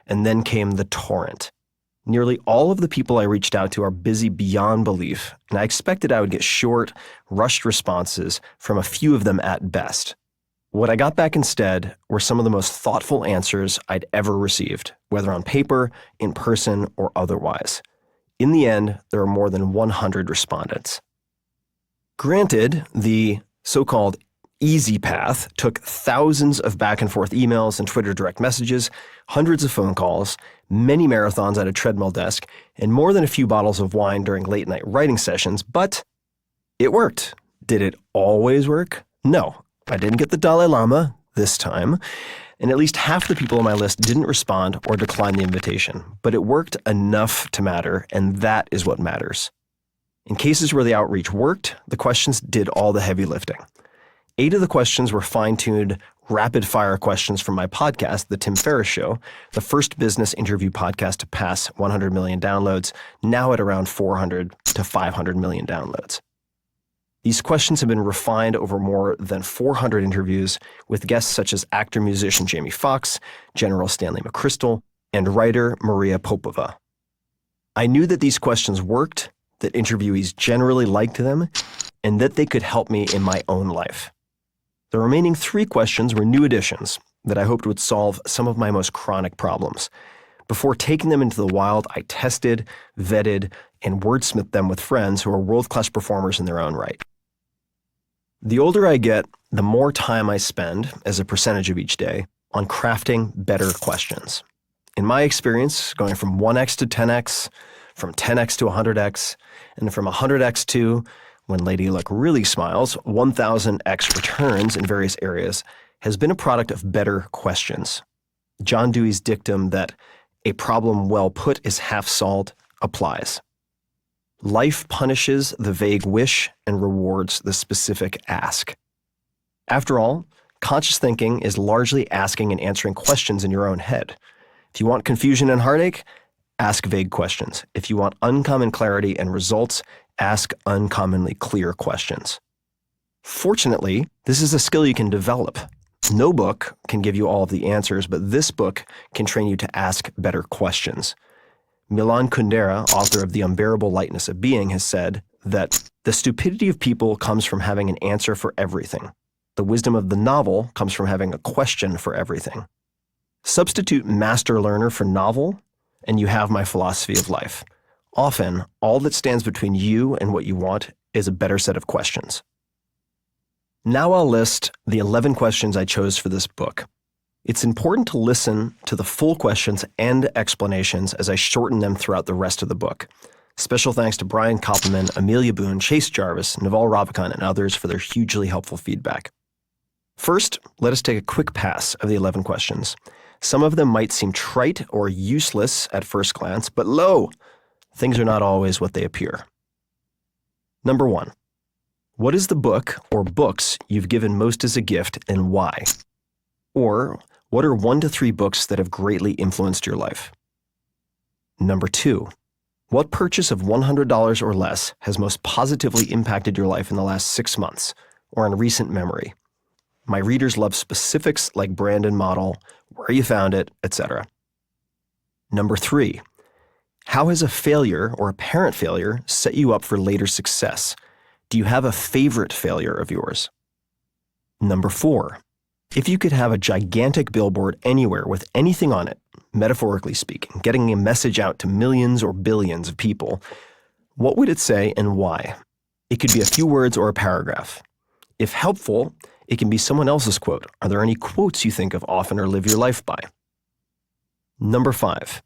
and then came the torrent. Nearly all of the people I reached out to are busy beyond belief, and I expected I would get short, rushed responses from a few of them at best. What I got back instead were some of the most thoughtful answers I'd ever received, whether on paper, in person, or otherwise. In the end, there were more than 100 respondents. Granted, the so-called easy path took thousands of back and forth emails and Twitter direct messages, hundreds of phone calls, many marathons at a treadmill desk, and more than a few bottles of wine during late night writing sessions, but it worked. Did it always work? No. I didn't get the Dalai Lama this time, and at least half the people on my list didn't respond or decline the invitation, but it worked enough to matter, and that is what matters. In cases where the outreach worked, the questions did all the heavy lifting. 8 of the questions were fine-tuned, rapid-fire questions from my podcast, The Tim Ferriss Show, the first business interview podcast to pass 100 million downloads, now at around 400 to 500 million downloads. These questions have been refined over more than 400 interviews with guests such as actor-musician Jamie Foxx, General Stanley McChrystal, and writer Maria Popova. I knew that these questions worked, that interviewees generally liked them, and that they could help me in my own life. The remaining 3 questions were new additions that I hoped would solve some of my most chronic problems. Before taking them into the wild, I tested, vetted, and wordsmithed them with friends who are world-class performers in their own right. The older I get, the more time I spend, as a percentage of each day, on crafting better questions. In my experience, going from 1x to 10x, from 10x to 100x, and from 100x to, when Lady Luck really smiles, 1000x returns in various areas, has been a product of better questions. John Dewey's dictum that a problem well put is half solved applies. Life punishes the vague wish and rewards the specific ask. After all, conscious thinking is largely asking and answering questions in your own head. If you want confusion and heartache, ask vague questions. If you want uncommon clarity and results, ask uncommonly clear questions. Fortunately, this is a skill you can develop. No book can give you all of the answers, but this book can train you to ask better questions. Milan Kundera, author of The Unbearable Lightness of Being, has said that the stupidity of people comes from having an answer for everything. The wisdom of the novel comes from having a question for everything. Substitute master learner for novel, and you have my philosophy of life. Often, all that stands between you and what you want is a better set of questions. Now I'll list the 11 questions I chose for this book. It's important to listen to the full questions and explanations as I shorten them throughout the rest of the book. Special thanks to Brian Koppelman, Amelia Boone, Chase Jarvis, Naval Ravikant, and others for their hugely helpful feedback. First, let us take a quick pass of the 11 questions. Some of them might seem trite or useless at first glance, but lo, things are not always what they appear. Number 1. What is the book or books you've given most as a gift and why? Or, what are 1 to 3 books that have greatly influenced your life? Number 2. What purchase of $100 or less has most positively impacted your life in the last 6 months or in recent memory? My readers love specifics like brand and model, where you found it, etc. Number 3. How has a failure or apparent failure set you up for later success? Do you have a favorite failure of yours? Number 4. If you could have a gigantic billboard anywhere with anything on it, metaphorically speaking, getting a message out to millions or billions of people, what would it say and why? It could be a few words or a paragraph. If helpful, it can be someone else's quote. Are there any quotes you think of often or live your life by? Number 5.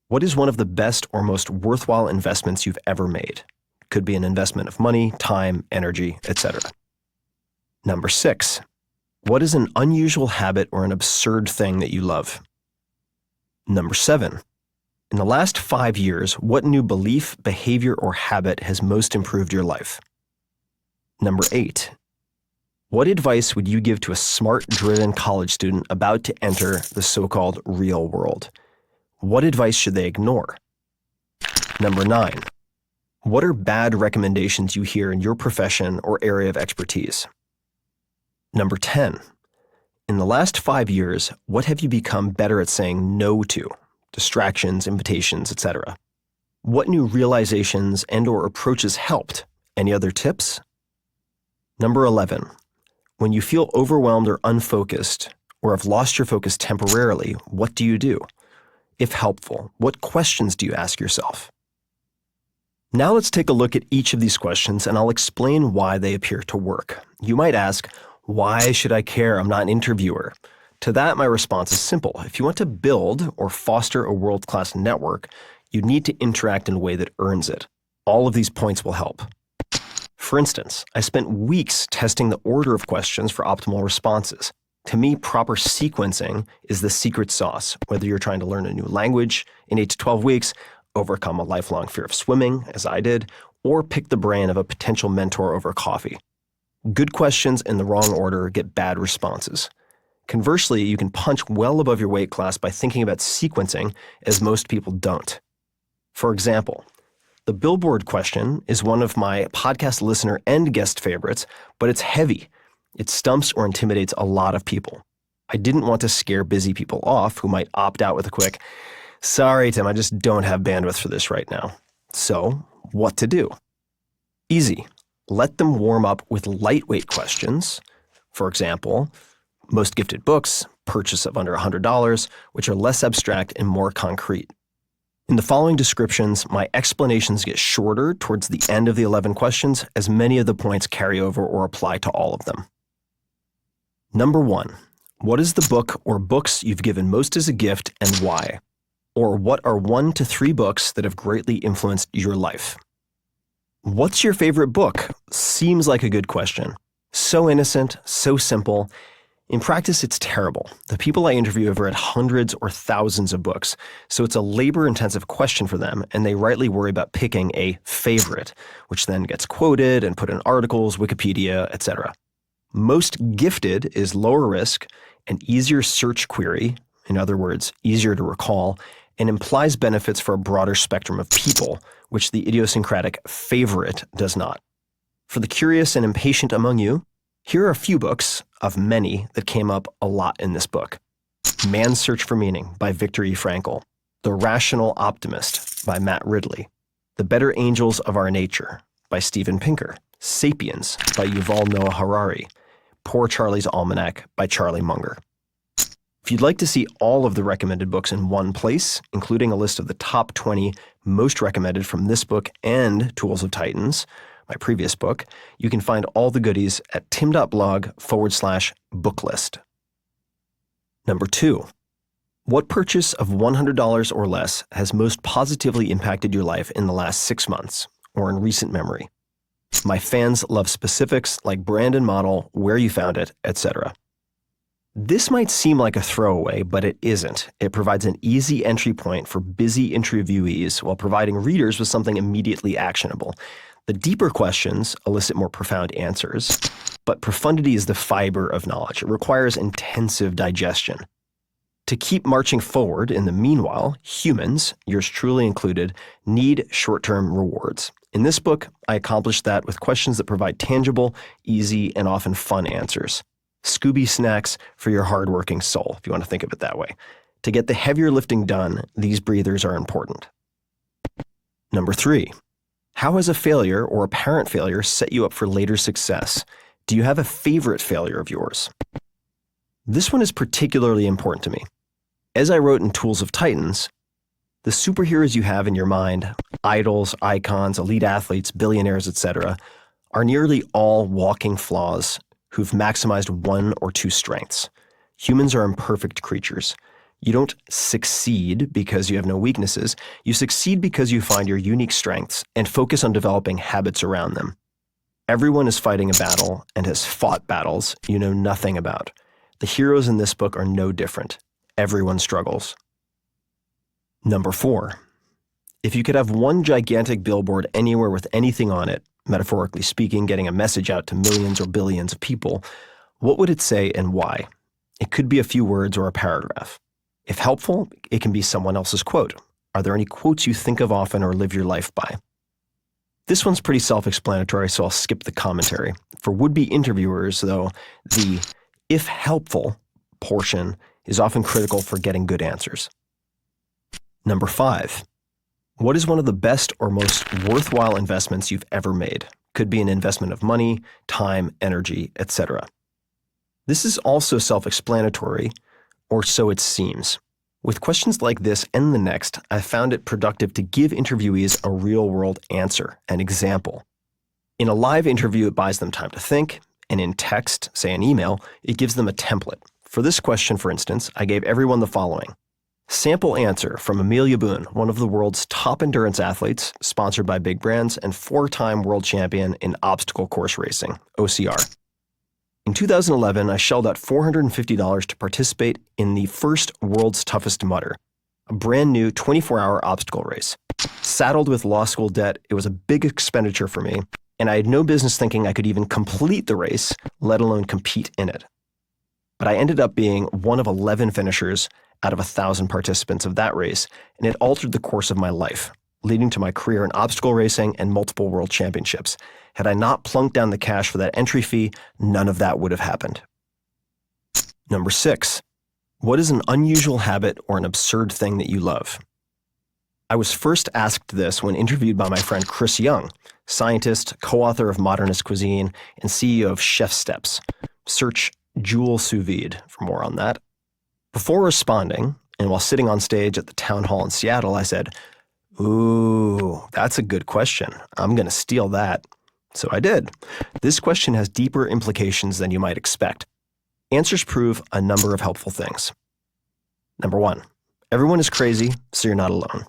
What is one of the best or most worthwhile investments you've ever made? Could be an investment of money, time, energy, etc. Number 6. What is an unusual habit or an absurd thing that you love? Number 7. In the last 5 years, what new belief, behavior, or habit has most improved your life? Number 8. What advice would you give to a smart, driven college student about to enter the so-called real world? What advice should they ignore? Number 9. What are bad recommendations you hear in your profession or area of expertise? Number 10. In the last 5 years, what have you become better at saying no to? distractions, invitations, etc. What new realizations and/or approaches helped? Any other tips? Number 11. When you feel overwhelmed or unfocused, or have lost your focus temporarily, what do you do? If helpful, what questions do you ask yourself? Now let's take a look at each of these questions and I'll explain why they appear to work. You might ask, why should I care? I'm not an interviewer. To that, my response is simple. If you want to build or foster a world-class network, you need to interact in a way that earns it. All of these points will help. For instance, I spent weeks testing the order of questions for optimal responses. To me, proper sequencing is the secret sauce, whether you're trying to learn a new language in 8 to 12 weeks, overcome a lifelong fear of swimming, as I did, or pick the brain of a potential mentor over coffee. Good questions in the wrong order get bad responses. Conversely, you can punch well above your weight class by thinking about sequencing, as most people don't. For example, the billboard question is one of my podcast listener and guest favorites, but it's heavy. It stumps or intimidates a lot of people. I didn't want to scare busy people off who might opt out with a quick, "Sorry, Tim, I just don't have bandwidth for this right now." So, what to do? Easy. Let them warm up with lightweight questions. For example, most gifted books, purchase of under $100, which are less abstract and more concrete. In the following descriptions, my explanations get shorter towards the end of the 11 questions, as many of the points carry over or apply to all of them. Number 1. What is the book or books you've given most as a gift and why? Or what are 1 to 3 books that have greatly influenced your life? What's your favorite book? Seems like a good question. So innocent, so simple. In practice, it's terrible. The people I interview have read hundreds or thousands of books, so it's a labor-intensive question for them, and they rightly worry about picking a favorite, which then gets quoted and put in articles, Wikipedia, etc. Most gifted is lower risk, an easier search query, in other words, easier to recall, and implies benefits for a broader spectrum of people, which the idiosyncratic favorite does not. For the curious and impatient among you, here are a few books of many that came up a lot in this book. Man's Search for Meaning by Viktor E. Frankl, The Rational Optimist by Matt Ridley, The Better Angels of Our Nature by Steven Pinker, Sapiens by Yuval Noah Harari, Poor Charlie's Almanac by Charlie Munger. If you'd like to see all of the recommended books in one place, including a list of the top 20 most recommended from this book and Tools of Titans, my previous book, you can find all the goodies at tim.blog/booklist. Number 2. What purchase of $100 or less has most positively impacted your life in the last 6 months or in recent memory? My fans love specifics like brand and model, where you found it, etc. This might seem like a throwaway, but it isn't. It provides an easy entry point for busy interviewees while providing readers with something immediately actionable. The deeper questions elicit more profound answers, but profundity is the fiber of knowledge. It requires intensive digestion. To keep marching forward in the meanwhile, humans, yours truly included, need short-term rewards. In this book, I accomplished that with questions that provide tangible, easy, and often fun answers. Scooby snacks for your hardworking soul, if you want to think of it that way. To get the heavier lifting done, these breathers are important. Number 3. How has a failure or apparent failure set you up for later success? Do you have a favorite failure of yours? This one is particularly important to me. As I wrote in Tools of Titans, the superheroes you have in your mind, idols, icons, elite athletes, billionaires, etc., are nearly all walking flaws who've maximized 1 or 2 strengths. Humans are imperfect creatures. You don't succeed because you have no weaknesses. You succeed because you find your unique strengths and focus on developing habits around them. Everyone is fighting a battle and has fought battles you know nothing about. The heroes in this book are no different. Everyone struggles. Number 4. If you could have one gigantic billboard anywhere with anything on it, metaphorically speaking, getting a message out to millions or billions of people, what would it say and why? It could be a few words or a paragraph. If helpful, it can be someone else's quote. Are there any quotes you think of often or live your life by? This one's pretty self-explanatory, so I'll skip the commentary. For would-be interviewers, though, the if helpful portion is often critical for getting good answers. Number 5. What is one of the best or most worthwhile investments you've ever made? Could be an investment of money, time, energy, etc. This is also self-explanatory, or so it seems. With questions like this and the next, I found it productive to give interviewees a real-world answer, an example. In a live interview, it buys them time to think, and in text, say an email, it gives them a template. For this question, for instance, I gave everyone the following. Sample answer from Amelia Boone, one of the world's top endurance athletes, sponsored by big brands, and 4-time world champion in obstacle course racing, OCR. In 2011, I shelled out $450 to participate in the first World's Toughest Mudder, a brand new 24-hour obstacle race. Saddled with law school debt, it was a big expenditure for me, and I had no business thinking I could even complete the race, let alone compete in it. But I ended up being one of 11 finishers out of 1,000 participants of that race, and it altered the course of my life, leading to my career in obstacle racing and multiple world championships. Had I not plunked down the cash for that entry fee, none of that would have happened. Number 6. What is an unusual habit or an absurd thing that you love? I was first asked this when interviewed by my friend Chris Young, scientist, co-author of Modernist Cuisine, and CEO of Chef Steps. Search Joule Sous Vide for more on that. Before responding, and while sitting on stage at the town hall in Seattle, I said, "Ooh, that's a good question. I'm going to steal that." So I did. This question has deeper implications than you might expect. Answers prove a number of helpful things. Number 1, everyone is crazy, so you're not alone.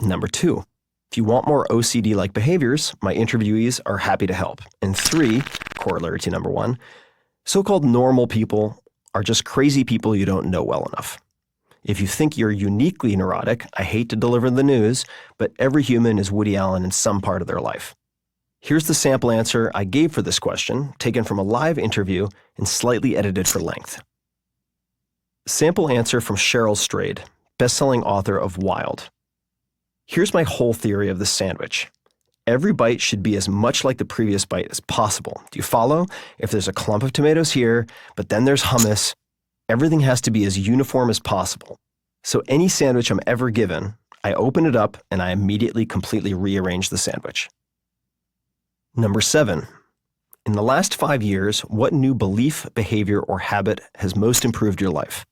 Number 2, if you want more OCD-like behaviors, my interviewees are happy to help. And 3, corollary to number 1, so-called normal people are just crazy people you don't know well enough. If you think you're uniquely neurotic, I hate to deliver the news, but every human is Woody Allen in some part of their life. Here's the sample answer I gave for this question, taken from a live interview and slightly edited for length. Sample answer from Cheryl Strayed, best-selling author of Wild. Here's my whole theory of the sandwich. Every bite should be as much like the previous bite as possible. Do you follow? If there's a clump of tomatoes here, but then there's hummus, everything has to be as uniform as possible. So any sandwich I'm ever given, I open it up and I immediately completely rearrange the sandwich. Number 7. In the last 5 years, what new belief, behavior, or habit has most improved your life?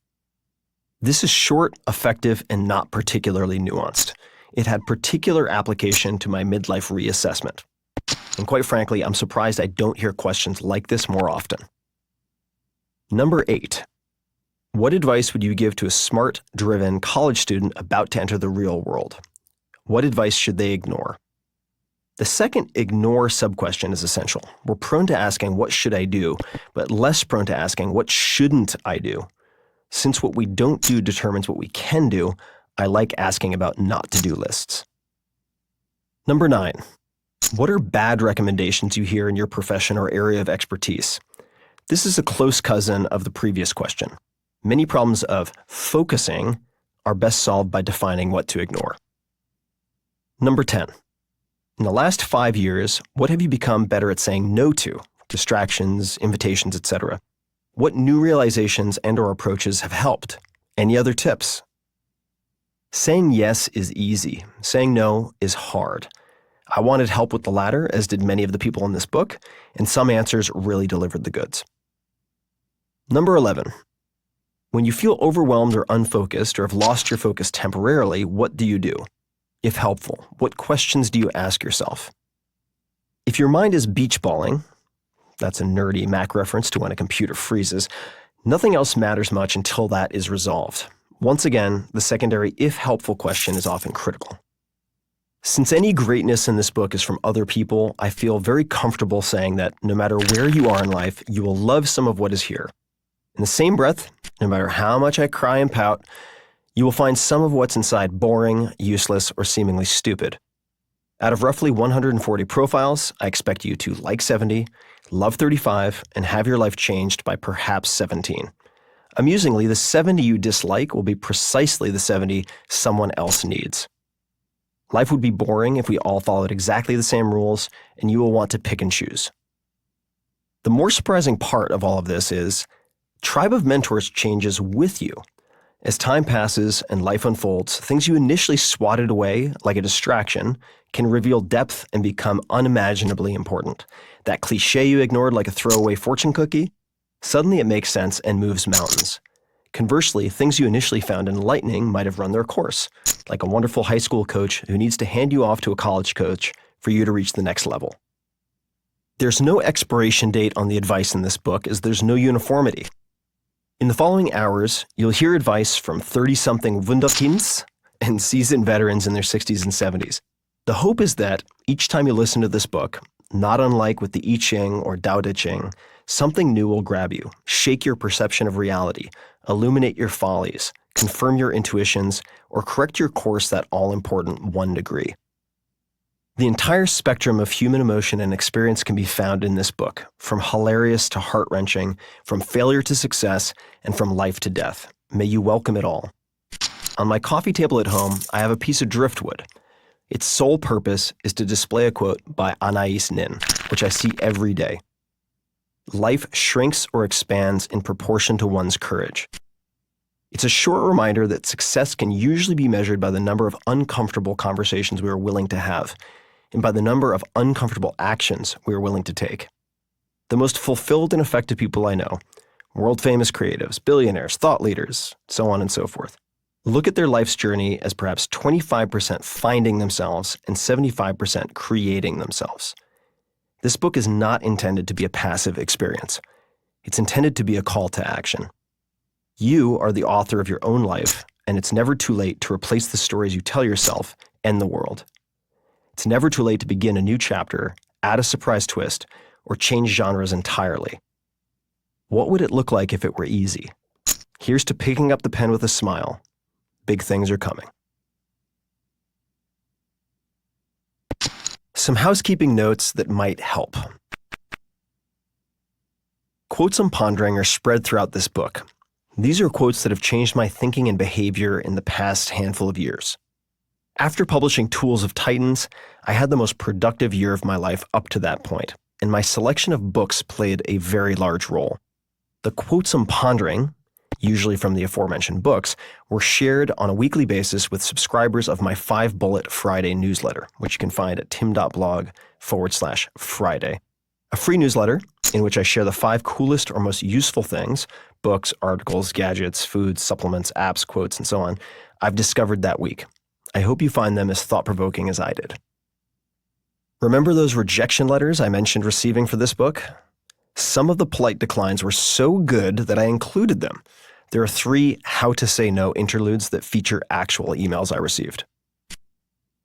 This is short, effective, and not particularly nuanced. It had particular application to my midlife reassessment. And quite frankly, I'm surprised I don't hear questions like this more often. Number 8. What advice would you give to a smart, driven college student about to enter the real world? What advice should they ignore? The second ignore sub-question is essential. We're prone to asking, what should I do, but less prone to asking, what shouldn't I do? Since what we don't do determines what we can do, I like asking about not-to-do lists. Number 9. What are bad recommendations you hear in your profession or area of expertise? This is a close cousin of the previous question. Many problems of focusing are best solved by defining what to ignore. Number 10. In the last 5 years, what have you become better at saying no to? Distractions, invitations, etc. What new realizations and/or approaches have helped? Any other tips? Saying yes is easy. Saying no is hard. I wanted help with the latter, as did many of the people in this book, and some answers really delivered the goods. Number 11. When you feel overwhelmed or unfocused or have lost your focus temporarily, what do you do? If helpful, what questions do you ask yourself? If your mind is beach balling, that's a nerdy Mac reference to when a computer freezes, nothing else matters much until that is resolved. Once again, the secondary if helpful question is often critical. Since any greatness in this book is from other people, I feel very comfortable saying that no matter where you are in life, you will love some of what is here. In the same breath, no matter how much I cry and pout, you will find some of what's inside boring, useless, or seemingly stupid. Out of roughly 140 profiles, I expect you to like 70, love 35, and have your life changed by perhaps 17. Amusingly, the 70 you dislike will be precisely the 70 someone else needs. Life would be boring if we all followed exactly the same rules, and you will want to pick and choose. The more surprising part of all of this is Tribe of Mentors changes with you. As time passes and life unfolds, things you initially swatted away like a distraction can reveal depth and become unimaginably important. That cliche you ignored like a throwaway fortune cookie, suddenly it makes sense and moves mountains. Conversely, things you initially found enlightening might have run their course, like a wonderful high school coach who needs to hand you off to a college coach for you to reach the next level. There's no expiration date on the advice in this book, as there's no uniformity. In the following hours, you'll hear advice from 30-something Wunderkinds and seasoned veterans in their 60s and 70s. The hope is that each time you listen to this book, not unlike with the I Ching or Tao Te Ching, something new will grab you, shake your perception of reality, illuminate your follies, confirm your intuitions, or correct your course that all-important 1 degree. The entire spectrum of human emotion and experience can be found in this book, from hilarious to heart-wrenching, from failure to success, and from life to death. May you welcome it all. On my coffee table at home, I have a piece of driftwood. Its sole purpose is to display a quote by Anais Nin, which I see every day. Life shrinks or expands in proportion to one's courage. It's a short reminder that success can usually be measured by the number of uncomfortable conversations we are willing to have, and by the number of uncomfortable actions we are willing to take. The most fulfilled and effective people I know, world-famous creatives, billionaires, thought leaders, so on and so forth, look at their life's journey as perhaps 25% finding themselves and 75% creating themselves. This book is not intended to be a passive experience. It's intended to be a call to action. You are the author of your own life, and it's never too late to replace the stories you tell yourself and the world. It's never too late to begin a new chapter, add a surprise twist, or change genres entirely. What would it look like if it were easy? Here's to picking up the pen with a smile. Big things are coming. Some housekeeping notes that might help. Quotes I'm pondering are spread throughout this book. These are quotes that have changed my thinking and behavior in the past handful of years. After publishing Tools of Titans, I had the most productive year of my life up to that point, and my selection of books played a very large role. The quotes I'm pondering, usually from the aforementioned books, were shared on a weekly basis with subscribers of my 5-Bullet Friday newsletter, which you can find at tim.blog/Friday. A free newsletter in which I share the 5 coolest or most useful things, books, articles, gadgets, foods, supplements, apps, quotes, and so on, I've discovered that week. I hope you find them as thought-provoking as I did. Remember those rejection letters I mentioned receiving for this book? Some of the polite declines were so good that I included them. There are 3 how to say no interludes that feature actual emails I received.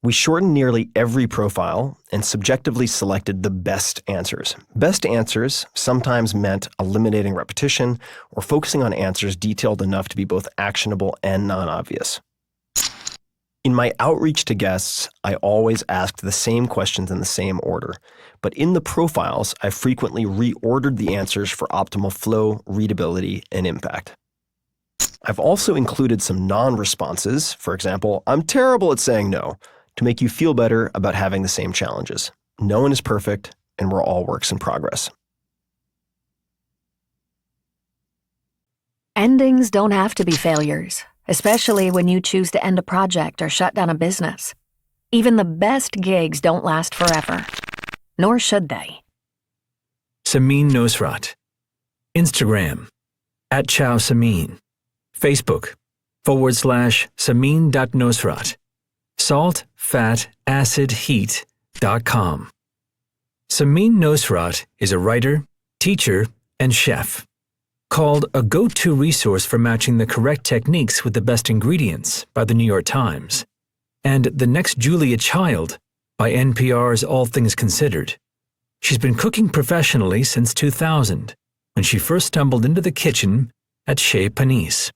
We shortened nearly every profile and subjectively selected the best answers. Best answers sometimes meant eliminating repetition or focusing on answers detailed enough to be both actionable and non-obvious. In my outreach to guests, I always asked the same questions in the same order, but in the profiles, I frequently reordered the answers for optimal flow, readability, and impact. I've also included some non-responses, for example, I'm terrible at saying no, to make you feel better about having the same challenges. No one is perfect, and we're all works in progress. Endings don't have to be failures, especially when you choose to end a project or shut down a business. Even the best gigs don't last forever, nor should they. Samin Nosrat. Instagram, @ChowSamin. Facebook, /Samin.Nosrat. saltfatacidheat.com. Samin Nosrat is a writer, teacher, and chef. Called a go-to resource for matching the correct techniques with the best ingredients by the New York Times, and the next Julia Child by NPR's All Things Considered. She's been cooking professionally since 2000, when she first stumbled into the kitchen at Chez Panisse.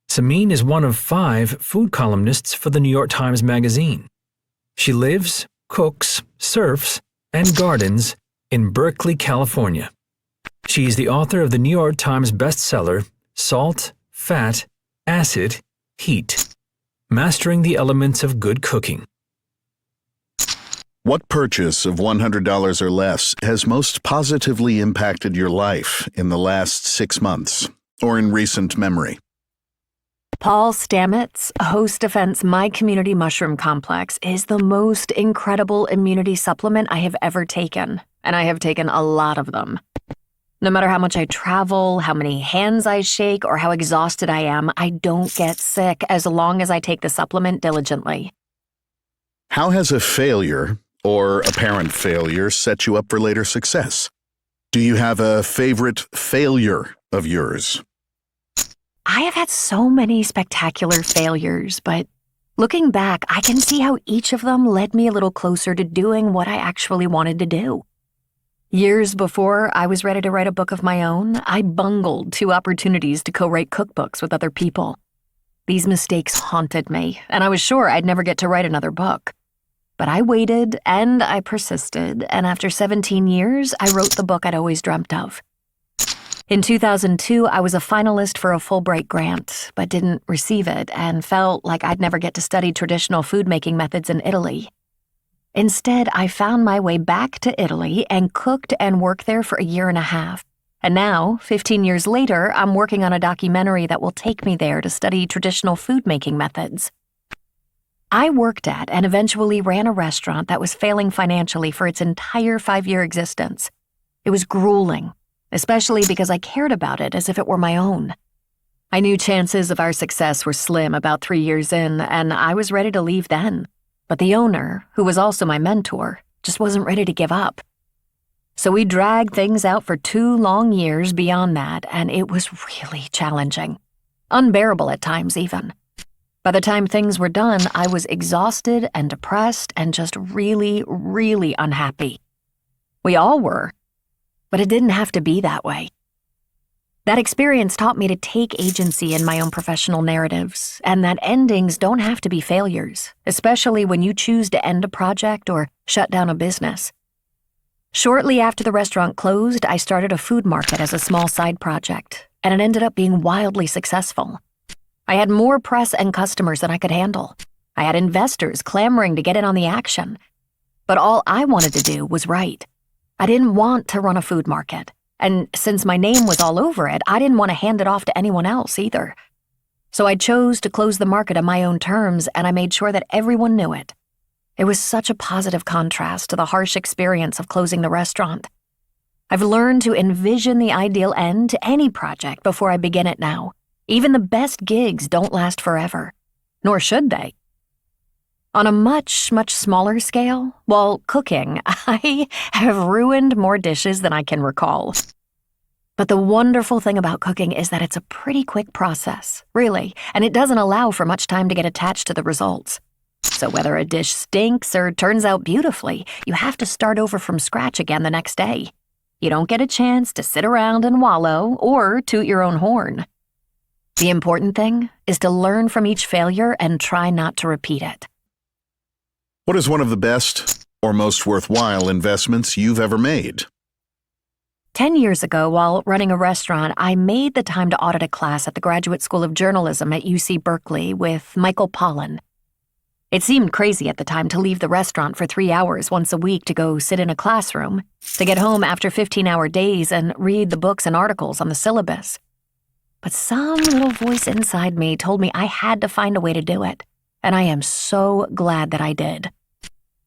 Samin is one of 5 food columnists for the New York Times Magazine. She lives, cooks, surfs, and gardens in Berkeley, California. She is the author of the New York Times bestseller, Salt, Fat, Acid, Heat: Mastering the Elements of Good Cooking. What purchase of $100 or less has most positively impacted your life in the last 6 months or in recent memory? Paul Stamets, Host Defense My Community Mushroom Complex, is the most incredible immunity supplement I have ever taken, and I have taken a lot of them. No matter how much I travel, how many hands I shake, or how exhausted I am, I don't get sick as long as I take the supplement diligently. How has a failure or apparent failure set you up for later success? Do you have a favorite failure of yours? I have had so many spectacular failures, but looking back, I can see how each of them led me a little closer to doing what I actually wanted to do. Years before I was ready to write a book of my own, I bungled 2 opportunities to co-write cookbooks with other people. These mistakes haunted me, and I was sure I'd never get to write another book. But I waited, and I persisted, and after 17 years, I wrote the book I'd always dreamt of. In 2002, I was a finalist for a Fulbright grant, but didn't receive it and felt like I'd never get to study traditional food-making methods in Italy. Instead, I found my way back to Italy and cooked and worked there for a year and a half. And now, 15 years later, I'm working on a documentary that will take me there to study traditional food-making methods. I worked at and eventually ran a restaurant that was failing financially for its entire 5-year existence. It was grueling, especially because I cared about it as if it were my own. I knew chances of our success were slim about 3 years in, and I was ready to leave then. But the owner, who was also my mentor, just wasn't ready to give up. So we dragged things out for 2 long years beyond that, and it was really challenging. Unbearable at times, even. By the time things were done, I was exhausted and depressed and just really, really unhappy. We all were, but it didn't have to be that way. That experience taught me to take agency in my own professional narratives, and that endings don't have to be failures, especially when you choose to end a project or shut down a business. Shortly after the restaurant closed, I started a food market as a small side project, and it ended up being wildly successful. I had more press and customers than I could handle. I had investors clamoring to get in on the action. But all I wanted to do was write. I didn't want to run a food market. And since my name was all over it, I didn't want to hand it off to anyone else either. So I chose to close the market on my own terms, and I made sure that everyone knew it. It was such a positive contrast to the harsh experience of closing the restaurant. I've learned to envision the ideal end to any project before I begin it now. Even the best gigs don't last forever, nor should they. On a much, much smaller scale, while cooking, I have ruined more dishes than I can recall. But the wonderful thing about cooking is that it's a pretty quick process, really, and it doesn't allow for much time to get attached to the results. So whether a dish stinks or turns out beautifully, you have to start over from scratch again the next day. You don't get a chance to sit around and wallow or toot your own horn. The important thing is to learn from each failure and try not to repeat it. What is one of the best or most worthwhile investments you've ever made? 10 years ago, while running a restaurant, I made the time to audit a class at the Graduate School of Journalism at UC Berkeley with Michael Pollan. It seemed crazy at the time to leave the restaurant for 3 hours once a week to go sit in a classroom, to get home after 15-hour days and read the books and articles on the syllabus. But some little voice inside me told me I had to find a way to do it, and I am so glad that I did.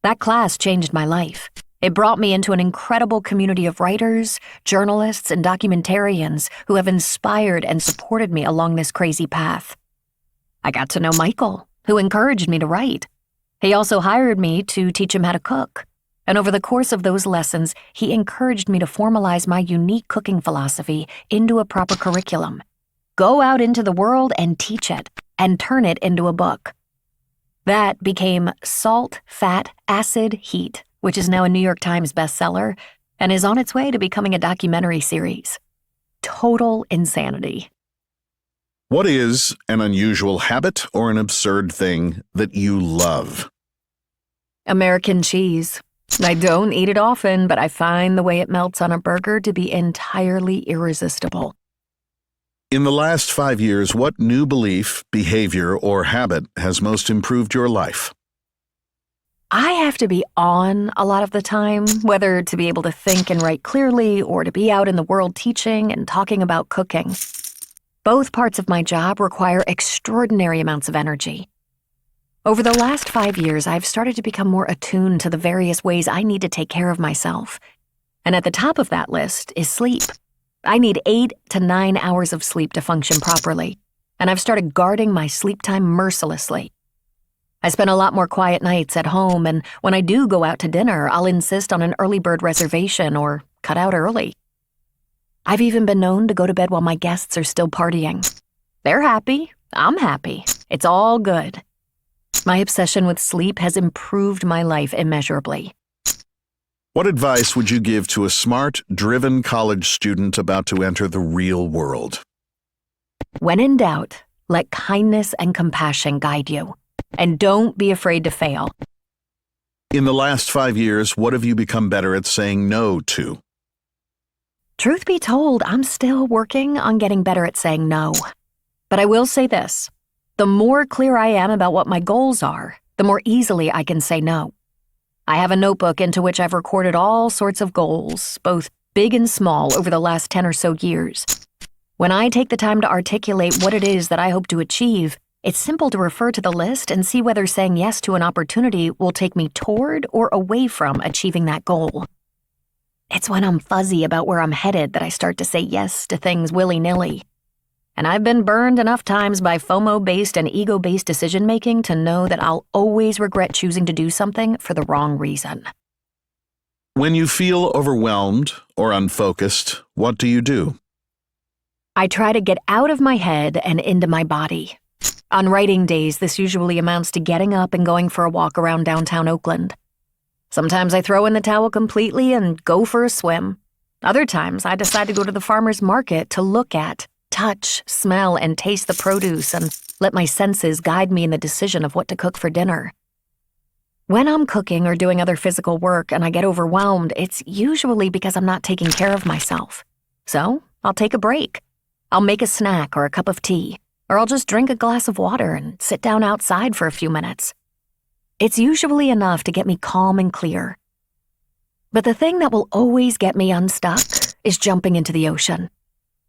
That class changed my life. It brought me into an incredible community of writers, journalists, and documentarians who have inspired and supported me along this crazy path. I got to know Michael, who encouraged me to write. He also hired me to teach him how to cook. And over the course of those lessons, he encouraged me to formalize my unique cooking philosophy into a proper curriculum. Go out into the world and teach it, and turn it into a book. That became Salt, Fat, Acid, Heat, which is now a New York Times bestseller and is on its way to becoming a documentary series. Total insanity. What is an unusual habit or an absurd thing that you love? American cheese. I don't eat it often, but I find the way it melts on a burger to be entirely irresistible. In the last 5 years, what new belief, behavior, or habit has most improved your life? I have to be on a lot of the time, whether to be able to think and write clearly or to be out in the world teaching and talking about cooking. Both parts of my job require extraordinary amounts of energy. Over the last 5 years, I've started to become more attuned to the various ways I need to take care of myself. And at the top of that list is sleep. I need 8 to 9 hours of sleep to function properly, and I've started guarding my sleep time mercilessly. I spend a lot more quiet nights at home, and when I do go out to dinner, I'll insist on an early bird reservation or cut out early. I've even been known to go to bed while my guests are still partying. They're happy. I'm happy. It's all good. My obsession with sleep has improved my life immeasurably. What advice would you give to a smart, driven college student about to enter the real world? When in doubt, let kindness and compassion guide you. And don't be afraid to fail. In the last 5 years, what have you become better at saying no to? Truth be told, I'm still working on getting better at saying no. But I will say this. The more clear I am about what my goals are, the more easily I can say no. I have a notebook into which I've recorded all sorts of goals, both big and small, over the last 10 or so years. When I take the time to articulate what it is that I hope to achieve, it's simple to refer to the list and see whether saying yes to an opportunity will take me toward or away from achieving that goal. It's when I'm fuzzy about where I'm headed that I start to say yes to things willy-nilly. And I've been burned enough times by FOMO-based and ego-based decision-making to know that I'll always regret choosing to do something for the wrong reason. When you feel overwhelmed or unfocused, what do you do? I try to get out of my head and into my body. On writing days, this usually amounts to getting up and going for a walk around downtown Oakland. Sometimes I throw in the towel completely and go for a swim. Other times, I decide to go to the farmer's market to look at, touch, smell, and taste the produce and let my senses guide me in the decision of what to cook for dinner. When I'm cooking or doing other physical work and I get overwhelmed, it's usually because I'm not taking care of myself. So, I'll take a break. I'll make a snack or a cup of tea, or I'll just drink a glass of water and sit down outside for a few minutes. It's usually enough to get me calm and clear. But the thing that will always get me unstuck is jumping into the ocean.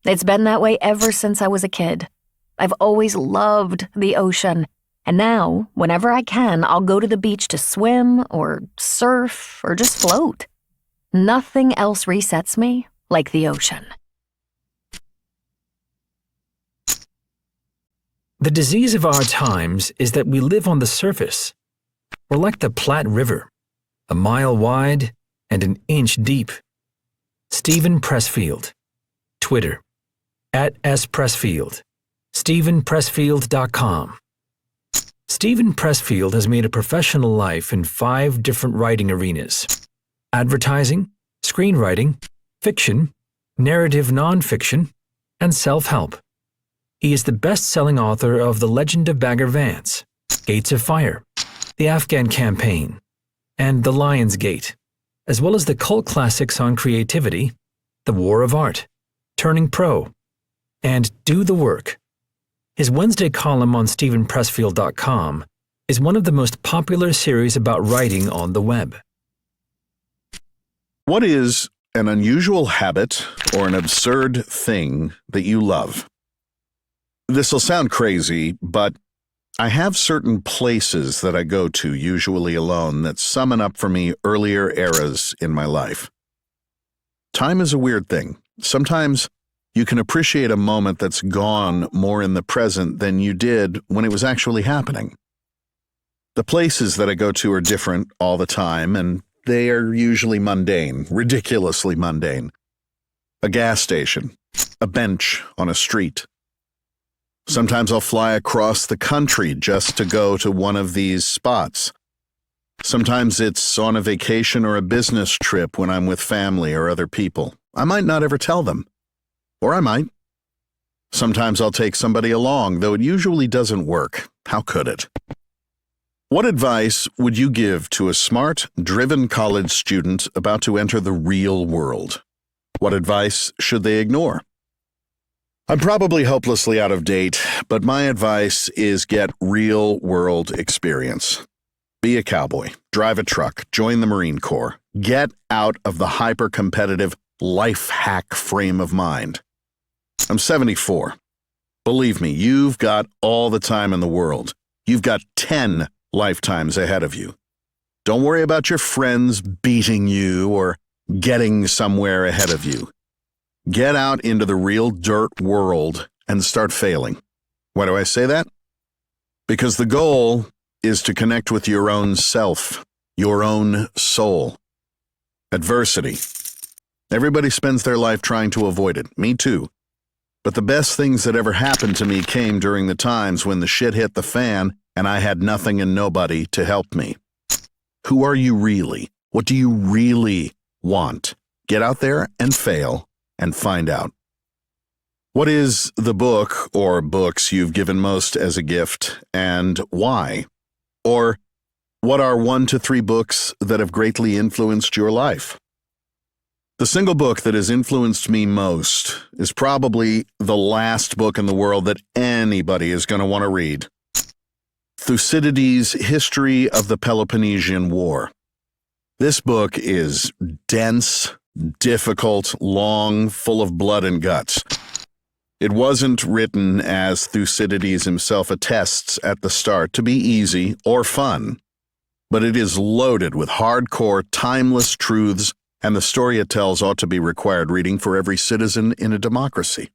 It's been that way ever since I was a kid. I've always loved the ocean, and now, whenever I can, I'll go to the beach to swim or surf or just float. Nothing else resets me like the ocean. The disease of our times is that we live on the surface. We're like the Platte River, a mile wide and an inch deep. Stephen Pressfield, Twitter, @SPressfield, StephenPressfield.com. Stephen Pressfield has made a professional life in 5 different writing arenas: advertising, screenwriting, fiction, narrative nonfiction, and self-help. He is the best-selling author of The Legend of Bagger Vance, Gates of Fire, The Afghan Campaign, and The Lion's Gate, as well as the cult classics on creativity, The War of Art, Turning Pro, and Do the Work. His Wednesday column on StephenPressfield.com is one of the most popular series about writing on the web. What is an unusual habit or an absurd thing that you love? This'll sound crazy, but I have certain places that I go to, usually alone, that summon up for me earlier eras in my life. Time is a weird thing. Sometimes you can appreciate a moment that's gone more in the present than you did when it was actually happening. The places that I go to are different all the time, and they are usually mundane, ridiculously mundane. A gas station, a bench on a street. Sometimes I'll fly across the country just to go to one of these spots. Sometimes it's on a vacation or a business trip when I'm with family or other people. I might not ever tell them. Or I might. Sometimes I'll take somebody along, though it usually doesn't work. How could it? What advice would you give to a smart, driven college student about to enter the real world? What advice should they ignore? I'm probably hopelessly out of date, but my advice is get real-world experience. Be a cowboy, drive a truck, join the Marine Corps. Get out of the hyper-competitive life hack frame of mind. I'm 74. Believe me, you've got all the time in the world. You've got 10 lifetimes ahead of you. Don't worry about your friends beating you or getting somewhere ahead of you. Get out into the real dirt world and start failing. Why do I say that? Because the goal is to connect with your own self, your own soul. Adversity. Everybody spends their life trying to avoid it. Me too. But the best things that ever happened to me came during the times when the shit hit the fan and I had nothing and nobody to help me. Who are you really? What do you really want? Get out there and fail and find out. What is the book or books you've given most as a gift, and why? Or what are 1 to 3 books that have greatly influenced your life? The single book that has influenced me most is probably the last book in the world that anybody is going to want to read. Thucydides' History of the Peloponnesian War. This book is dense, difficult, long, full of blood and guts. It wasn't written, as Thucydides himself attests at the start, to be easy or fun, but it is loaded with hardcore, timeless truths, and the story it tells ought to be required reading for every citizen in a democracy.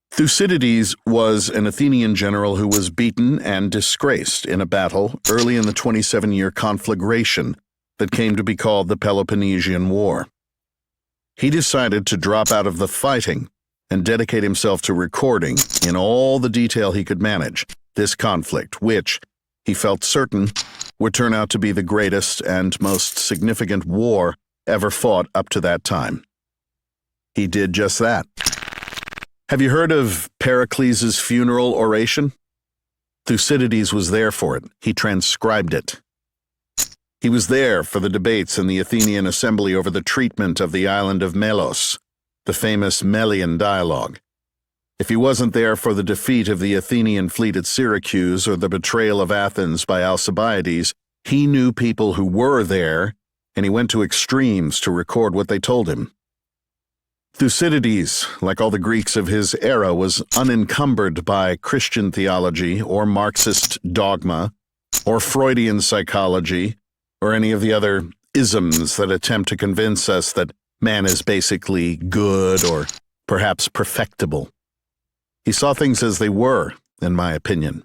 Thucydides was an Athenian general who was beaten and disgraced in a battle early in the 27-year conflagration that came to be called the Peloponnesian War. He decided to drop out of the fighting and dedicate himself to recording, in all the detail he could manage, this conflict, which, he felt certain, would turn out to be the greatest and most significant war ever fought up to that time. He did just that. Have you heard of Pericles' funeral oration? Thucydides was there for it. He transcribed it. He was there for the debates in the Athenian assembly over the treatment of the island of Melos, the famous Melian dialogue. If he wasn't there for the defeat of the Athenian fleet at Syracuse or the betrayal of Athens by Alcibiades, he knew people who were there, and he went to extremes to record what they told him. Thucydides, like all the Greeks of his era, was unencumbered by Christian theology or Marxist dogma or Freudian psychology or any of the other isms that attempt to convince us that man is basically good or perhaps perfectible. He saw things as they were, in my opinion.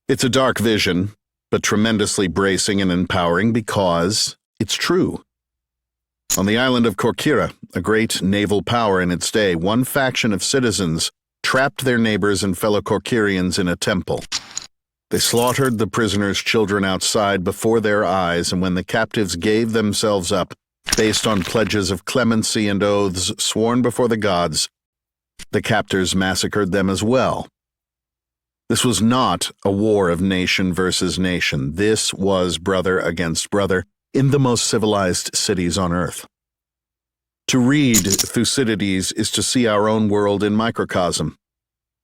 It's a dark vision, but tremendously bracing and empowering because it's true. On the island of Corcyra, a great naval power in its day, one faction of citizens trapped their neighbors and fellow Corcyrians in a temple. They slaughtered the prisoners' children outside before their eyes, and when the captives gave themselves up, based on pledges of clemency and oaths sworn before the gods, the captors massacred them as well. This was not a war of nation versus nation. This was brother against brother in the most civilized cities on earth. To read Thucydides is to see our own world in microcosm.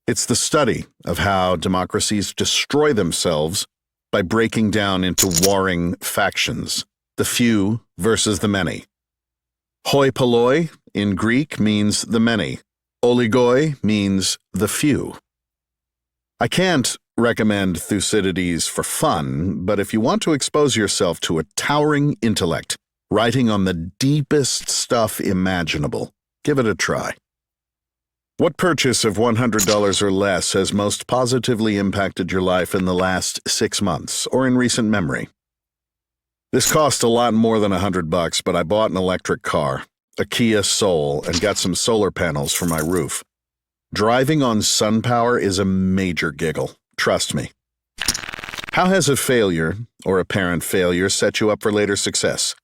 It's the study of how democracies destroy themselves by breaking down into warring factions, the few versus the many. Hoi polloi in Greek means the many. Oligoi means the few. I can't recommend Thucydides for fun, but if you want to expose yourself to a towering intellect, writing on the deepest stuff imaginable, give it a try. What purchase of $100 or less has most positively impacted your life in the last 6 months or in recent memory? This cost a lot more than $100, but I bought an electric car, a Kia Soul, and got some solar panels for my roof. Driving on sun power is a major giggle, trust me. How has a failure, or apparent failure, set you up for later success?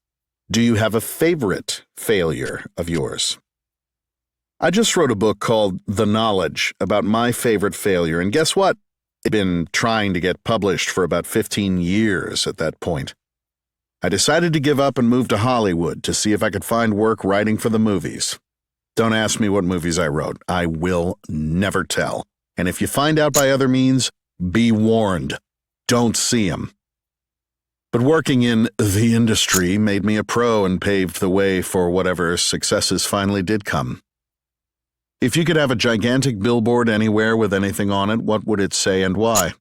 Do you have a favorite failure of yours? I just wrote a book called The Knowledge about my favorite failure, and guess what? I've been trying to get published for about 15 years at that point. I decided to give up and move to Hollywood to see if I could find work writing for the movies. Don't ask me what movies I wrote. I will never tell. And if you find out by other means, be warned. Don't see 'em. But working in the industry made me a pro and paved the way for whatever successes finally did come. If you could have a gigantic billboard anywhere with anything on it, what would it say and why?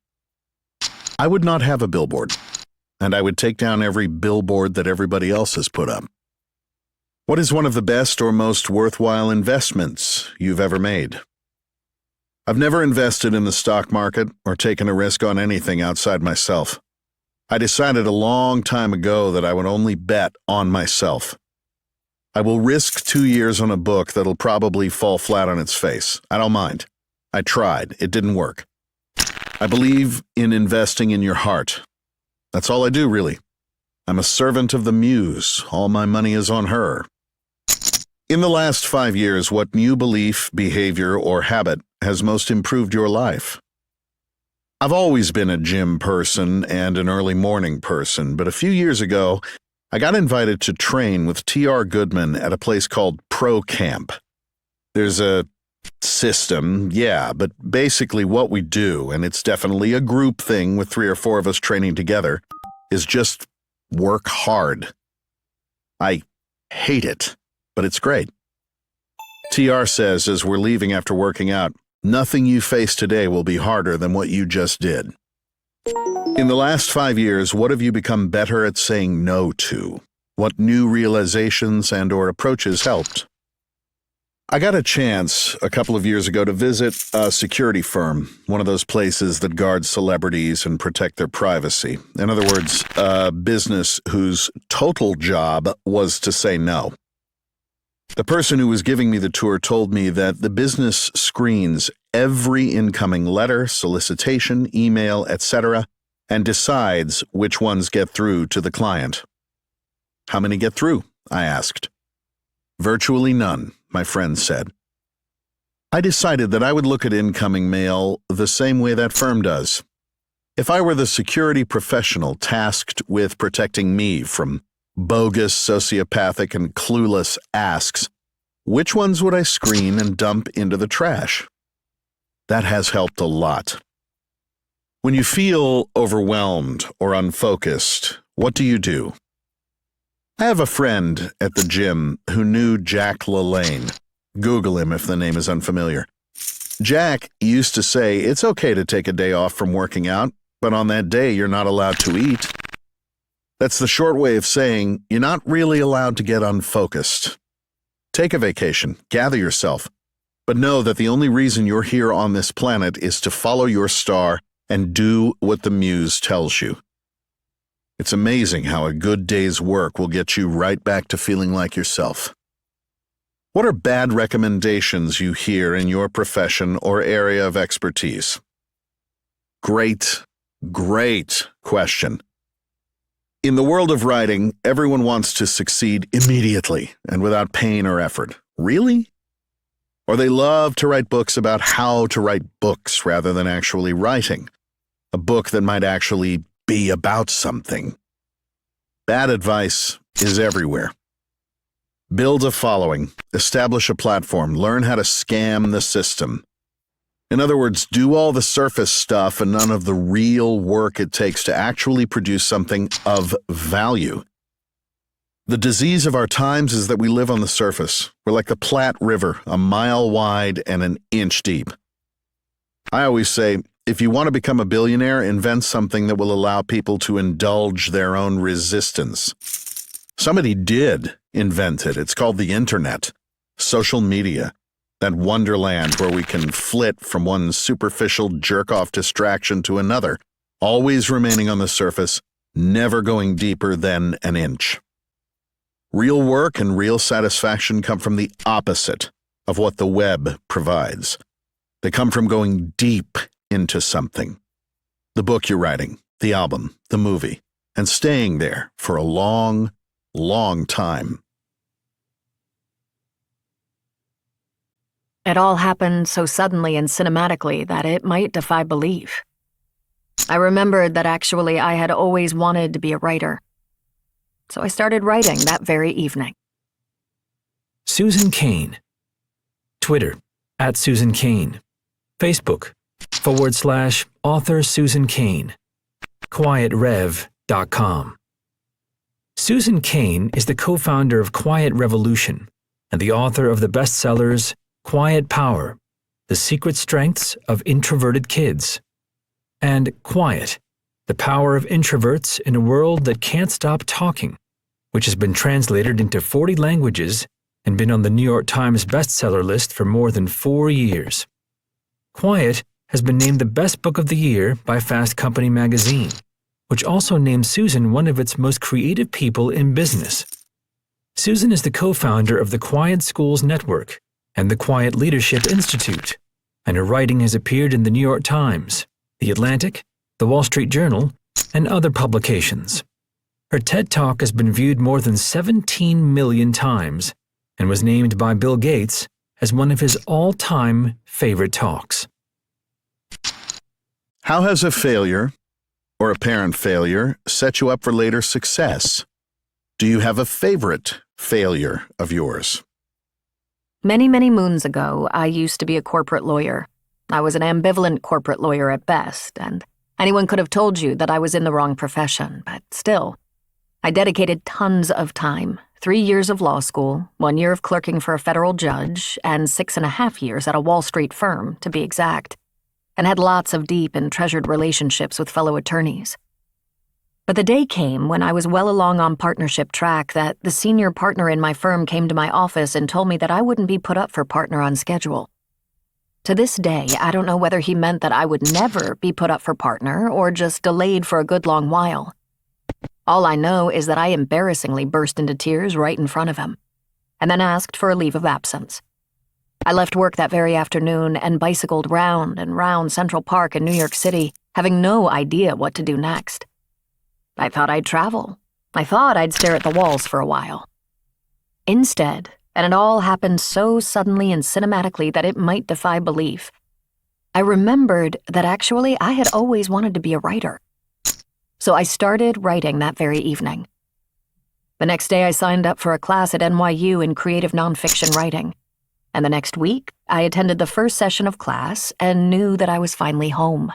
I would not have a billboard, and I would take down every billboard that everybody else has put up. What is one of the best or most worthwhile investments you've ever made? I've never invested in the stock market or taken a risk on anything outside myself. I decided a long time ago that I would only bet on myself. I will risk 2 years on a book that'll probably fall flat on its face. I don't mind. I tried. It didn't work. I believe in investing in your heart. That's all I do, really. I'm a servant of the muse. All my money is on her. In the last 5 years, what new belief, behavior, or habit has most improved your life? I've always been a gym person and an early morning person, but a few years ago, I got invited to train with T.R. Goodman at a place called Pro Camp. There's a system, yeah, but basically what we do, and it's definitely a group thing with 3 or 4 of us training together, is just work hard. I hate it, but it's great. TR says as we're leaving after working out, nothing you face today will be harder than what you just did. In the last 5 years, what have you become better at saying no to? What new realizations and/or approaches helped? I got a chance a couple of years ago to visit a security firm, one of those places that guard celebrities and protect their privacy. In other words, a business whose total job was to say no. The person who was giving me the tour told me that the business screens every incoming letter, solicitation, email, etc., and decides which ones get through to the client. How many get through? I asked. Virtually none, my friend said. I decided that I would look at incoming mail the same way that firm does. If I were the security professional tasked with protecting me from bogus, sociopathic, and clueless asks, which ones would I screen and dump into the trash? That has helped a lot. When you feel overwhelmed or unfocused, what do? I have a friend at the gym who knew Jack LaLanne. Google him if the name is unfamiliar. Jack used to say it's okay to take a day off from working out, but on that day you're not allowed to eat. That's the short way of saying you're not really allowed to get unfocused. Take a vacation, gather yourself, but know that the only reason you're here on this planet is to follow your star and do what the muse tells you. It's amazing how a good day's work will get you right back to feeling like yourself. What are bad recommendations you hear in your profession or area of expertise? Great question. In the world of writing, everyone wants to succeed immediately and without pain or effort. Really? Or they love to write books about how to write books rather than actually writing. A book that might actually be about something. Bad advice is everywhere. Build a following, establish a platform, learn how to scam the system. In other words, do all the surface stuff and none of the real work it takes to actually produce something of value. The disease of our times is that we live on the surface. We're like the Platte River, a mile wide and an inch deep. I always say, if you want to become a billionaire, invent something that will allow people to indulge their own resistance. Somebody did invent it. It's called the internet, social media. That wonderland where we can flit from one superficial jerk-off distraction to another, always remaining on the surface, never going deeper than an inch. Real work and real satisfaction come from the opposite of what the web provides. They come from going deep into something. The book you're writing, the album, the movie, and staying there for a long, long time. It all happened so suddenly and cinematically that it might defy belief. I remembered that actually I had always wanted to be a writer. So I started writing that very evening. Susan Cain. Twitter, @Susan Cain. Facebook, /author Susan Cain. QuietRev.com. Susan Cain is the co-founder of Quiet Revolution and the author of the bestsellers Quiet Power: The Secret Strengths of Introverted Kids, and Quiet: The Power of Introverts in a World That Can't Stop Talking, which has been translated into 40 languages and been on the New York Times bestseller list for more than 4 years. Quiet has been named the best book of the year by Fast Company magazine, which also named Susan one of its most creative people in business. Susan is the co-founder of the Quiet Schools Network and the Quiet Leadership Institute, and her writing has appeared in the New York Times, The Atlantic, The Wall Street Journal, and other publications. Her TED Talk has been viewed more than 17 million times and was named by Bill Gates as one of his all-time favorite talks. How has a failure or apparent failure set you up for later success? Do you have a favorite failure of yours? Many, many moons ago, I used to be a corporate lawyer. I was an ambivalent corporate lawyer at best, and anyone could have told you that I was in the wrong profession, but still, I dedicated tons of time, 3 years of law school, 1 year of clerking for a federal judge, and 6.5 years at a Wall Street firm, to be exact, and had lots of deep and treasured relationships with fellow attorneys. But the day came when I was well along on partnership track that the senior partner in my firm came to my office and told me that I wouldn't be put up for partner on schedule. To this day, I don't know whether he meant that I would never be put up for partner or just delayed for a good long while. All I know is that I embarrassingly burst into tears right in front of him, and then asked for a leave of absence. I left work that very afternoon and bicycled round and round Central Park in New York City, having no idea what to do next. I thought I'd travel. I thought I'd stare at the walls for a while. Instead, and it all happened so suddenly and cinematically that it might defy belief, I remembered that actually I had always wanted to be a writer. So I started writing that very evening. The next day I signed up for a class at NYU in creative nonfiction writing, and the next week I attended the first session of class and knew that I was finally home.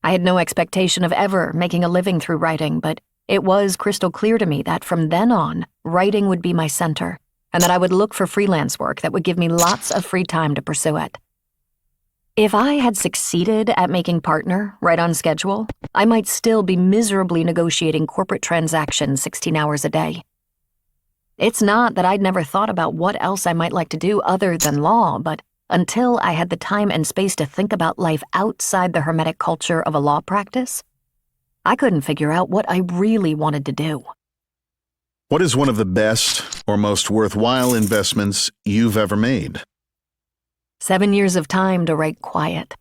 I had no expectation of ever making a living through writing, but it was crystal clear to me that from then on, writing would be my center, and that I would look for freelance work that would give me lots of free time to pursue it. If I had succeeded at making partner right on schedule, I might still be miserably negotiating corporate transactions 16 hours a day. It's not that I'd never thought about what else I might like to do other than law, but until I had the time and space to think about life outside the hermetic culture of a law practice, I couldn't figure out what I really wanted to do. What is one of the best or most worthwhile investments you've ever made? 7 years of time to write Quiet.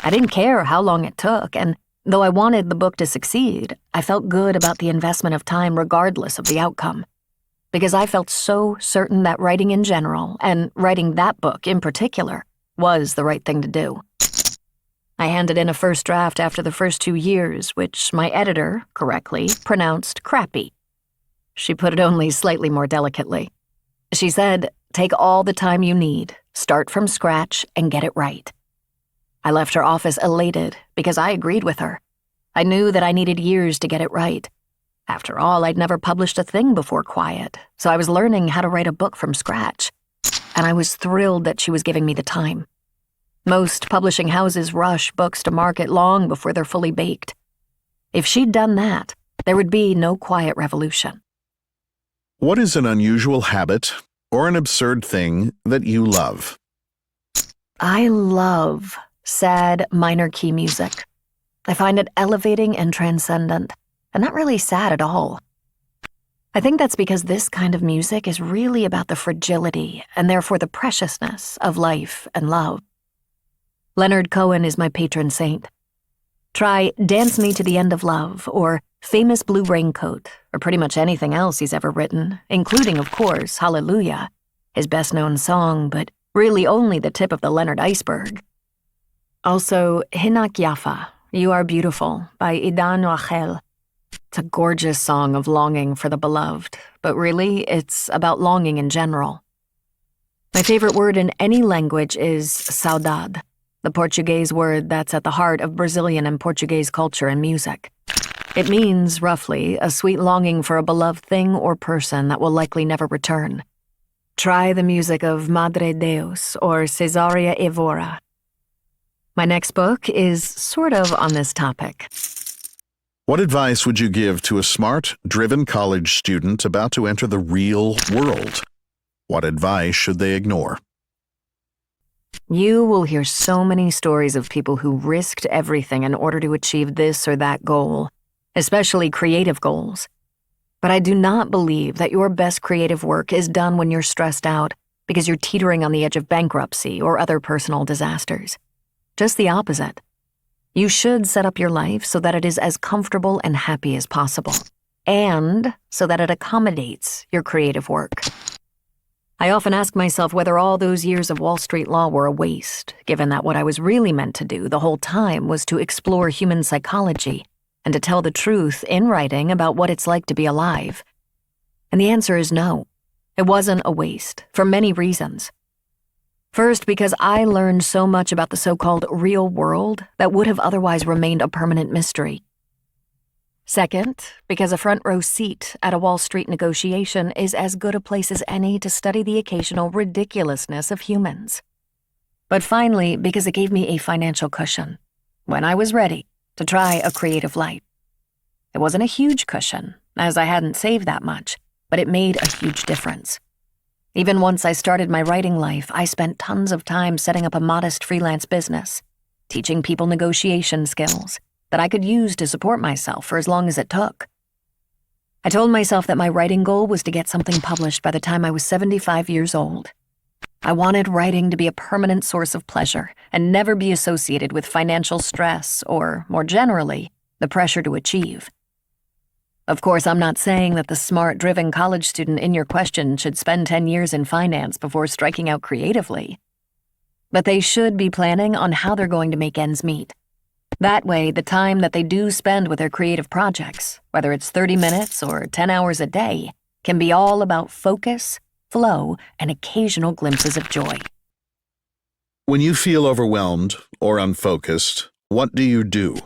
I didn't care how long it took, and though I wanted the book to succeed, I felt good about the investment of time regardless of the outcome, because I felt so certain that writing in general, and writing that book in particular, was the right thing to do. I handed in a first draft after the first 2 years, which my editor, correctly, pronounced crappy. She put it only slightly more delicately. She said, "Take all the time you need, start from scratch, and get it right." I left her office elated because I agreed with her. I knew that I needed years to get it right. After all, I'd never published a thing before Quiet, so I was learning how to write a book from scratch, and I was thrilled that she was giving me the time. Most publishing houses rush books to market long before they're fully baked. If she'd done that, there would be no Quiet revolution. What is an unusual habit or an absurd thing that you love? I love sad minor key music. I find it elevating and transcendent, and not really sad at all. I think that's because this kind of music is really about the fragility and therefore the preciousness of life and love. Leonard Cohen is my patron saint. Try Dance Me to the End of Love or Famous Blue Raincoat, or pretty much anything else he's ever written, including, of course, Hallelujah, his best-known song, but really only the tip of the Leonard iceberg. Also, Hinak Yafa, You Are Beautiful, by Idan Rachel. It's a gorgeous song of longing for the beloved, but really, it's about longing in general. My favorite word in any language is saudade, the Portuguese word that's at the heart of Brazilian and Portuguese culture and music. It means, roughly, a sweet longing for a beloved thing or person that will likely never return. Try the music of Madre Deus or Cesaria Evora. My next book is sort of on this topic. What advice would you give to a smart, driven college student about to enter the real world? What advice should they ignore? You will hear so many stories of people who risked everything in order to achieve this or that goal, especially creative goals. But I do not believe that your best creative work is done when you're stressed out because you're teetering on the edge of bankruptcy or other personal disasters. Just the opposite. You should set up your life so that it is as comfortable and happy as possible, and so that it accommodates your creative work. I often ask myself whether all those years of Wall Street law were a waste, given that what I was really meant to do the whole time was to explore human psychology and to tell the truth in writing about what it's like to be alive. And the answer is no. It wasn't a waste, for many reasons. First, because I learned so much about the so-called real world that would have otherwise remained a permanent mystery. Second, because a front row seat at a Wall Street negotiation is as good a place as any to study the occasional ridiculousness of humans. But finally, because it gave me a financial cushion, when I was ready to try a creative life. It wasn't a huge cushion, as I hadn't saved that much, but it made a huge difference. Even once I started my writing life, I spent tons of time setting up a modest freelance business, teaching people negotiation skills that I could use to support myself for as long as it took. I told myself that my writing goal was to get something published by the time I was 75 years old. I wanted writing to be a permanent source of pleasure and never be associated with financial stress or, more generally, the pressure to achieve. Of course, I'm not saying that the smart, driven college student in your question should spend 10 years in finance before striking out creatively. But they should be planning on how they're going to make ends meet. That way, the time that they do spend with their creative projects, whether it's 30 minutes or 10 hours a day, can be all about focus, flow, and occasional glimpses of joy. When you feel overwhelmed or unfocused, what do you do?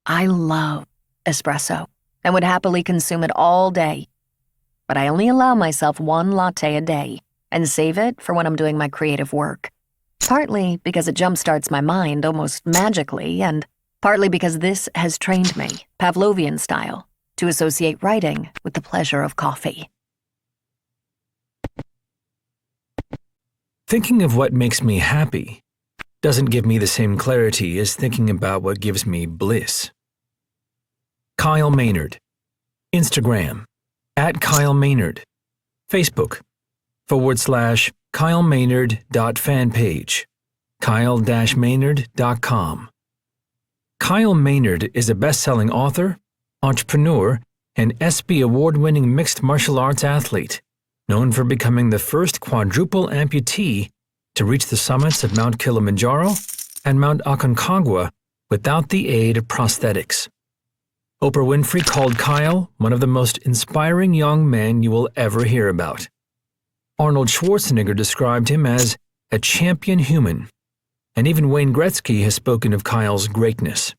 I love espresso and would happily consume it all day. But I only allow myself one latte a day and save it for when I'm doing my creative work. Partly because it jumpstarts my mind almost magically, and partly because this has trained me, Pavlovian style, to associate writing with the pleasure of coffee. Thinking of what makes me happy doesn't give me the same clarity as thinking about what gives me bliss. Kyle Maynard. Instagram, @KyleMaynard. Facebook, /KyleMaynard.fanpage, kyle-maynard.com. Kyle Maynard is a best-selling author, entrepreneur, and ESPY award-winning mixed martial arts athlete, known for becoming the first quadruple amputee to reach the summits of Mount Kilimanjaro and Mount Aconcagua without the aid of prosthetics. Oprah Winfrey called Kyle one of the most inspiring young men you will ever hear about. Arnold Schwarzenegger described him as a champion human, and even Wayne Gretzky has spoken of Kyle's greatness.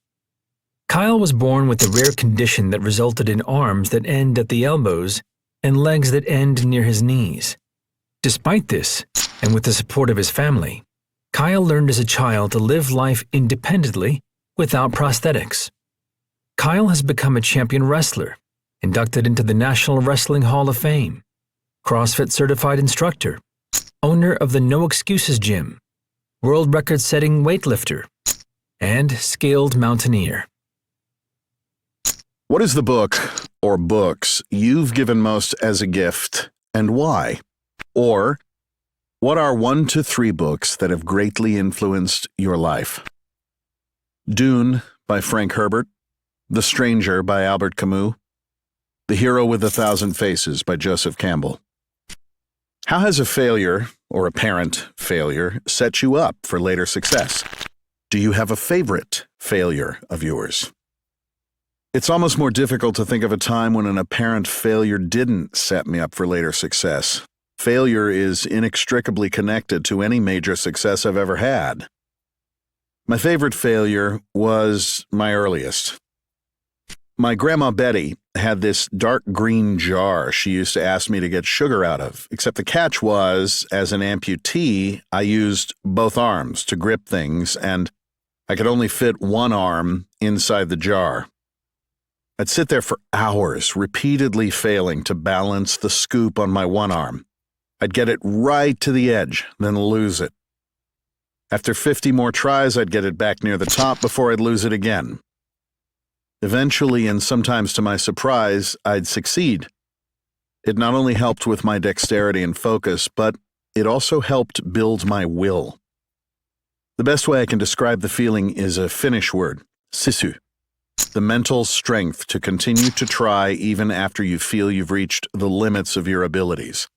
Kyle was born with a rare condition that resulted in arms that end at the elbows and legs that end near his knees. Despite this, and with the support of his family, Kyle learned as a child to live life independently without prosthetics. Kyle has become a champion wrestler, inducted into the National Wrestling Hall of Fame, CrossFit certified instructor, owner of the No Excuses Gym, world record-setting weightlifter, and skilled mountaineer. What is the book or books you've given most as a gift, and why? Or, what are 1 to 3 books that have greatly influenced your life? Dune by Frank Herbert, The Stranger by Albert Camus, The Hero with a Thousand Faces by Joseph Campbell. How has a failure, or apparent failure, set you up for later success? Do you have a favorite failure of yours? It's almost more difficult to think of a time when an apparent failure didn't set me up for later success. Failure is inextricably connected to any major success I've ever had. My favorite failure was my earliest. My grandma Betty had this dark green jar she used to ask me to get sugar out of, except the catch was, as an amputee, I used both arms to grip things, and I could only fit one arm inside the jar. I'd sit there for hours, repeatedly failing to balance the scoop on my one arm. I'd get it right to the edge, then lose it. After 50 more tries, I'd get it back near the top before I'd lose it again. Eventually, and sometimes to my surprise, I'd succeed. It not only helped with my dexterity and focus, but it also helped build my will. The best way I can describe the feeling is a Finnish word, sisu. The mental strength to continue to try even after you feel you've reached the limits of your abilities.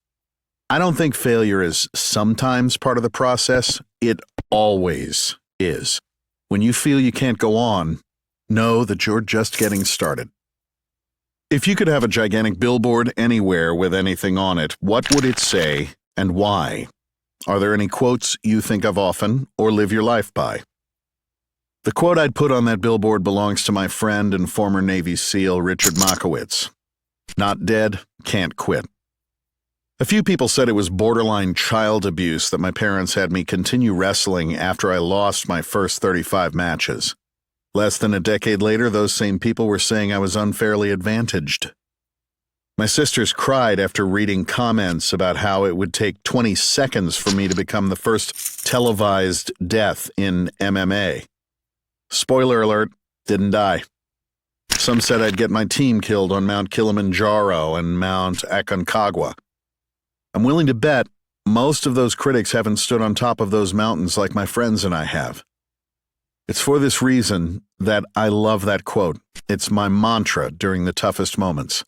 I don't think failure is sometimes part of the process. It always is. When you feel you can't go on, know that you're just getting started. If you could have a gigantic billboard anywhere with anything on it, what would it say and why? Are there any quotes you think of often or live your life by? The quote I'd put on that billboard belongs to my friend and former Navy SEAL Richard Makowitz. Not dead, can't quit. A few people said it was borderline child abuse that my parents had me continue wrestling after I lost my first 35 matches. Less than a decade later, those same people were saying I was unfairly advantaged. My sisters cried after reading comments about how it would take 20 seconds for me to become the first televised death in MMA. Spoiler alert, didn't die. Some said I'd get my team killed on Mount Kilimanjaro and Mount Aconcagua. I'm willing to bet most of those critics haven't stood on top of those mountains like my friends and I have. It's for this reason that I love that quote. It's my mantra during the toughest moments.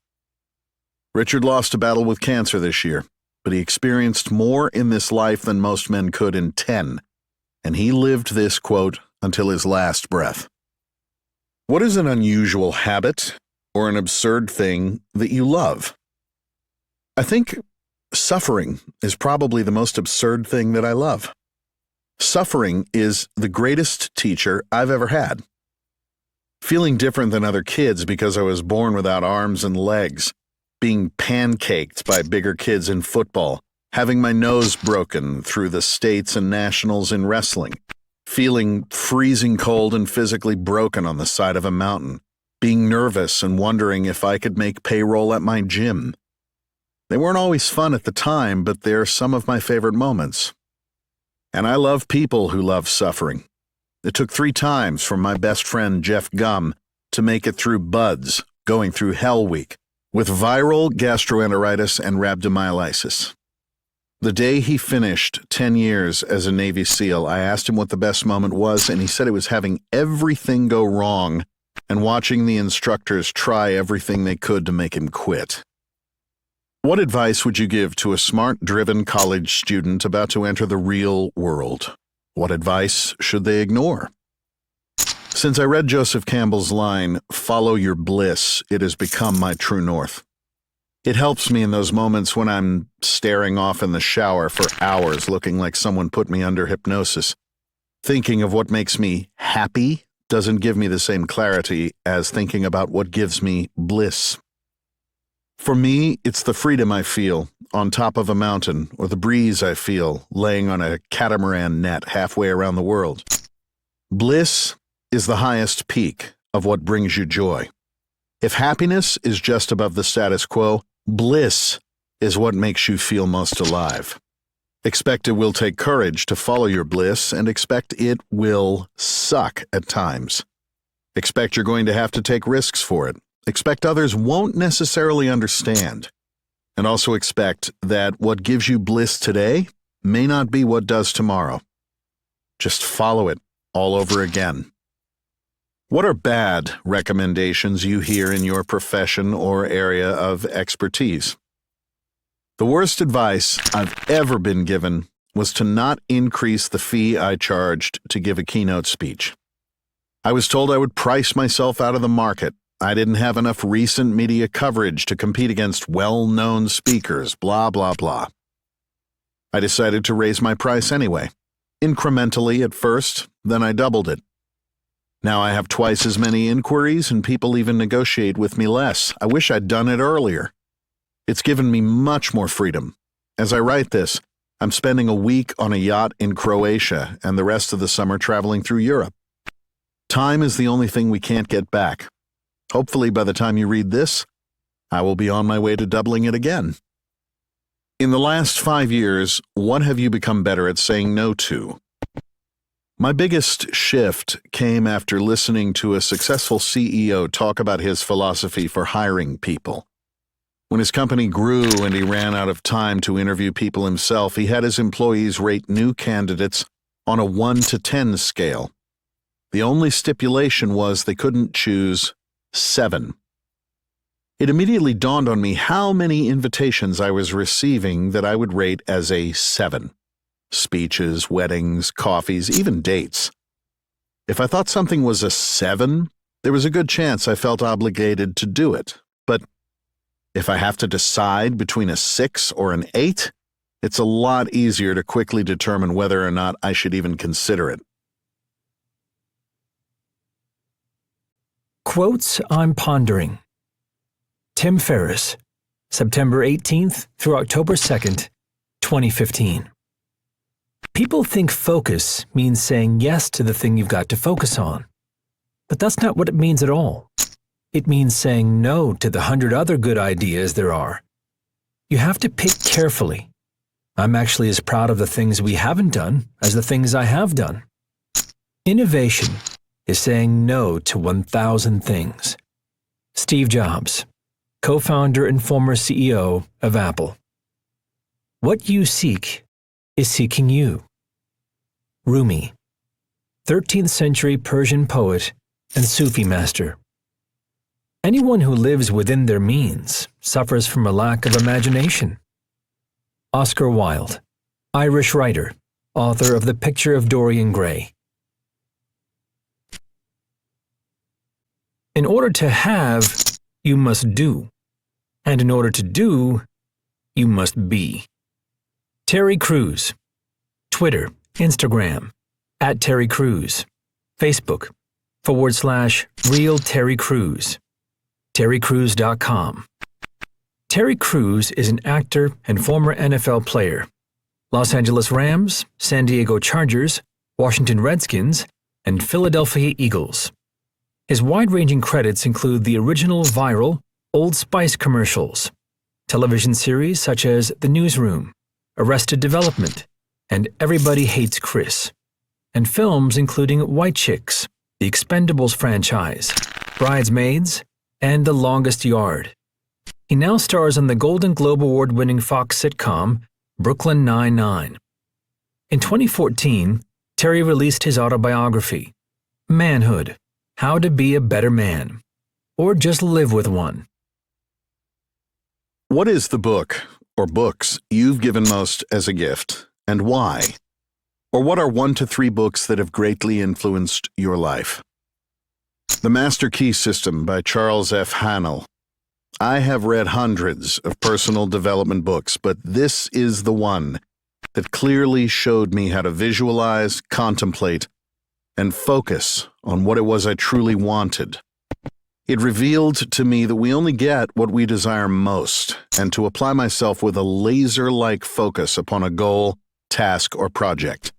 Richard lost a battle with cancer this year, but he experienced more in this life than most men could in 10, and he lived this quote until his last breath. What is an unusual habit or an absurd thing that you love? I think suffering is probably the most absurd thing that I love. Suffering is the greatest teacher I've ever had. Feeling different than other kids because I was born without arms and legs, being pancaked by bigger kids in football, having my nose broken through the states and nationals in wrestling, feeling freezing cold and physically broken on the side of a mountain, being nervous and wondering if I could make payroll at my gym. They weren't always fun at the time, but they're some of my favorite moments. And I love people who love suffering. It took 3 times for my best friend Jeff Gum to make it through BUDS, going through Hell Week, with viral gastroenteritis and rhabdomyolysis. The day he finished 10 years as a Navy SEAL, I asked him what the best moment was, and he said it was having everything go wrong and watching the instructors try everything they could to make him quit. What advice would you give to a smart, driven college student about to enter the real world? What advice should they ignore? Since I read Joseph Campbell's line, "Follow your bliss," it has become my true north. It helps me in those moments when I'm staring off in the shower for hours looking like someone put me under hypnosis. Thinking of what makes me happy doesn't give me the same clarity as thinking about what gives me bliss. For me, it's the freedom I feel on top of a mountain or the breeze I feel laying on a catamaran net halfway around the world. Bliss is the highest peak of what brings you joy. If happiness is just above the status quo, bliss is what makes you feel most alive. Expect it will take courage to follow your bliss, and expect it will suck at times. Expect you're going to have to take risks for it. Expect others won't necessarily understand. And also expect that what gives you bliss today may not be what does tomorrow. Just follow it all over again. What are bad recommendations you hear in your profession or area of expertise? The worst advice I've ever been given was to not increase the fee I charged to give a keynote speech. I was told I would price myself out of the market. I didn't have enough recent media coverage to compete against well-known speakers, blah, blah, blah. I decided to raise my price anyway. Incrementally at first, then I doubled it. Now I have twice as many inquiries and people even negotiate with me less. I wish I'd done it earlier. It's given me much more freedom. As I write this, I'm spending a week on a yacht in Croatia and the rest of the summer traveling through Europe. Time is the only thing we can't get back. Hopefully, by the time you read this, I will be on my way to doubling it again. In the last 5 years, what have you become better at saying no to? My biggest shift came after listening to a successful CEO talk about his philosophy for hiring people. When his company grew and he ran out of time to interview people himself, he had his employees rate new candidates on a 1 to 10 scale. The only stipulation was they couldn't choose 7. It immediately dawned on me how many invitations I was receiving that I would rate as a 7. Speeches, weddings, coffees, even dates. If I thought something was a 7, there was a good chance I felt obligated to do it. But if I have to decide between a 6 or an 8, it's a lot easier to quickly determine whether or not I should even consider it. Quotes I'm pondering. Tim Ferriss, September 18th through October 2nd, 2015. People think focus means saying yes to the thing you've got to focus on. But that's not what it means at all. It means saying no to the 100 other good ideas there are. You have to pick carefully. I'm actually as proud of the things we haven't done as the things I have done. Innovation is saying no to 1,000 things. Steve Jobs, co-founder and former CEO of Apple. What you seek is seeking you. Rumi, 13th century Persian poet and Sufi master. Anyone who lives within their means suffers from a lack of imagination. Oscar Wilde, Irish writer, author of The Picture of Dorian Gray. In order to have, you must do. And in order to do, you must be. Terry Crews. Twitter, Instagram, @TerryCrews. Facebook, /Real Terry Crews. TerryCrews.com. Terry Crews is an actor and former NFL player. Los Angeles Rams, San Diego Chargers, Washington Redskins, and Philadelphia Eagles. His wide-ranging credits include the original viral Old Spice commercials, television series such as The Newsroom, Arrested Development, and Everybody Hates Chris, and films including White Chicks, The Expendables franchise, Bridesmaids, and The Longest Yard. He now stars on the Golden Globe Award-winning Fox sitcom Brooklyn Nine-Nine. In 2014, Terry released his autobiography, Manhood: How to Be a Better Man, or Just Live with One. What is the book or books you've given most as a gift, and why? Or what are 1 to 3 books that have greatly influenced your life? The Master Key System by Charles F. Hannell. I have read hundreds of personal development books, but this is the one that clearly showed me how to visualize, contemplate, and focus on what it was I truly wanted. It revealed to me that we only get what we desire most, and to apply myself with a laser-like focus upon a goal, task, or project.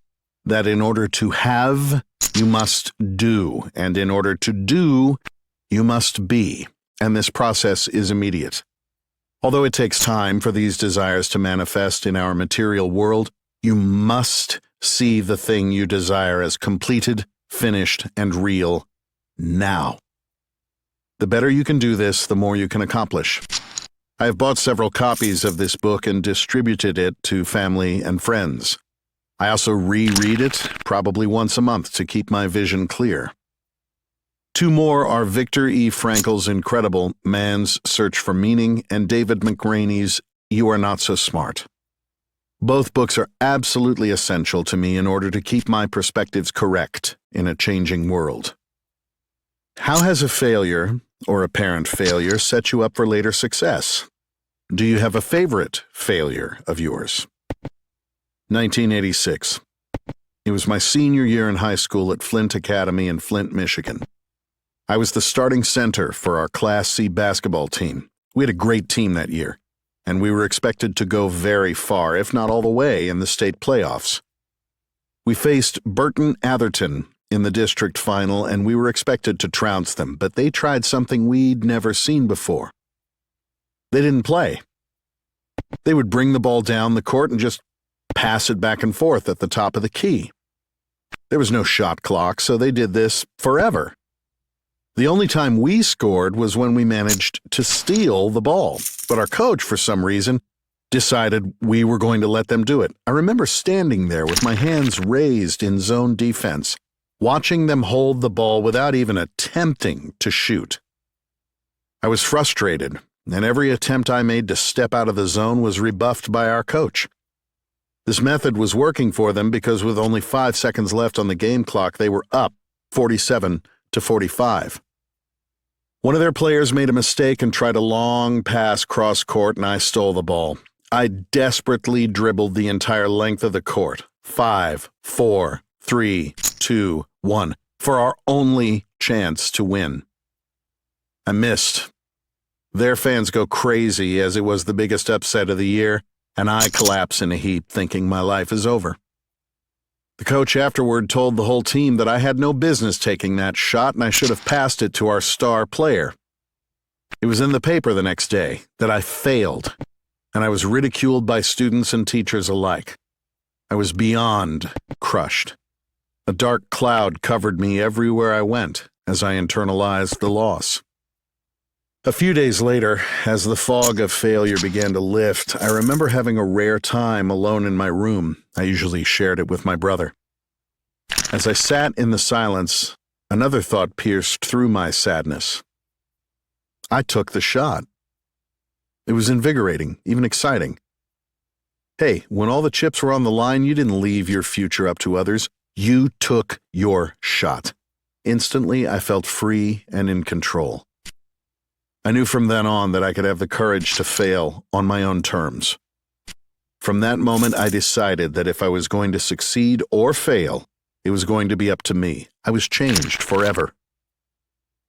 That in order to have, you must do, and in order to do, you must be, and this process is immediate. Although it takes time for these desires to manifest in our material world, you must see the thing you desire as completed, finished, and real now. The better you can do this, the more you can accomplish. I have bought several copies of this book and distributed it to family and friends. I also reread it, probably once a month, to keep my vision clear. 2 more are Viktor E. Frankl's incredible Man's Search for Meaning and David McRaney's You Are Not So Smart. Both books are absolutely essential to me in order to keep my perspectives correct in a changing world. How has a failure, or apparent failure, set you up for later success? Do you have a favorite failure of yours? 1986. It was my senior year in high school at Flint Academy in Flint, Michigan. I was the starting center for our Class C basketball team. We had a great team that year, and we were expected to go very far, if not all the way, in the state playoffs. We faced Burton Atherton in the district final, and we were expected to trounce them, but they tried something we'd never seen before. They didn't play. They would bring the ball down the court and just pass it back and forth at the top of the key. There was no shot clock, so they did this forever. The only time we scored was when we managed to steal the ball, but our coach, for some reason, decided we were going to let them do it. I remember standing there with my hands raised in zone defense, watching them hold the ball without even attempting to shoot. I was frustrated, and every attempt I made to step out of the zone was rebuffed by our coach. This method was working for them because with only 5 seconds left on the game clock, they were up 47-45. One of their players made a mistake and tried a long pass cross court, and I stole the ball. I desperately dribbled the entire length of the court. 5, 4, 3, 2, 1, for our only chance to win. I missed. Their fans go crazy as it was the biggest upset of the year, and I collapse in a heap thinking my life is over. The coach afterward told the whole team that I had no business taking that shot and I should have passed it to our star player. It was in the paper the next day that I failed, and I was ridiculed by students and teachers alike. I was beyond crushed. A dark cloud covered me everywhere I went as I internalized the loss. A few days later, as the fog of failure began to lift, I remember having a rare time alone in my room. I usually shared it with my brother. As I sat in the silence, another thought pierced through my sadness. I took the shot. It was invigorating, even exciting. Hey, when all the chips were on the line, you didn't leave your future up to others. You took your shot. Instantly, I felt free and in control. I knew from then on that I could have the courage to fail on my own terms. From that moment, I decided that if I was going to succeed or fail, it was going to be up to me. I was changed forever.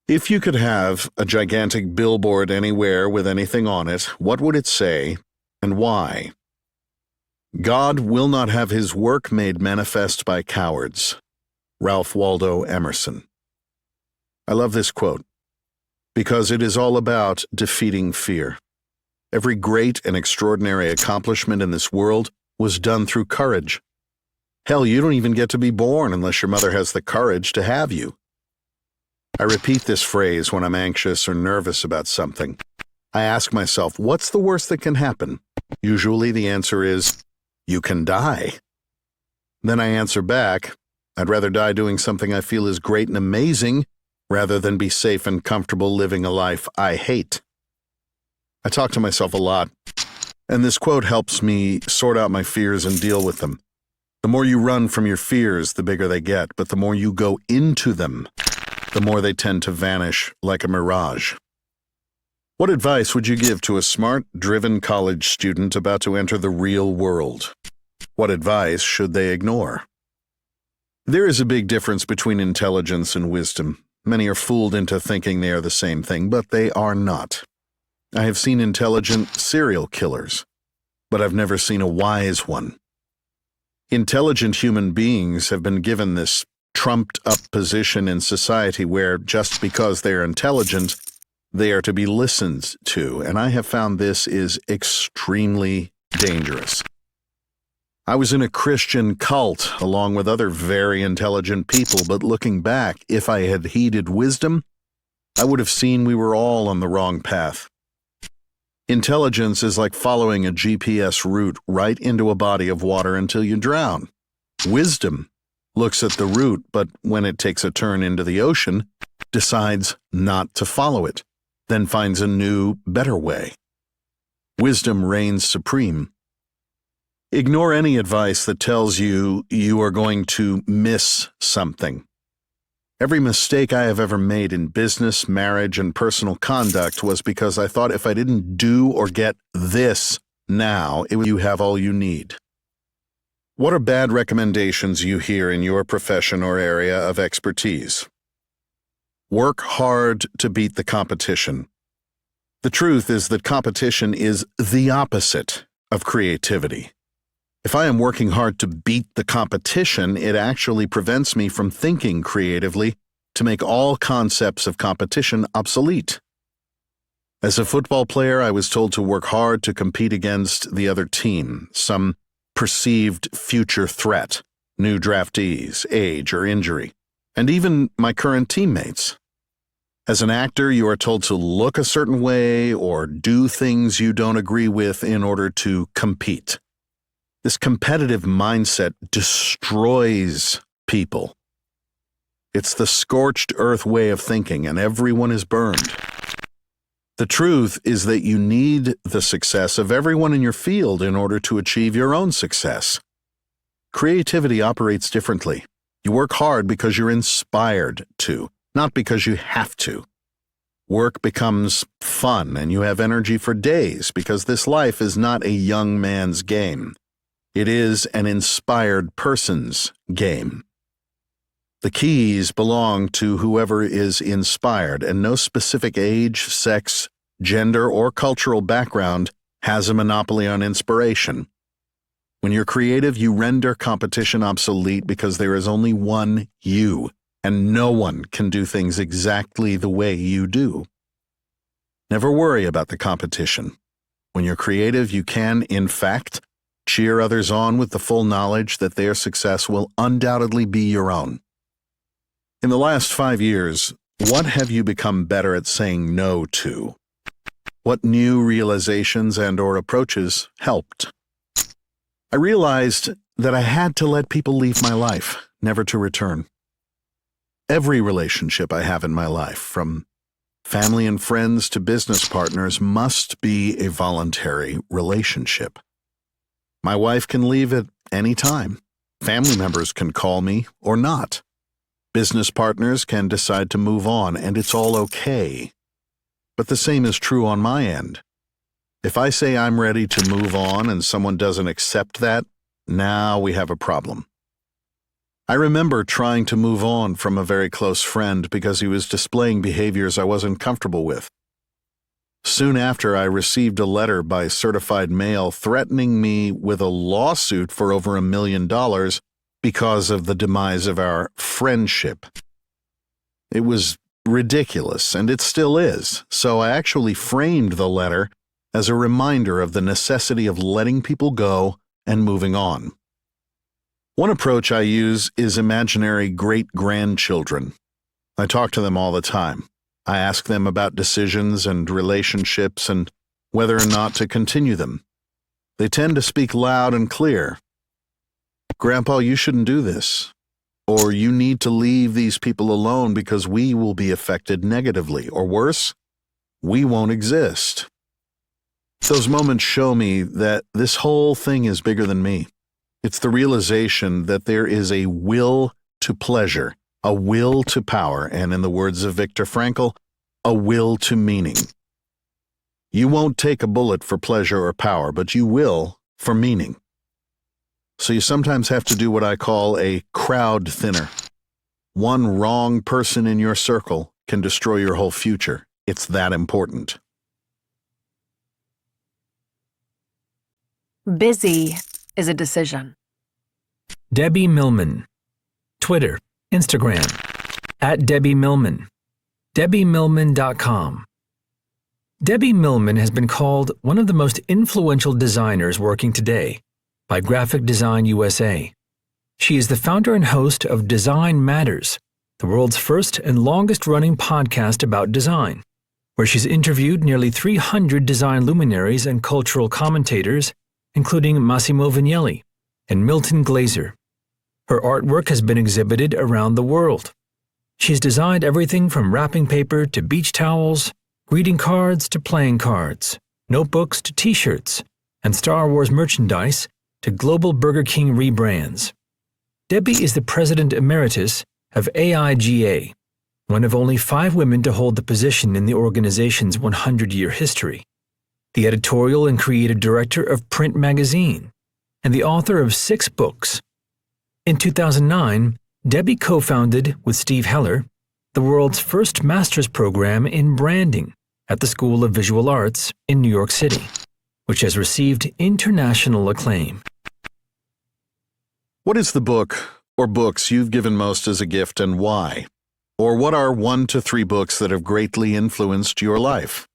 If you could have a gigantic billboard anywhere with anything on it, what would it say and why? God will not have his work made manifest by cowards. Ralph Waldo Emerson. I love this quote, because it is all about defeating fear. Every great and extraordinary accomplishment in this world was done through courage. Hell, you don't even get to be born unless your mother has the courage to have you. I repeat this phrase when I'm anxious or nervous about something. I ask myself, what's the worst that can happen? Usually the answer is, you can die. Then I answer back, I'd rather die doing something I feel is great and amazing rather than be safe and comfortable living a life I hate. I talk to myself a lot, and this quote helps me sort out my fears and deal with them. The more you run from your fears, the bigger they get, but the more you go into them, the more they tend to vanish like a mirage. What advice would you give to a smart, driven college student about to enter the real world? What advice should they ignore? There is a big difference between intelligence and wisdom. Many are fooled into thinking they are the same thing, but they are not. I have seen intelligent serial killers, but I've never seen a wise one. Intelligent human beings have been given this trumped-up position in society where just because they are intelligent, they are to be listened to, and I have found this is extremely dangerous. I was in a Christian cult along with other very intelligent people, but looking back, if I had heeded wisdom, I would have seen we were all on the wrong path. Intelligence is like following a GPS route right into a body of water until you drown. Wisdom looks at the route, but when it takes a turn into the ocean, decides not to follow it, then finds a new, better way. Wisdom reigns supreme. Ignore any advice that tells you you are going to miss something. Every mistake I have ever made in business, marriage, and personal conduct was because I thought if I didn't do or get this now, you have all you need. What are bad recommendations you hear in your profession or area of expertise? Work hard to beat the competition. The truth is that competition is the opposite of creativity. If I am working hard to beat the competition, it actually prevents me from thinking creatively to make all concepts of competition obsolete. As a football player, I was told to work hard to compete against the other team, some perceived future threat, new draftees, age, or injury, and even my current teammates. As an actor, you are told to look a certain way or do things you don't agree with in order to compete. This competitive mindset destroys people. It's the scorched earth way of thinking, and everyone is burned. The truth is that you need the success of everyone in your field in order to achieve your own success. Creativity operates differently. You work hard because you're inspired to, not because you have to. Work becomes fun and you have energy for days because this life is not a young man's game. It is an inspired person's game. The keys belong to whoever is inspired, and no specific age, sex, gender, or cultural background has a monopoly on inspiration. When you're creative, you render competition obsolete because there is only one you, and no one can do things exactly the way you do. Never worry about the competition. When you're creative, you can, in fact, cheer others on with the full knowledge that their success will undoubtedly be your own. In the last 5 years, what have you become better at saying no to? What new realizations and/or approaches helped? I realized that I had to let people leave my life, never to return. Every relationship I have in my life, from family and friends to business partners, must be a voluntary relationship. My wife can leave at any time. Family members can call me or not. Business partners can decide to move on, and it's all okay. But the same is true on my end. If I say I'm ready to move on and someone doesn't accept that, now we have a problem. I remember trying to move on from a very close friend because he was displaying behaviors I wasn't comfortable with. Soon after, I received a letter by certified mail threatening me with a lawsuit for over $1 million because of the demise of our friendship. It was ridiculous, and it still is, so I actually framed the letter as a reminder of the necessity of letting people go and moving on. One approach I use is imaginary great-grandchildren. I talk to them all the time. I ask them about decisions and relationships and whether or not to continue them. They tend to speak loud and clear. "Grandpa, you shouldn't do this," or "You need to leave these people alone because we will be affected negatively," or worse, "We won't exist." Those moments show me that this whole thing is bigger than me. It's the realization that there is a will to pleasure, a will to power, and in the words of Viktor Frankl, a will to meaning. You won't take a bullet for pleasure or power, but you will for meaning. So you sometimes have to do what I call a crowd thinner. One wrong person in your circle can destroy your whole future. It's that important. Busy is a decision. Debbie Millman. Twitter, Instagram, @DebbieMillman. DebbieMillman.com. Debbie Millman has been called one of the most influential designers working today by Graphic Design USA. She is the founder and host of Design Matters, the world's first and longest-running podcast about design, where she's interviewed nearly 300 design luminaries and cultural commentators, including Massimo Vignelli and Milton Glaser. Her artwork has been exhibited around the world. She's designed everything from wrapping paper to beach towels, greeting cards to playing cards, notebooks to t-shirts, and Star Wars merchandise to global Burger King rebrands. Debbie is the president emeritus of AIGA, one of only 5 women to hold the position in the organization's 100-year history, the editorial and creative director of Print Magazine, and the author of 6 books. In 2009, Debbie co-founded with Steve Heller the world's first master's program in branding at the School of Visual Arts in New York City, which has received international acclaim. What is the book or books you've given most as a gift and why? Or what are 1 to 3 books that have greatly influenced your life?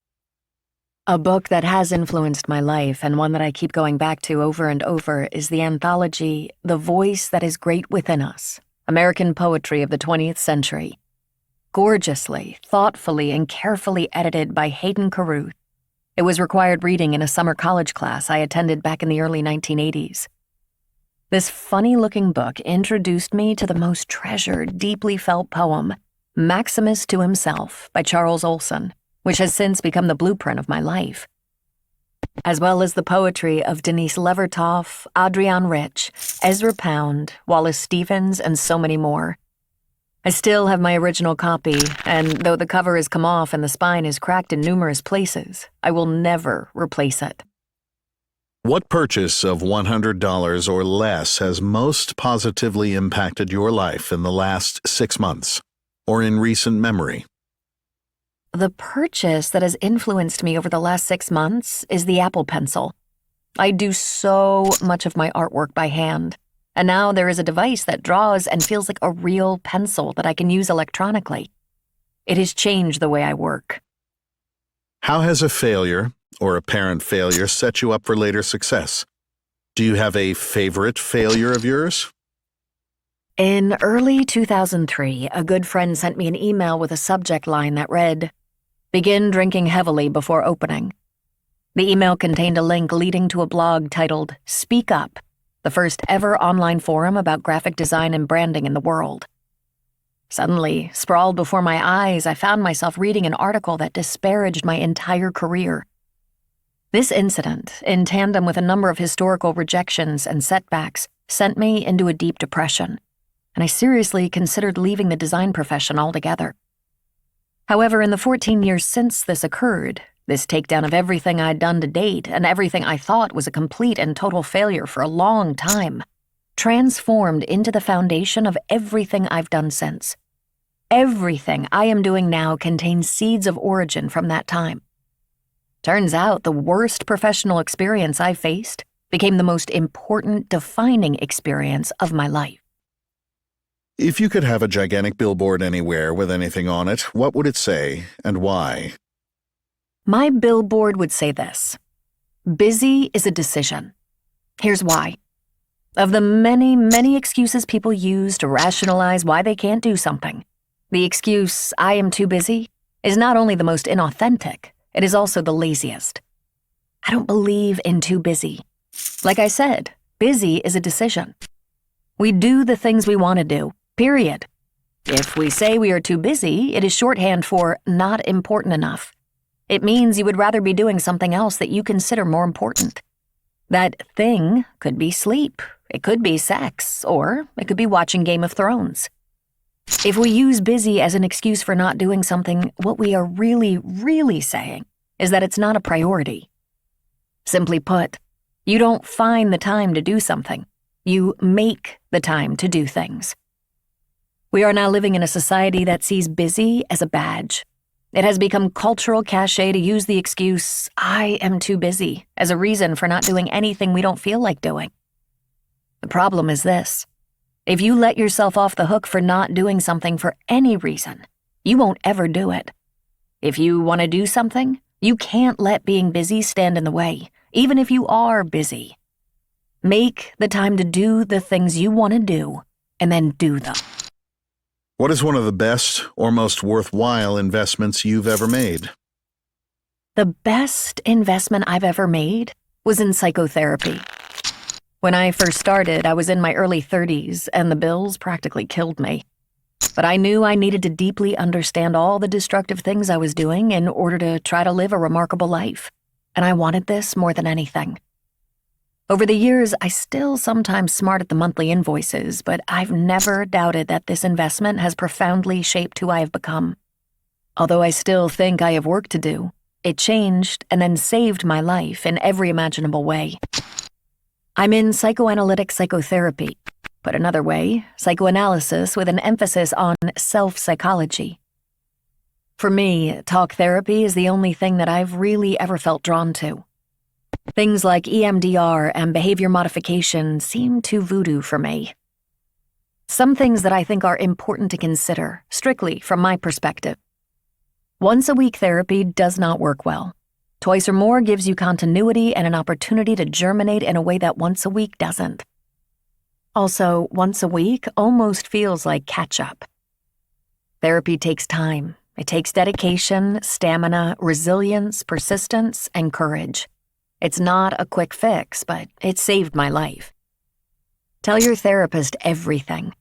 A book that has influenced my life and one that I keep going back to over and over is the anthology The Voice That Is Great Within Us, American Poetry of the 20th Century. Gorgeously, thoughtfully, and carefully edited by Hayden Carruth. It was required reading in a summer college class I attended back in the early 1980s. This funny-looking book introduced me to the most treasured, deeply felt poem, Maximus to Himself by Charles Olson, which has since become the blueprint of my life, as well as the poetry of Denise Levertov, Adrienne Rich, Ezra Pound, Wallace Stevens, and so many more. I still have my original copy, and though the cover has come off and the spine is cracked in numerous places, I will never replace it. What purchase of $100 or less has most positively impacted your life in the last 6 months, or in recent memory? The purchase that has influenced me over the last 6 months is the Apple Pencil. I do so much of my artwork by hand, and now there is a device that draws and feels like a real pencil that I can use electronically. It has changed the way I work. How has a failure or apparent failure set you up for later success? Do you have a favorite failure of yours? In early 2003, a good friend sent me an email with a subject line that read, "Begin drinking heavily before opening." The email contained a link leading to a blog titled Speak Up, the first ever online forum about graphic design and branding in the world. Suddenly, sprawled before my eyes, I found myself reading an article that disparaged my entire career. This incident, in tandem with a number of historical rejections and setbacks, sent me into a deep depression, and I seriously considered leaving the design profession altogether. However, in the 14 years since this occurred, this takedown of everything I'd done to date and everything I thought was a complete and total failure for a long time, transformed into the foundation of everything I've done since. Everything I am doing now contains seeds of origin from that time. Turns out the worst professional experience I faced became the most important defining experience of my life. If you could have a gigantic billboard anywhere with anything on it, what would it say and why? My billboard would say this: busy is a decision. Here's why. Of the many, many excuses people use to rationalize why they can't do something, the excuse, "I am too busy," is not only the most inauthentic, it is also the laziest. I don't believe in too busy. Like I said, busy is a decision. We do the things we want to do, period. If we say we are too busy, it is shorthand for not important enough. It means you would rather be doing something else that you consider more important. That thing could be sleep, it could be sex, or it could be watching Game of Thrones. If we use busy as an excuse for not doing something, what we are really, really saying is that it's not a priority. Simply put, you don't find the time to do something. You make the time to do things. We are now living in a society that sees busy as a badge. It has become cultural cachet to use the excuse, "I am too busy," as a reason for not doing anything we don't feel like doing. The problem is this: if you let yourself off the hook for not doing something for any reason, you won't ever do it. If you want to do something, you can't let being busy stand in the way, even if you are busy. Make the time to do the things you want to do, and then do them. What is one of the best or most worthwhile investments you've ever made? The best investment I've ever made was in psychotherapy. When I first started, I was in my early 30s, and the bills practically killed me. But I knew I needed to deeply understand all the destructive things I was doing in order to try to live a remarkable life, and I wanted this more than anything. Over the years, I still sometimes smart at the monthly invoices, but I've never doubted that this investment has profoundly shaped who I have become. Although I still think I have work to do, it changed and then saved my life in every imaginable way. I'm in psychoanalytic psychotherapy, put another way, psychoanalysis with an emphasis on self-psychology. For me, talk therapy is the only thing that I've really ever felt drawn to. Things like EMDR and behavior modification seem too voodoo for me. Some things that I think are important to consider, strictly from my perspective. Once-a-week therapy does not work well. Twice or more gives you continuity and an opportunity to germinate in a way that once a week doesn't. Also, once a week almost feels like catch-up. Therapy takes time. It takes dedication, stamina, resilience, persistence, and courage. It's not a quick fix, but it saved my life. Tell your therapist everything.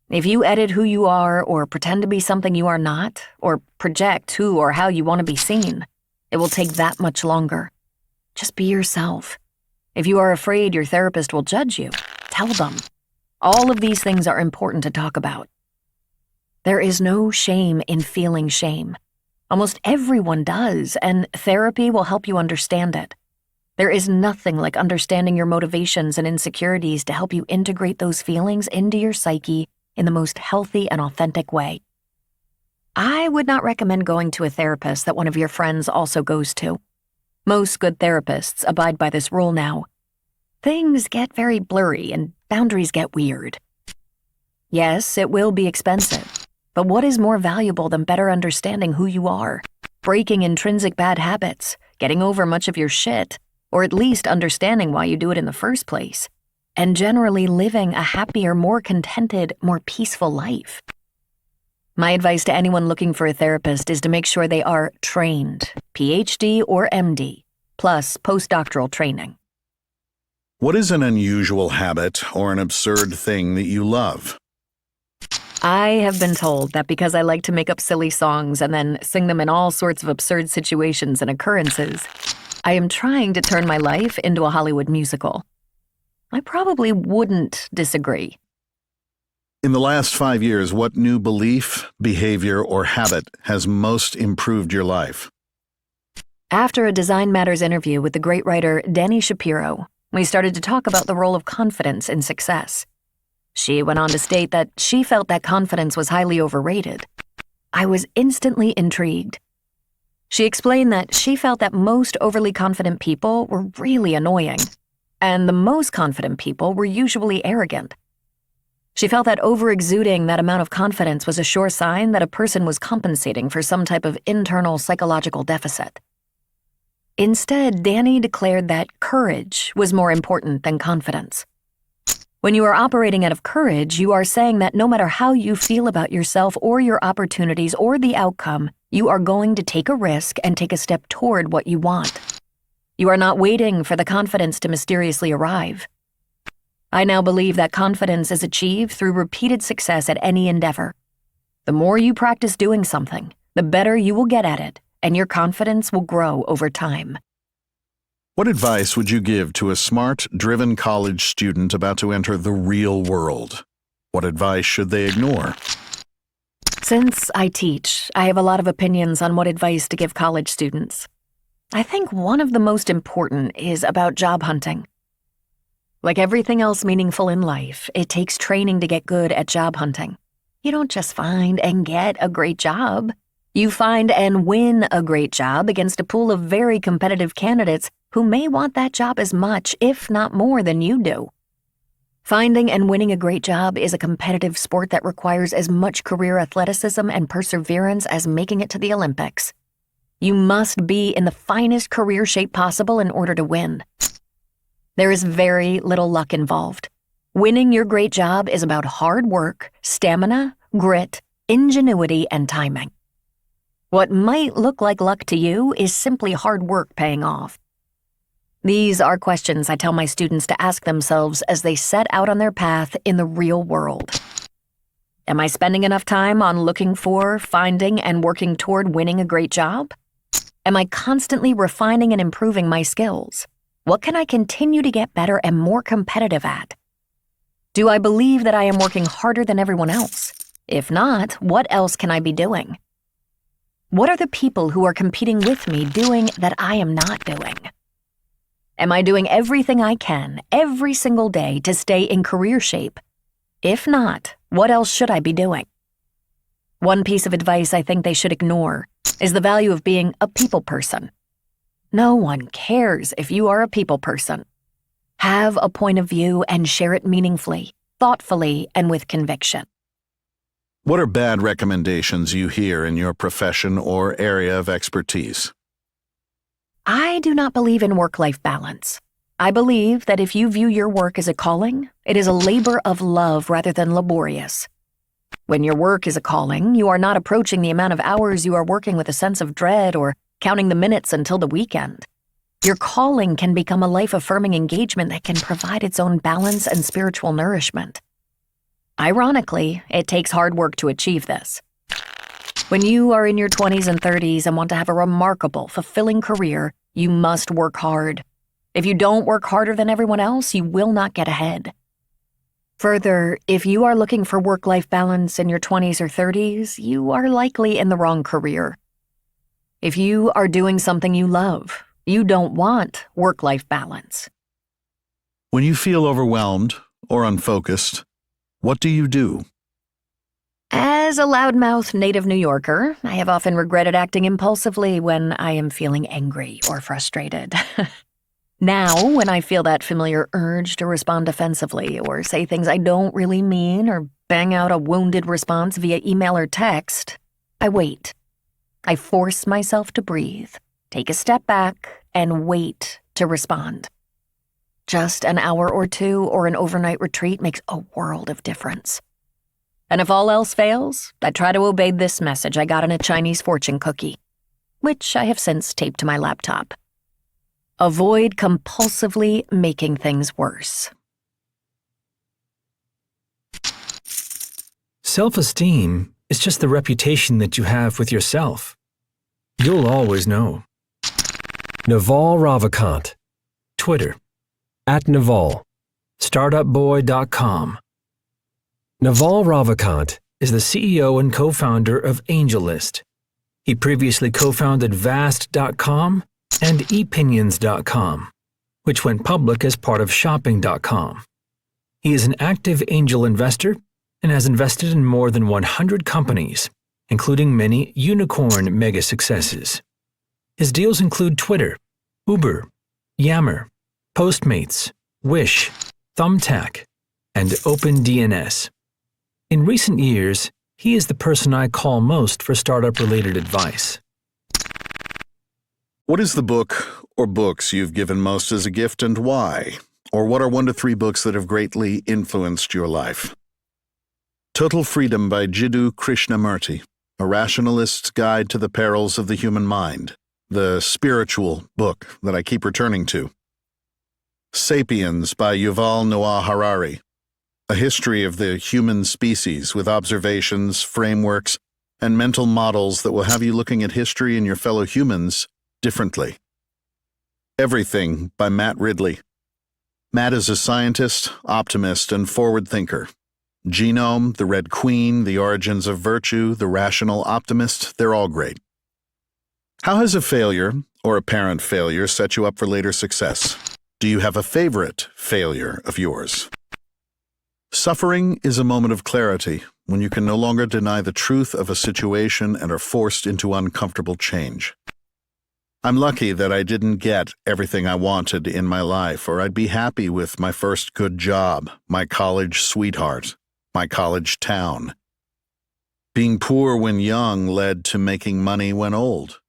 If you edit who you are or pretend to be something you are not, or project who or how you want to be seen, it will take that much longer. Just be yourself. If you are afraid your therapist will judge you, tell them. All of these things are important to talk about. There is no shame in feeling shame. Almost everyone does, and therapy will help you understand it. There is nothing like understanding your motivations and insecurities to help you integrate those feelings into your psyche in the most healthy and authentic way. I would not recommend going to a therapist that one of your friends also goes to. Most good therapists abide by this rule now. Things get very blurry and boundaries get weird. Yes, it will be expensive, but what is more valuable than better understanding who you are, breaking intrinsic bad habits, getting over much of your shit, or at least understanding why you do it in the first place, and generally living a happier, more contented, more peaceful life? My advice to anyone looking for a therapist is to make sure they are trained, PhD or MD, plus postdoctoral training. What is an unusual habit or an absurd thing that you love? I have been told that because I like to make up silly songs and then sing them in all sorts of absurd situations and occurrences, I am trying to turn my life into a Hollywood musical. I probably wouldn't disagree. In the last 5 years, what new belief, behavior, or habit has most improved your life? After a Design Matters interview with the great writer Dani Shapiro, we started to talk about the role of confidence in success. She went on to state that she felt that confidence was highly overrated. I was instantly intrigued. She explained that she felt that most overly confident people were really annoying, and the most confident people were usually arrogant. She felt that over-exuding that amount of confidence was a sure sign that a person was compensating for some type of internal psychological deficit. Instead, Dani declared that courage was more important than confidence. When you are operating out of courage, you are saying that no matter how you feel about yourself or your opportunities or the outcome, you are going to take a risk and take a step toward what you want. You are not waiting for the confidence to mysteriously arrive. I now believe that confidence is achieved through repeated success at any endeavor. The more you practice doing something, the better you will get at it, and your confidence will grow over time. What advice would you give to a smart, driven college student about to enter the real world? What advice should they ignore? Since I teach, I have a lot of opinions on what advice to give college students. I think one of the most important is about job hunting. Like everything else meaningful in life, it takes training to get good at job hunting. You don't just find and get a great job. You find and win a great job against a pool of very competitive candidates who may want that job as much, if not more, than you do. Finding and winning a great job is a competitive sport that requires as much career athleticism and perseverance as making it to the Olympics. You must be in the finest career shape possible in order to win. There is very little luck involved. Winning your great job is about hard work, stamina, grit, ingenuity, and timing. What might look like luck to you is simply hard work paying off. These are questions I tell my students to ask themselves as they set out on their path in the real world. Am I spending enough time on looking for, finding, and working toward winning a great job? Am I constantly refining and improving my skills? What can I continue to get better and more competitive at? Do I believe that I am working harder than everyone else? If not, what else can I be doing? What are the people who are competing with me doing that I am not doing? Am I doing everything I can every single day to stay in career shape? If not, what else should I be doing? One piece of advice I think they should ignore is the value of being a people person. No one cares if you are a people person. Have a point of view and share it meaningfully, thoughtfully, and with conviction. What are bad recommendations you hear in your profession or area of expertise? I do not believe in work-life balance. I believe that if you view your work as a calling, it is a labor of love rather than laborious. When your work is a calling, you are not approaching the amount of hours you are working with a sense of dread or counting the minutes until the weekend. Your calling can become a life-affirming engagement that can provide its own balance and spiritual nourishment. Ironically, it takes hard work to achieve this. When you are in your 20s and 30s and want to have a remarkable, fulfilling career, you must work hard. If you don't work harder than everyone else, you will not get ahead. Further, if you are looking for work-life balance in your 20s or 30s, you are likely in the wrong career. If you are doing something you love, you don't want work-life balance. When you feel overwhelmed or unfocused, what do you do? As a loudmouth native New Yorker, I have often regretted acting impulsively when I am feeling angry or frustrated. Now, when I feel that familiar urge to respond defensively or say things I don't really mean or bang out a wounded response via email or text, I wait. I force myself to breathe, take a step back, and wait to respond. Just an hour or two or an overnight retreat makes a world of difference. And if all else fails, I try to obey this message I got in a Chinese fortune cookie, which I have since taped to my laptop. Avoid compulsively making things worse. Self-esteem is just the reputation that you have with yourself. You'll always know. Naval Ravikant. Twitter, @Naval. Startupboy.com. Naval Ravikant is the CEO and co-founder of AngelList. He previously co-founded Vast.com and ePinions.com, which went public as part of Shopping.com. He is an active angel investor and has invested in more than 100 companies, including many unicorn mega successes. His deals include Twitter, Uber, Yammer, Postmates, Wish, Thumbtack, and OpenDNS. In recent years, he is the person I call most for startup-related advice. What is the book or books you've given most as a gift and why? Or what are 1 to 3 books that have greatly influenced your life? Total Freedom by Jiddu Krishnamurti, A Rationalist's Guide to the Perils of the Human Mind, the spiritual book that I keep returning to. Sapiens by Yuval Noah Harari, a history of the human species with observations, frameworks, and mental models that will have you looking at history and your fellow humans differently. Everything by Matt Ridley. Matt is a scientist, optimist, and forward thinker. Genome, The Red Queen, The Origins of Virtue, The Rational Optimist, they're all great. How has a failure, or apparent failure, set you up for later success? Do you have a favorite failure of yours? Suffering is a moment of clarity when you can no longer deny the truth of a situation and are forced into uncomfortable change. I'm lucky that I didn't get everything I wanted in my life, or I'd be happy with my first good job, my college sweetheart, my college town. Being poor when young led to making money when old.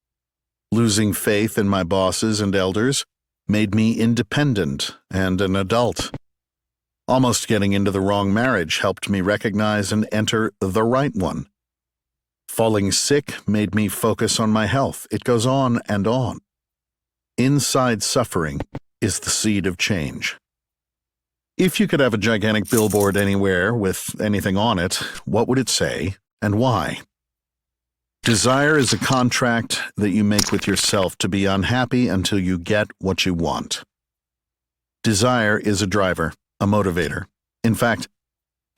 Losing faith in my bosses and elders made me independent and an adult. Almost getting into the wrong marriage helped me recognize and enter the right one. Falling sick made me focus on my health. It goes on and on. Inside suffering is the seed of change. If you could have a gigantic billboard anywhere with anything on it, what would it say and why? Desire is a contract that you make with yourself to be unhappy until you get what you want. Desire is a driver, a motivator. In fact,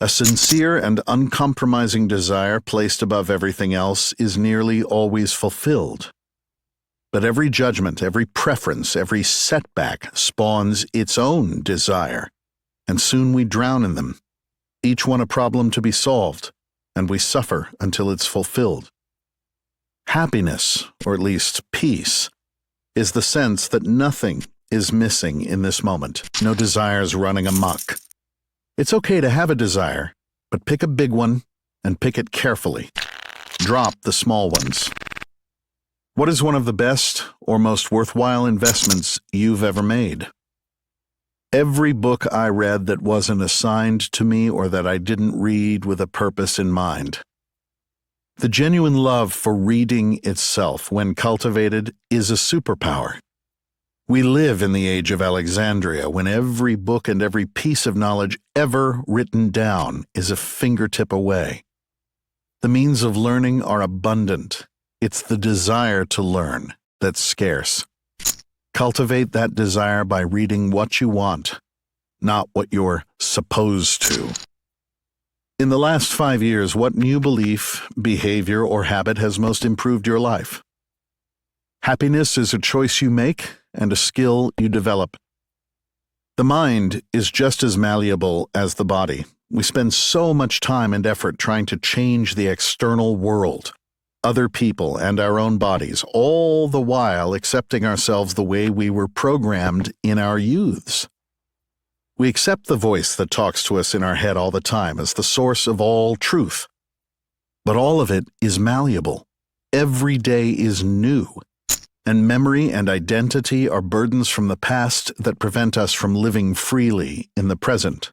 a sincere and uncompromising desire placed above everything else is nearly always fulfilled. But every judgment, every preference, every setback spawns its own desire, and soon we drown in them, each one a problem to be solved, and we suffer until it's fulfilled. Happiness, or at least peace, is the sense that nothing is missing in this moment, no desires running amok. It's okay to have a desire, but pick a big one and pick it carefully. Drop the small ones. What is one of the best or most worthwhile investments you've ever made? Every book I read that wasn't assigned to me or that I didn't read with a purpose in mind. The genuine love for reading itself, when cultivated, is a superpower. We live in the age of Alexandria, when every book and every piece of knowledge ever written down is a fingertip away. The means of learning are abundant. It's the desire to learn that's scarce. Cultivate that desire by reading what you want, not what you're supposed to. In the last 5 years, what new belief, behavior, or habit has most improved your life? Happiness is a choice you make and a skill you develop. The mind is just as malleable as the body. We spend so much time and effort trying to change the external world, other people, and our own bodies, all the while accepting ourselves the way we were programmed in our youths. We accept the voice that talks to us in our head all the time as the source of all truth. But all of it is malleable. Every day is new. And memory and identity are burdens from the past that prevent us from living freely in the present.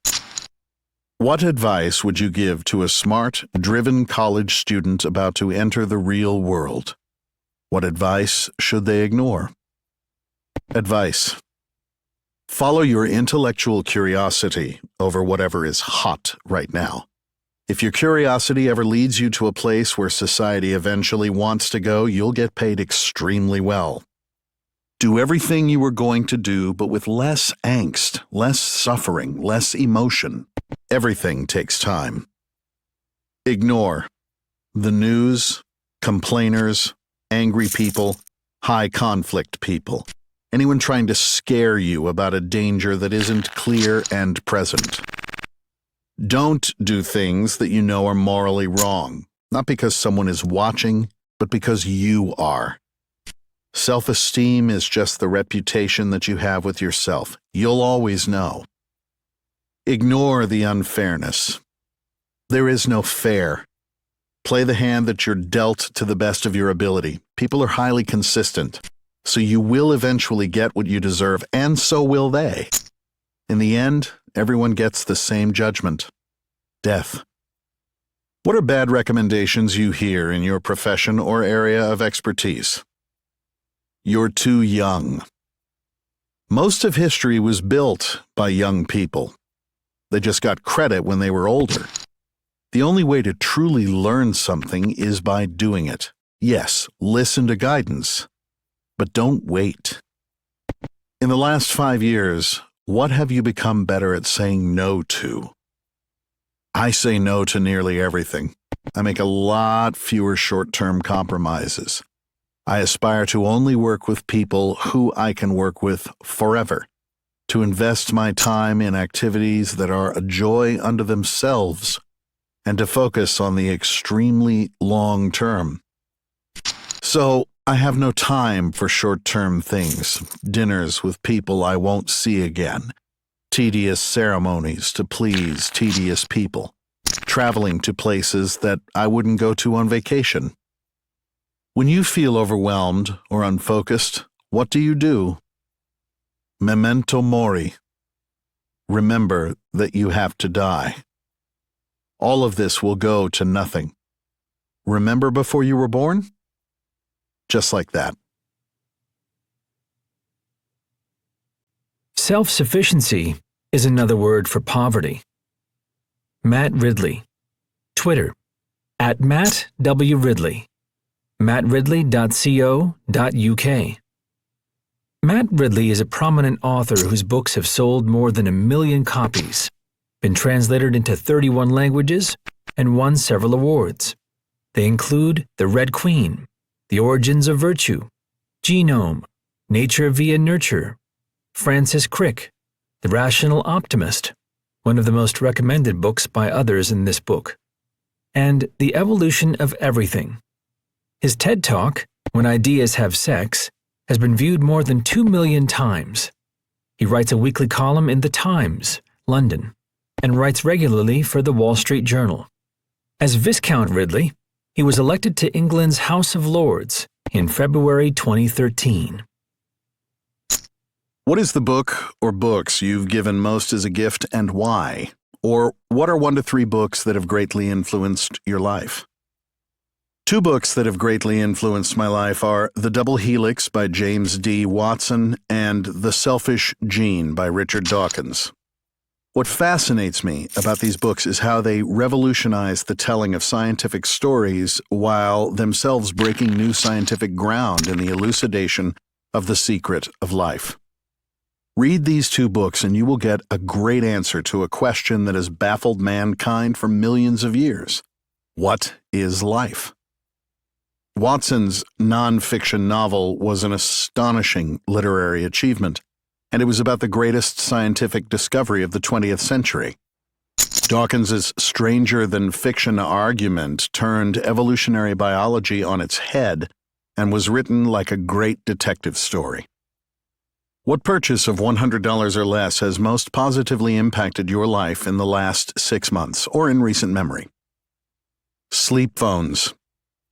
What advice would you give to a smart, driven college student about to enter the real world? What advice should they ignore? Advice. Follow your intellectual curiosity over whatever is hot right now. If your curiosity ever leads you to a place where society eventually wants to go, you'll get paid extremely well. Do everything you were going to do, but with less angst, less suffering, less emotion. Everything takes time. Ignore the news, complainers, angry people, high conflict people. Anyone trying to scare you about a danger that isn't clear and present. Don't do things that you know are morally wrong, not because someone is watching, but because you are. Self-esteem is just the reputation that you have with yourself. You'll always know. Ignore the unfairness. There is no fair. Play the hand that you're dealt to the best of your ability. People are highly consistent. So you will eventually get what you deserve, and so will they. In the end, everyone gets the same judgment. Death. What are bad recommendations you hear in your profession or area of expertise? You're too young. Most of history was built by young people. They just got credit when they were older. The only way to truly learn something is by doing it. Yes, listen to guidance. But don't wait. In the last 5 years, what have you become better at saying no to? I say no to nearly everything. I make a lot fewer short-term compromises. I aspire to only work with people who I can work with forever, to invest my time in activities that are a joy unto themselves, and to focus on the extremely long term. So, I have no time for short-term things, dinners with people I won't see again, tedious ceremonies to please tedious people, traveling to places that I wouldn't go to on vacation. When you feel overwhelmed or unfocused, what do? Memento mori. Remember that you have to die. All of this will go to nothing. Remember before you were born? Just like that. Self-sufficiency is another word for poverty. Matt Ridley. Twitter, @MattWRidley. mattridley.co.uk. Matt Ridley is a prominent author whose books have sold more than 1 million copies, been translated into 31 languages, and won several awards. They include The Red Queen, The Origins of Virtue, Genome, Nature via Nurture, Francis Crick, The Rational Optimist, one of the most recommended books by others in this book, and The Evolution of Everything. His TED Talk, When Ideas Have Sex, has been viewed more than 2 million times. He writes a weekly column in The Times, London, and writes regularly for the Wall Street Journal. As Viscount Ridley, he was elected to England's House of Lords in February 2013. What is the book or books you've given most as a gift and why? Or what are 1 to 3 books that have greatly influenced your life? 2 books that have greatly influenced my life are The Double Helix by James D. Watson and The Selfish Gene by Richard Dawkins. What fascinates me about these books is how they revolutionize the telling of scientific stories while themselves breaking new scientific ground in the elucidation of the secret of life. Read these 2 books and you will get a great answer to a question that has baffled mankind for millions of years. What is life? Watson's non-fiction novel was an astonishing literary achievement, and it was about the greatest scientific discovery of the 20th century. Dawkins's stranger-than-fiction argument turned evolutionary biology on its head and was written like a great detective story. What purchase of $100 or less has most positively impacted your life in the last 6 months or in recent memory? Sleep phones.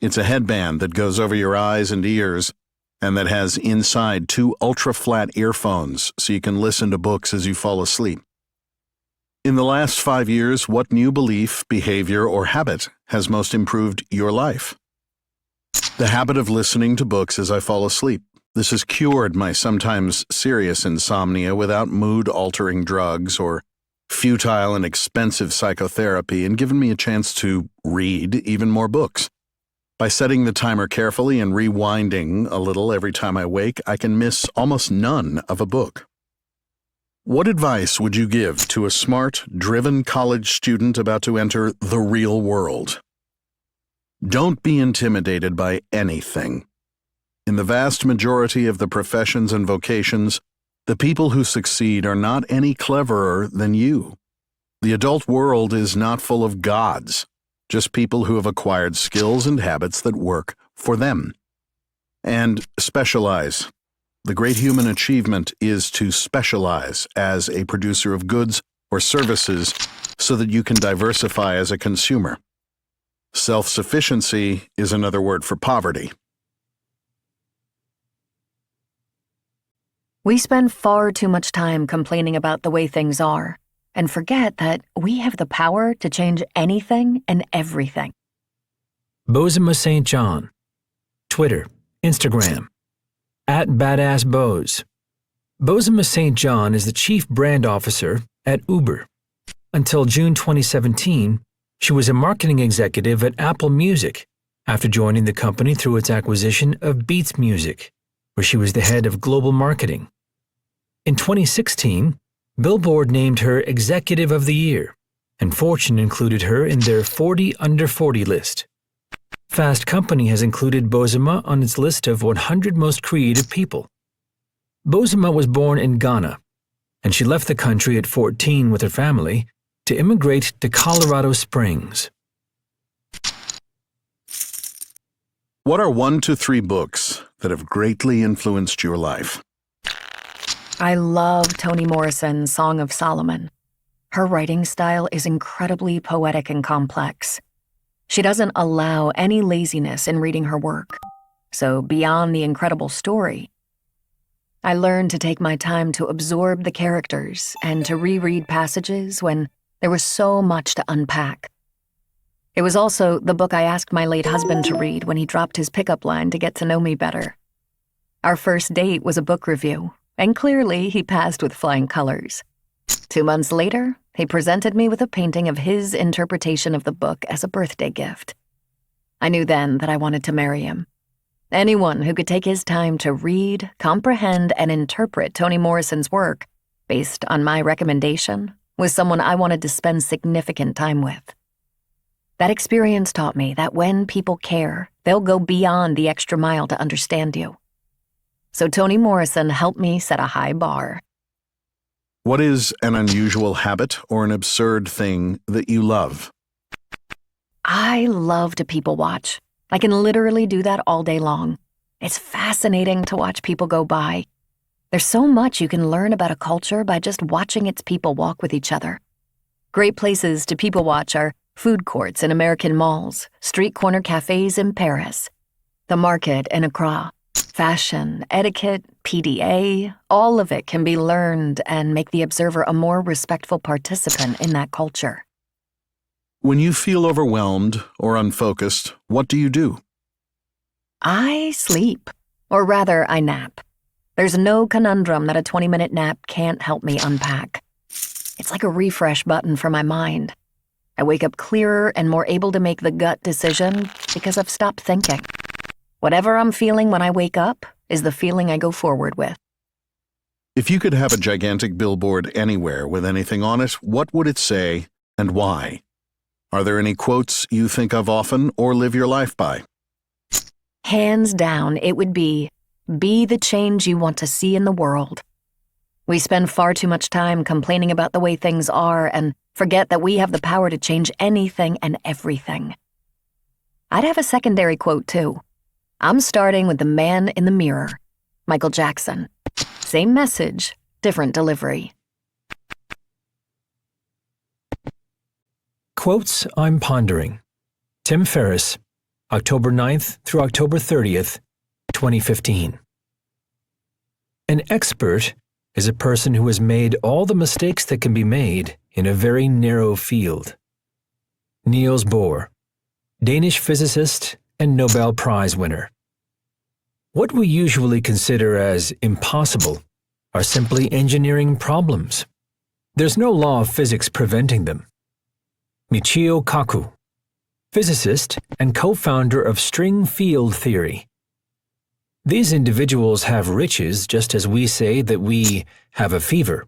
It's a headband that goes over your eyes and ears and that has inside 2 ultra-flat earphones so you can listen to books as you fall asleep. In the last 5 years, what new belief, behavior, or habit has most improved your life? The habit of listening to books as I fall asleep. This has cured my sometimes serious insomnia without mood-altering drugs or futile and expensive psychotherapy and given me a chance to read even more books. By setting the timer carefully and rewinding a little every time I wake, I can miss almost none of a book. What advice would you give to a smart, driven college student about to enter the real world? Don't be intimidated by anything. In the vast majority of the professions and vocations, the people who succeed are not any cleverer than you. The adult world is not full of gods, just people who have acquired skills and habits that work for them. And specialize. The great human achievement is to specialize as a producer of goods or services so that you can diversify as a consumer. Self-sufficiency is another word for poverty. We spend far too much time complaining about the way things are and forget that we have the power to change anything and everything. Bozema St. John. Twitter, Instagram, @BadassBose. Bozema St. John is the chief brand officer at Uber. Until June 2017, she was a marketing executive at Apple Music after joining the company through its acquisition of Beats Music, where she was the head of global marketing. In 2016, Billboard named her Executive of the Year, and Fortune included her in their 40 Under 40 list. Fast Company has included Bozema on its list of 100 most creative people. Bozema was born in Ghana, and she left the country at 14 with her family to immigrate to Colorado Springs. What are 1 to 3 books that have greatly influenced your life? I love Toni Morrison's Song of Solomon. Her writing style is incredibly poetic and complex. She doesn't allow any laziness in reading her work. So beyond the incredible story, I learned to take my time to absorb the characters and to reread passages when there was so much to unpack. It was also the book I asked my late husband to read when he dropped his pickup line to get to know me better. Our first date was a book review, and clearly he passed with flying colors. 2 months later, he presented me with a painting of his interpretation of the book as a birthday gift. I knew then that I wanted to marry him. Anyone who could take his time to read, comprehend, and interpret Toni Morrison's work, based on my recommendation, was someone I wanted to spend significant time with. That experience taught me that when people care, they'll go beyond the extra mile to understand you. So Toni Morrison helped me set a high bar. What is an unusual habit or an absurd thing that you love? I love to people watch. I can literally do that all day long. It's fascinating to watch people go by. There's so much you can learn about a culture by just watching its people walk with each other. Great places to people watch are food courts in American malls, street corner cafes in Paris, the market in Accra. Fashion, etiquette, PDA, all of it can be learned and make the observer a more respectful participant in that culture. When you feel overwhelmed or unfocused, what do you do? I sleep, or rather, I nap. There's no conundrum that a 20-minute nap can't help me unpack. It's like a refresh button for my mind. I wake up clearer and more able to make the gut decision because I've stopped thinking. Whatever I'm feeling when I wake up is the feeling I go forward with. If you could have a gigantic billboard anywhere with anything on it, what would it say and why? Are there any quotes you think of often or live your life by? Hands down, it would be the change you want to see in the world. We spend far too much time complaining about the way things are and forget that we have the power to change anything and everything. I'd have a secondary quote, too. I'm starting with the man in the mirror, Michael Jackson. Same message, different delivery. Quotes I'm Pondering. Tim Ferriss, October 9th through October 30th, 2015. An expert is a person who has made all the mistakes that can be made in a very narrow field. Niels Bohr, Danish physicist and Nobel Prize winner. What we usually consider as impossible are simply engineering problems. There's no law of physics preventing them. Michio Kaku, physicist and co-founder of string field theory. These individuals have riches just as we say that we have a fever,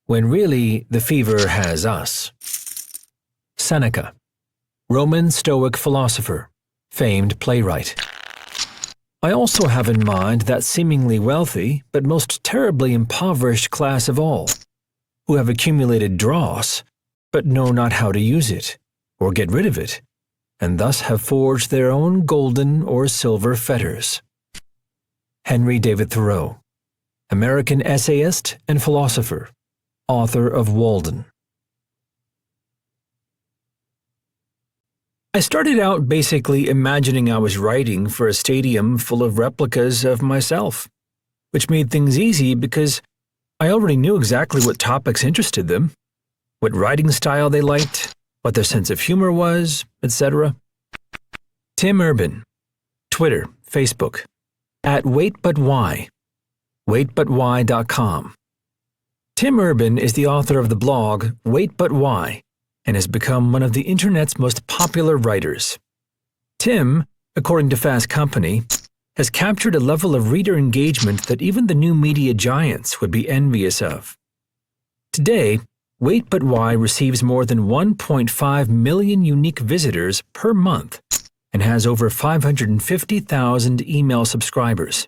when really the fever has us. Seneca, Roman Stoic philosopher, famed playwright. I also have in mind that seemingly wealthy but most terribly impoverished class of all, who have accumulated dross but know not how to use it or get rid of it, and thus have forged their own golden or silver fetters. Henry David Thoreau, American essayist and philosopher, author of Walden. I started out basically imagining I was writing for a stadium full of replicas of myself, which made things easy because I already knew exactly what topics interested them, what writing style they liked, what their sense of humor was, etc. Tim Urban, Twitter, Facebook, @WaitButWhy, waitbutwhy.com. Tim Urban is the author of the blog Wait But Why and has become one of the internet's most popular writers. Tim, according to Fast Company, has captured a level of reader engagement that even the new media giants would be envious of. Today, Wait But Why receives more than 1.5 million unique visitors per month and has over 550,000 email subscribers.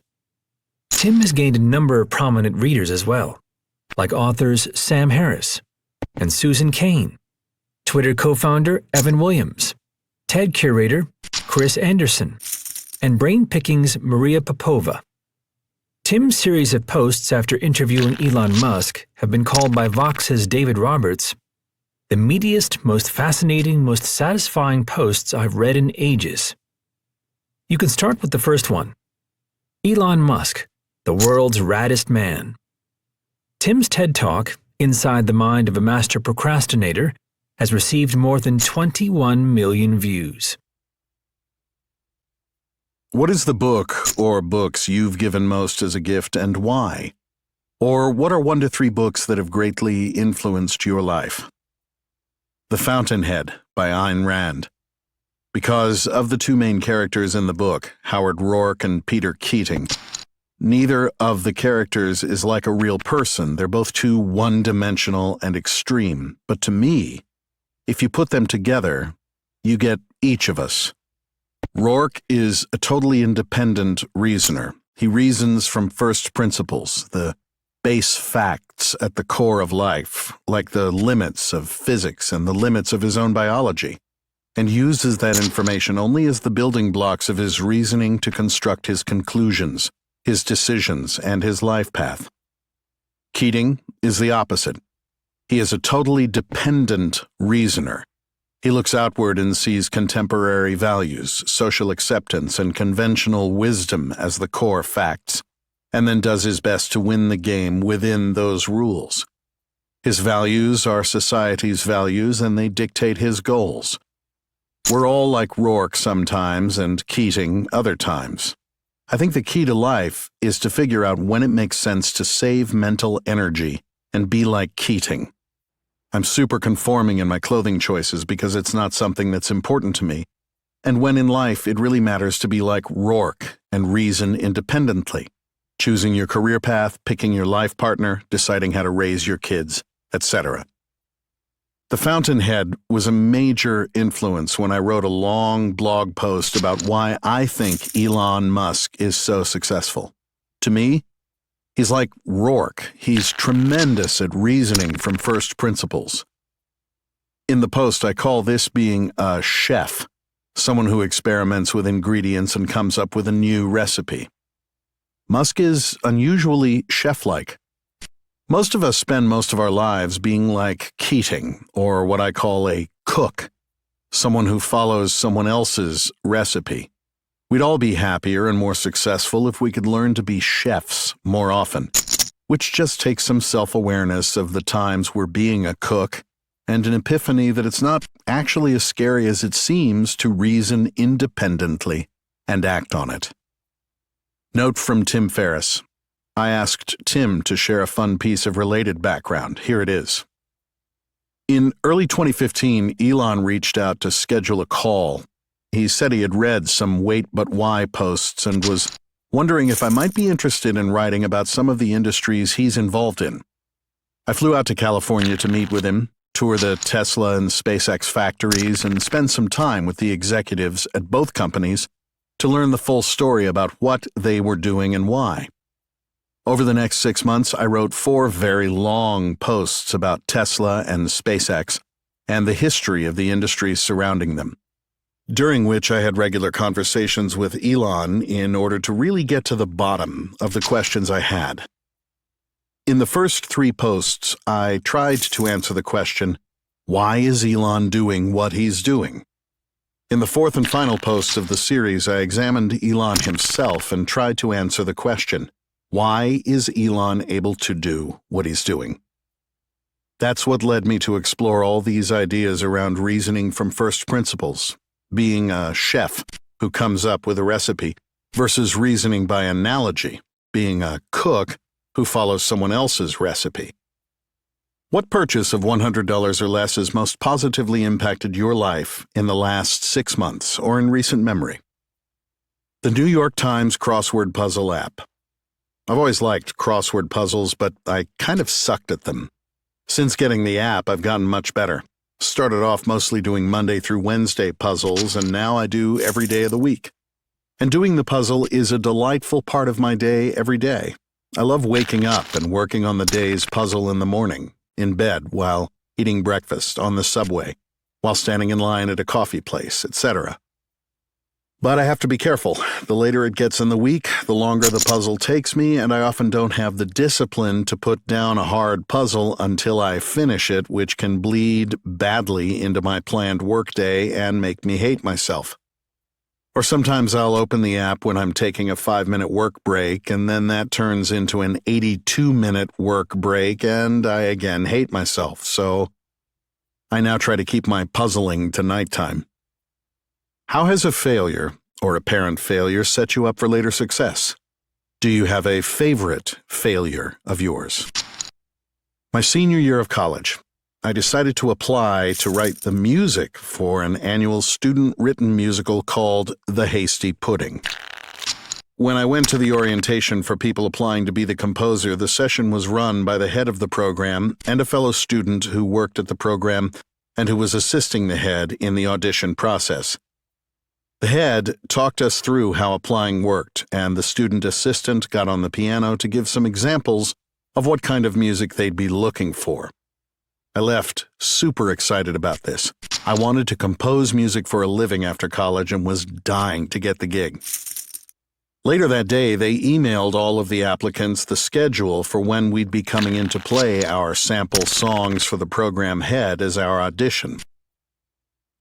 Tim has gained a number of prominent readers as well, like authors Sam Harris and Susan Cain, Twitter co-founder Evan Williams, TED curator Chris Anderson, and Brain Pickings Maria Popova. Tim's series of posts after interviewing Elon Musk have been called by Vox's David Roberts the meatiest, most fascinating, most satisfying posts I've read in ages. You can start with the first one. Elon Musk, the world's raddest man. Tim's TED Talk, Inside the Mind of a Master Procrastinator, has received more than 21 million views. What is the book or books you've given most as a gift and why? Or what are 1 to 3 books that have greatly influenced your life? The Fountainhead by Ayn Rand. Because of the 2 main characters in the book, Howard Rourke and Peter Keating, neither of the characters is like a real person. They're both too one-dimensional and extreme. But to me, if you put them together, you get each of us. Rourke is a totally independent reasoner. He reasons from first principles, the base facts at the core of life, like the limits of physics and the limits of his own biology, and uses that information only as the building blocks of his reasoning to construct his conclusions, his decisions, and his life path. Keating is the opposite. He is a totally dependent reasoner. He looks outward and sees contemporary values, social acceptance, and conventional wisdom as the core facts, and then does his best to win the game within those rules. His values are society's values, and they dictate his goals. We're all like Rourke sometimes and Keating other times. I think the key to life is to figure out when it makes sense to save mental energy and be like Keating. I'm super conforming in my clothing choices because it's not something that's important to me, and when in life it really matters to be like Rourke and reason independently, choosing your career path, picking your life partner, deciding how to raise your kids, etc. The Fountainhead was a major influence when I wrote a long blog post about why I think Elon Musk is so successful. To me, he's like Rourke. He's tremendous at reasoning from first principles. In the post, I call this being a chef, someone who experiments with ingredients and comes up with a new recipe. Musk is unusually chef-like. Most of us spend most of our lives being like Keating, or what I call a cook, someone who follows someone else's recipe. We'd all be happier and more successful if we could learn to be chefs more often, which just takes some self-awareness of the times we're being a cook and an epiphany that it's not actually as scary as it seems to reason independently and act on it. Note from Tim Ferriss. I asked Tim to share a fun piece of related background. Here it is. In early 2015, Elon reached out to schedule a call. He said he had read some Wait But Why posts and was wondering if I might be interested in writing about some of the industries he's involved in. I flew out to California to meet with him, tour the Tesla and SpaceX factories, and spend some time with the executives at both companies to learn the full story about what they were doing and why. Over the next 6 months, I wrote 4 very long posts about Tesla and SpaceX and the history of the industries surrounding them, during which I had regular conversations with Elon in order to really get to the bottom of the questions I had. In the first 3 posts, I tried to answer the question, why is Elon doing what he's doing? In the 4th and final post of the series, I examined Elon himself and tried to answer the question, why is Elon able to do what he's doing? That's what led me to explore all these ideas around reasoning from first principles, being a chef who comes up with a recipe, versus reasoning by analogy, being a cook who follows someone else's recipe. What purchase of $100 or less has most positively impacted your life in the last 6 months or in recent memory? The New York Times crossword puzzle app. I've always liked crossword puzzles, but I kind of sucked at them. Since getting the app, I've gotten much better. Started off mostly doing Monday through Wednesday puzzles, and now I do every day of the week. And doing the puzzle is a delightful part of my day every day. I love waking up and working on the day's puzzle in the morning, in bed, while eating breakfast, on the subway, while standing in line at a coffee place, etc. But I have to be careful. The later it gets in the week, the longer the puzzle takes me, and I often don't have the discipline to put down a hard puzzle until I finish it, which can bleed badly into my planned workday and make me hate myself. Or sometimes I'll open the app when I'm taking a 5-minute work break, and then that turns into an 82-minute work break, and I again hate myself, so I now try to keep my puzzling to nighttime. How has a failure, or apparent failure, set you up for later success? Do you have a favorite failure of yours? My senior year of college, I decided to apply to write the music for an annual student-written musical called The Hasty Pudding. When I went to the orientation for people applying to be the composer, the session was run by the head of the program and a fellow student who worked at the program and who was assisting the head in the audition process. The head talked us through how applying worked, and the student assistant got on the piano to give some examples of what kind of music they'd be looking for. I left super excited about this. I wanted to compose music for a living after college and was dying to get the gig. Later that day, they emailed all of the applicants the schedule for when we'd be coming in to play our sample songs for the program head as our audition.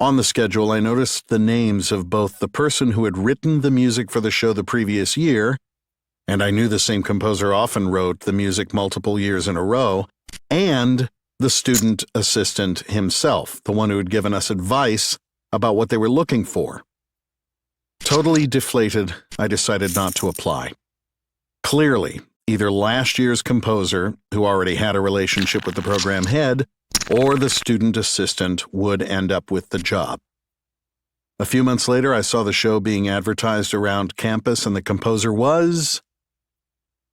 On the schedule, I noticed the names of both the person who had written the music for the show the previous year, and I knew the same composer often wrote the music multiple years in a row, and the student assistant himself, the one who had given us advice about what they were looking for. Totally deflated, I decided not to apply. Clearly, either last year's composer, who already had a relationship with the program head, or the student assistant would end up with the job. A few months later, I saw the show being advertised around campus, and the composer was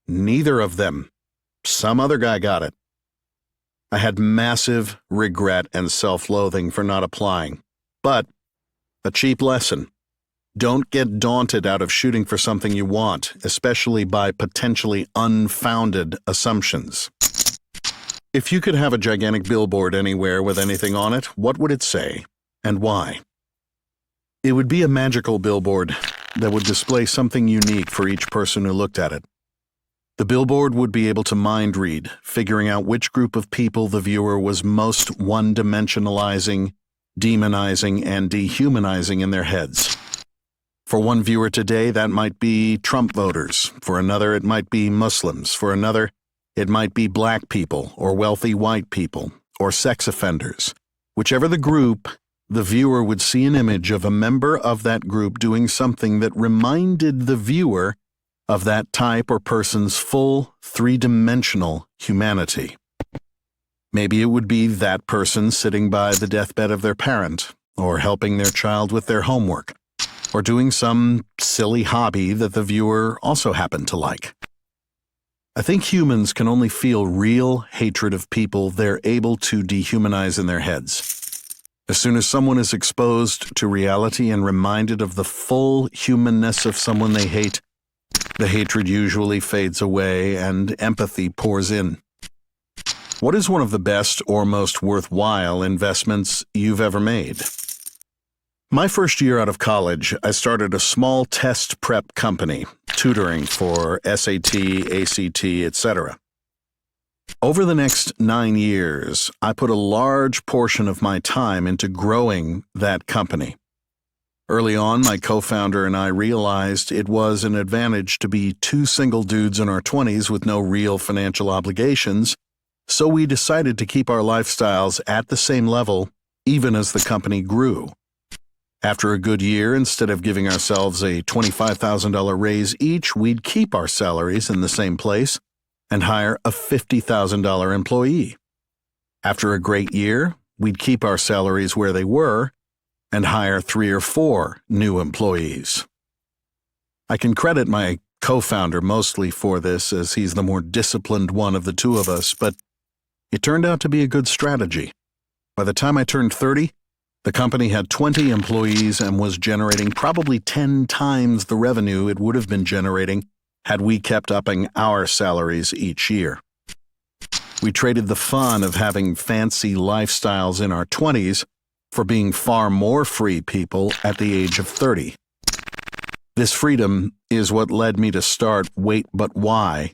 neither of them. Some other guy got it. I had massive regret and self-loathing for not applying, but a cheap lesson. Don't get daunted out of shooting for something you want, especially by potentially unfounded assumptions. If you could have a gigantic billboard anywhere with anything on it, what would it say, and why? It would be a magical billboard that would display something unique for each person who looked at it. The billboard would be able to mind read, figuring out which group of people the viewer was most one-dimensionalizing, demonizing, and dehumanizing in their heads. For one viewer today, that might be Trump voters. For another, it might be Muslims. For another, it might be black people or wealthy white people or sex offenders. Whichever the group, the viewer would see an image of a member of that group doing something that reminded the viewer of that type or person's full three-dimensional humanity. Maybe it would be that person sitting by the deathbed of their parent, or helping their child with their homework, or doing some silly hobby that the viewer also happened to like. I think humans can only feel real hatred of people they're able to dehumanize in their heads. As soon as someone is exposed to reality and reminded of the full humanness of someone they hate, the hatred usually fades away and empathy pours in. What is one of the best or most worthwhile investments you've ever made? My first year out of college, I started a small test prep company, tutoring for SAT, ACT, etc. Over the next 9 years, I put a large portion of my time into growing that company. Early on, my co-founder and I realized it was an advantage to be two single dudes in our 20s with no real financial obligations, so we decided to keep our lifestyles at the same level even as the company grew. After a good year, instead of giving ourselves a $25,000 raise each, we'd keep our salaries in the same place and hire a $50,000 employee. After a great year, we'd keep our salaries where they were and hire 3 or 4 new employees. I can credit my co-founder mostly for this, as he's the more disciplined one of the two of us, but it turned out to be a good strategy. By the time I turned 30, the company had 20 employees and was generating probably 10 times the revenue it would have been generating had we kept upping our salaries each year. We traded the fun of having fancy lifestyles in our 20s for being far more free people at the age of 30. This freedom is what led me to start Wait But Why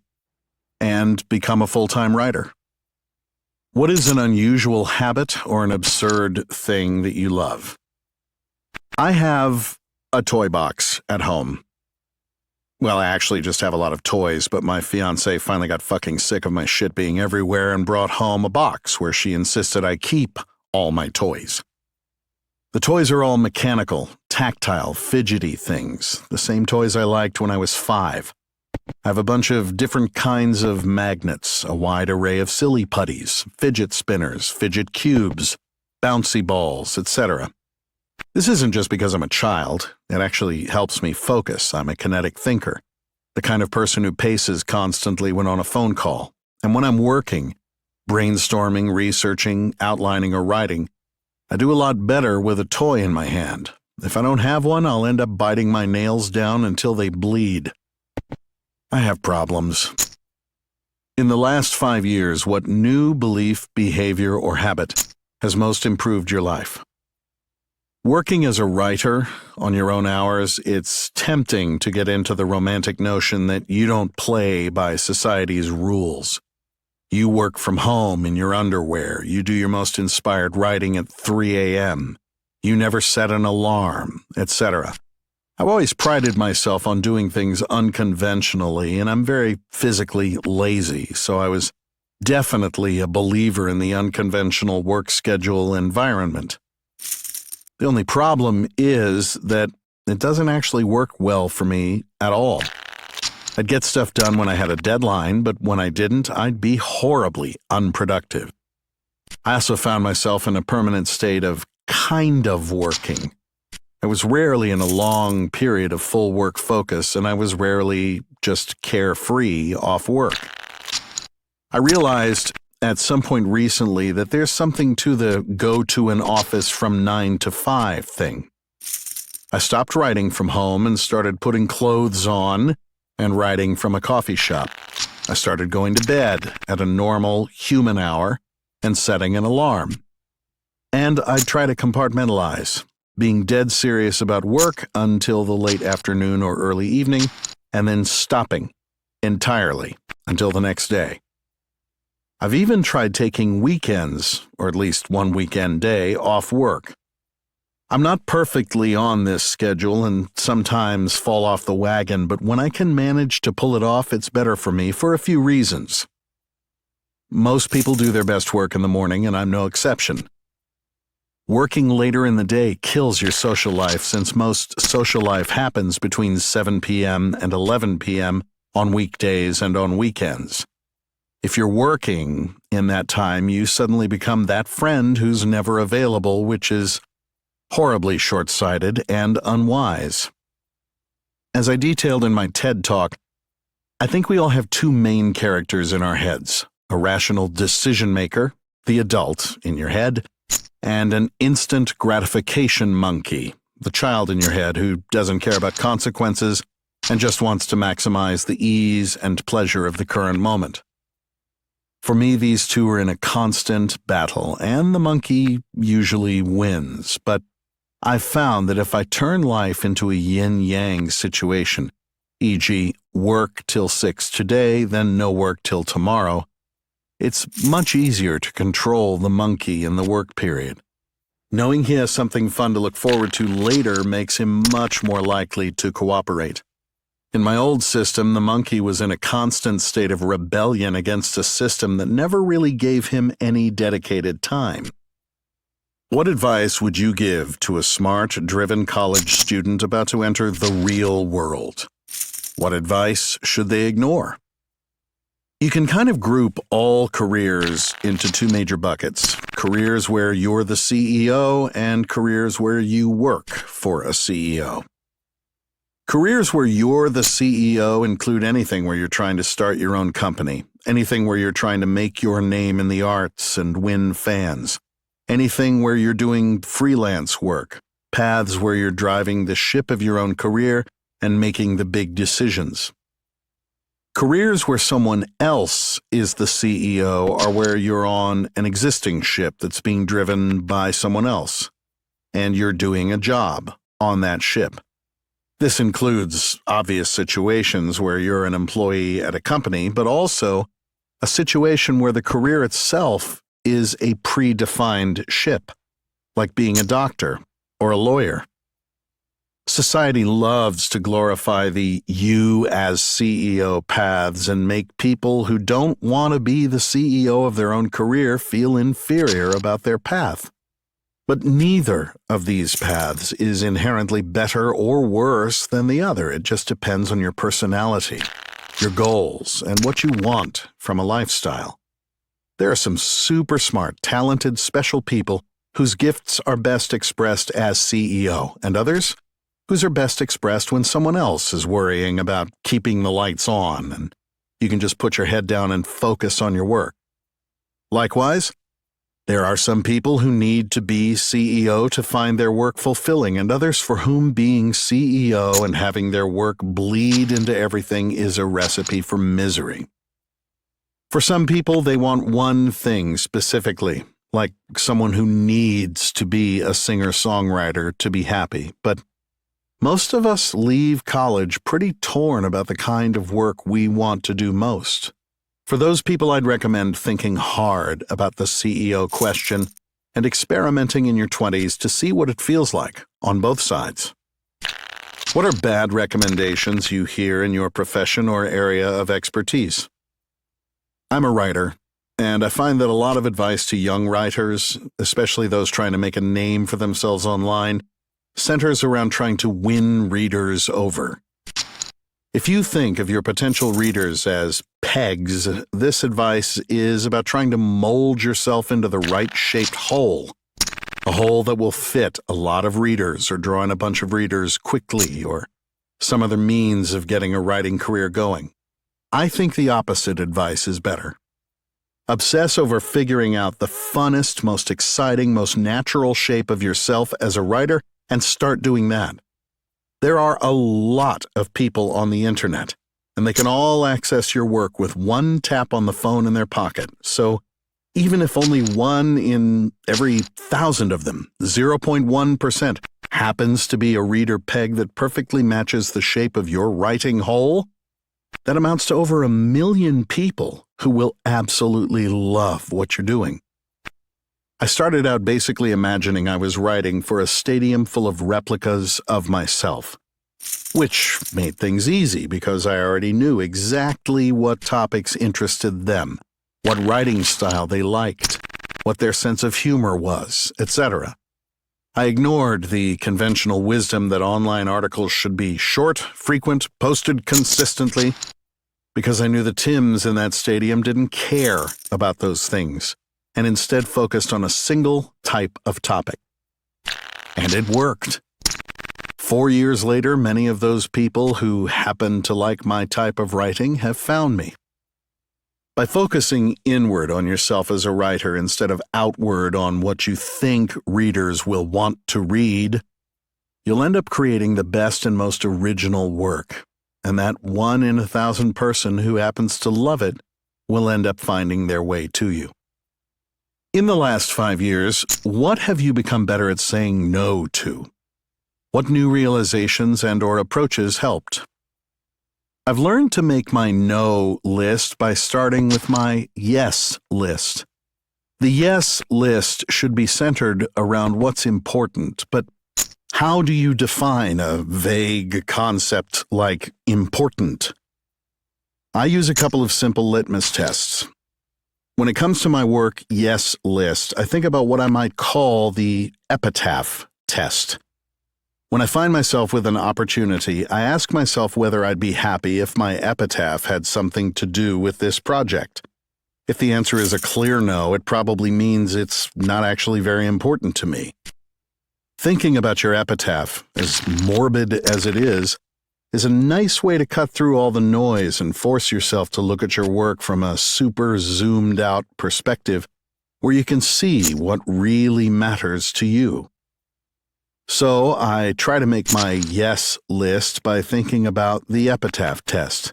and become a full-time writer. What is an unusual habit or an absurd thing that you love? I have a toy box at home. Well, I actually just have a lot of toys, but my fiancée finally got fucking sick of my shit being everywhere and brought home a box where she insisted I keep all my toys. The toys are all mechanical, tactile, fidgety things, the same toys I liked when I was 5. I have a bunch of different kinds of magnets, a wide array of silly putties, fidget spinners, fidget cubes, bouncy balls, etc. This isn't just because I'm a child. It actually helps me focus. I'm a kinetic thinker, the kind of person who paces constantly when on a phone call. And when I'm working, brainstorming, researching, outlining, or writing, I do a lot better with a toy in my hand. If I don't have one, I'll end up biting my nails down until they bleed. I have problems. In the last 5 years, what new belief, behavior, or habit has most improved your life? Working as a writer on your own hours, it's tempting to get into the romantic notion that you don't play by society's rules. You work from home in your underwear. You do your most inspired writing at 3 a.m. You never set an alarm, etc. I've always prided myself on doing things unconventionally, and I'm very physically lazy, so I was definitely a believer in the unconventional work schedule environment. The only problem is that it doesn't actually work well for me at all. I'd get stuff done when I had a deadline, but when I didn't, I'd be horribly unproductive. I also found myself in a permanent state of kind of working. I was rarely in a long period of full work focus, and I was rarely just carefree off work. I realized at some point recently that there's something to the go to an office from 9 to 5 thing. I stopped writing from home and started putting clothes on and writing from a coffee shop. I started going to bed at a normal human hour and setting an alarm. And I'd try to compartmentalize, being dead serious about work until the late afternoon or early evening, and then stopping entirely until the next day. I've even tried taking weekends, or at least one weekend day, off work. I'm not perfectly on this schedule and sometimes fall off the wagon, but when I can manage to pull it off, it's better for me for a few reasons. Most people do their best work in the morning, and I'm no exception. Working later in the day kills your social life, since most social life happens between 7 p.m. and 11 p.m. on weekdays and on weekends. If you're working in that time, you suddenly become that friend who's never available, which is horribly short-sighted and unwise. As I detailed in my TED Talk, I think we all have two main characters in our heads: a rational decision-maker, the adult in your head, and an instant gratification monkey, the child in your head who doesn't care about consequences and just wants to maximize the ease and pleasure of the current moment. For me, these two are in a constant battle, and the monkey usually wins. But I've found that if I turn life into a yin-yang situation, e.g., work till 6 today, then no work till tomorrow, it's much easier to control the monkey in the work period. Knowing he has something fun to look forward to later makes him much more likely to cooperate. In my old system, the monkey was in a constant state of rebellion against a system that never really gave him any dedicated time. What advice would you give to a smart, driven college student about to enter the real world? What advice should they ignore? You can kind of group all careers into two major buckets: careers where you're the CEO and careers where you work for a CEO. Careers where you're the CEO include anything where you're trying to start your own company, anything where you're trying to make your name in the arts and win fans, anything where you're doing freelance work, paths where you're driving the ship of your own career and making the big decisions. Careers where someone else is the CEO are where you're on an existing ship that's being driven by someone else, and you're doing a job on that ship. This includes obvious situations where you're an employee at a company, but also a situation where the career itself is a predefined ship, like being a doctor or a lawyer. Society loves to glorify the you as CEO paths and make people who don't want to be the CEO of their own career feel inferior about their path. But neither of these paths is inherently better or worse than the other. It just depends on your personality, your goals, and what you want from a lifestyle. There are some super smart, talented, special people whose gifts are best expressed as CEO, and others whose are best expressed when someone else is worrying about keeping the lights on, and you can just put your head down and focus on your work. Likewise, There are some people who need to be CEO to find their work fulfilling, and others for whom being CEO and having their work bleed into everything is a recipe for misery. For some people, they want one thing specifically, like someone who needs to be a singer-songwriter to be happy. But most of us leave college pretty torn about the kind of work we want to do most. For those people, I'd recommend thinking hard about the CEO question and experimenting in your 20s to see what it feels like on both sides. What are bad recommendations you hear in your profession or area of expertise? I'm a writer, and I find that a lot of advice to young writers, especially those trying to make a name for themselves online, centers around trying to win readers over. If you think of your potential readers as pegs, this advice is about trying to mold yourself into the right-shaped hole, a hole that will fit a lot of readers or draw in a bunch of readers quickly or some other means of getting a writing career going. I think the opposite advice is better. Obsess over figuring out the funnest, most exciting, most natural shape of yourself as a writer and start doing that. There are a lot of people on the internet, and they can all access your work with one tap on the phone in their pocket. So even if only one in every 1,000 of them, 0.1%, happens to be a reader peg that perfectly matches the shape of your writing hole, that amounts to over 1 million people who will absolutely love what you're doing. I started out basically imagining I was writing for a stadium full of replicas of myself, which made things easy because I already knew exactly what topics interested them, what writing style they liked, what their sense of humor was, etc. I ignored the conventional wisdom that online articles should be short, frequent, posted consistently, because I knew the Tims in that stadium didn't care about those things, and instead focused on a single type of topic. And it worked. 4 years later, many of those people who happen to like my type of writing have found me. By focusing inward on yourself as a writer instead of outward on what you think readers will want to read, you'll end up creating the best and most original work, and that 1 in 1,000 person who happens to love it will end up finding their way to you. In the last 5 years, what have you become better at saying no to? What new realizations and/or approaches helped? I've learned to make my no list by starting with my yes list. The yes list should be centered around what's important, but how do you define a vague concept like important? I use a couple of simple litmus tests. When it comes to my work yes list, I think about what I might call the epitaph test. When I find myself with an opportunity, I ask myself whether I'd be happy if my epitaph had something to do with this project. If the answer is a clear no, it probably means it's not actually very important to me. Thinking about your epitaph, as morbid as it is a nice way to cut through all the noise and force yourself to look at your work from a super zoomed out perspective where you can see what really matters to you. So I try to make my yes list by thinking about the epitaph test,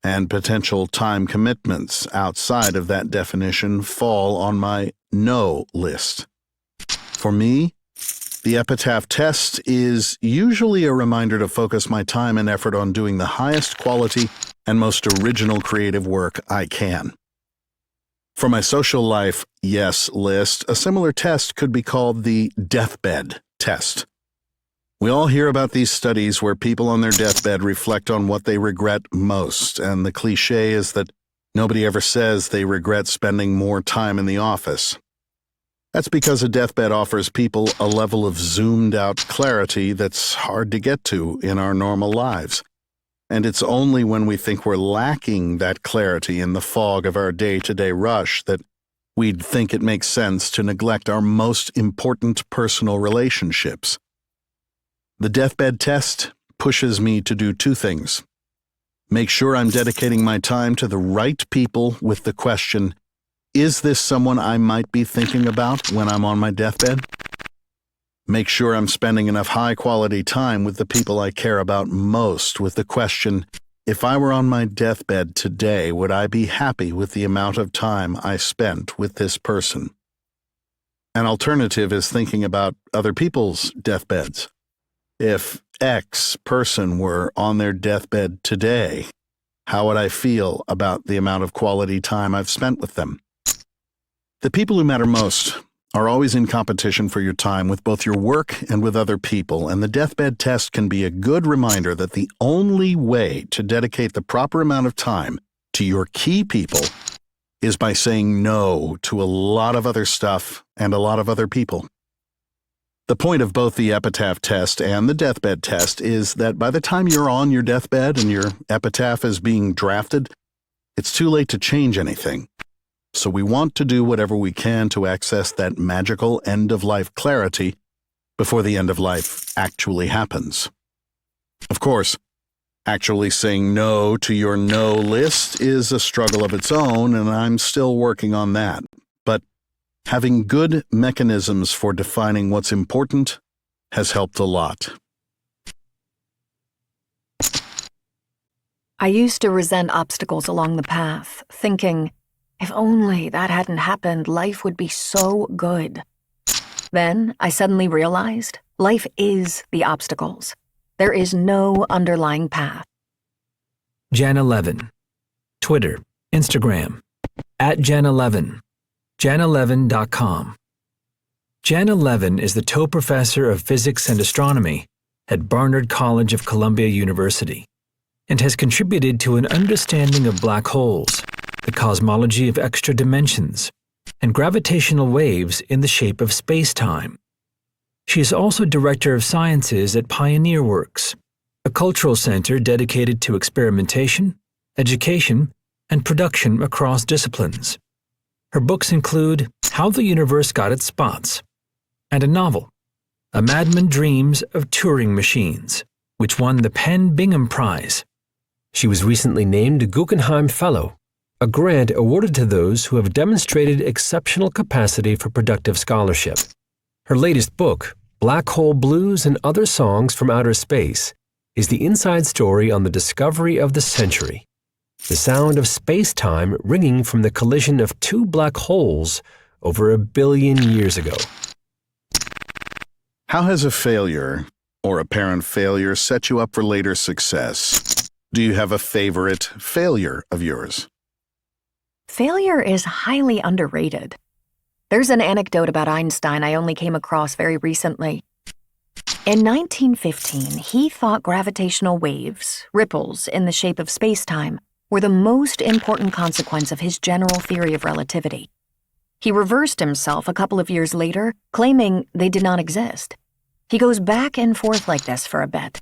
and potential time commitments outside of that definition fall on my no list. For me, the epitaph test is usually a reminder to focus my time and effort on doing the highest quality and most original creative work I can. For my social life yes list, a similar test could be called the deathbed test. We all hear about these studies where people on their deathbed reflect on what they regret most, and the cliché is that nobody ever says they regret spending more time in the office. That's because a deathbed offers people a level of zoomed-out clarity that's hard to get to in our normal lives. And it's only when we think we're lacking that clarity in the fog of our day-to-day rush that we'd think it makes sense to neglect our most important personal relationships. The deathbed test pushes me to do 2 things. Make sure I'm dedicating my time to the right people with the question, Is this someone I might be thinking about when I'm on my deathbed? Make sure I'm spending enough high-quality time with the people I care about most with the question, if I were on my deathbed today, would I be happy with the amount of time I spent with this person? An alternative is thinking about other people's deathbeds. If X person were on their deathbed today, how would I feel about the amount of quality time I've spent with them? The people who matter most are always in competition for your time with both your work and with other people, and the deathbed test can be a good reminder that the only way to dedicate the proper amount of time to your key people is by saying no to a lot of other stuff and a lot of other people. The point of both the epitaph test and the deathbed test is that by the time you're on your deathbed and your epitaph is being drafted, it's too late to change anything. So we want to do whatever we can to access that magical end-of-life clarity before the end of life actually happens. Of course, actually saying no to your no list is a struggle of its own, and I'm still working on that. But having good mechanisms for defining what's important has helped a lot. I used to resent obstacles along the path, thinking, if only that hadn't happened, life would be so good. Then I suddenly realized life is the obstacles. There is no underlying path. Jan11. Twitter, Instagram, @Jan11, Jan11.com. Jan11 is the Tow Professor of Physics and Astronomy at Barnard College of Columbia University and has contributed to an understanding of black holes, the cosmology of extra dimensions, and gravitational waves in the shape of space-time. She is also Director of Sciences at Pioneer Works, a cultural center dedicated to experimentation, education, and production across disciplines. Her books include How the Universe Got Its Spots and a novel, A Madman Dreams of Turing Machines, which won the Penn Bingham Prize. She was recently named a Guggenheim Fellow, a grant awarded to those who have demonstrated exceptional capacity for productive scholarship. Her latest book, Black Hole Blues and Other Songs from Outer Space, is the inside story on the discovery of the century, the sound of space-time ringing from the collision of two black holes over 1 billion years ago. How has a failure or apparent failure set you up for later success? Do you have a favorite failure of yours? Failure is highly underrated. There's an anecdote about Einstein I only came across very recently. In 1915, he thought gravitational waves, ripples in the shape of space-time, were the most important consequence of his general theory of relativity. He reversed himself a couple of years later, claiming they did not exist. He goes back and forth like this for a bit.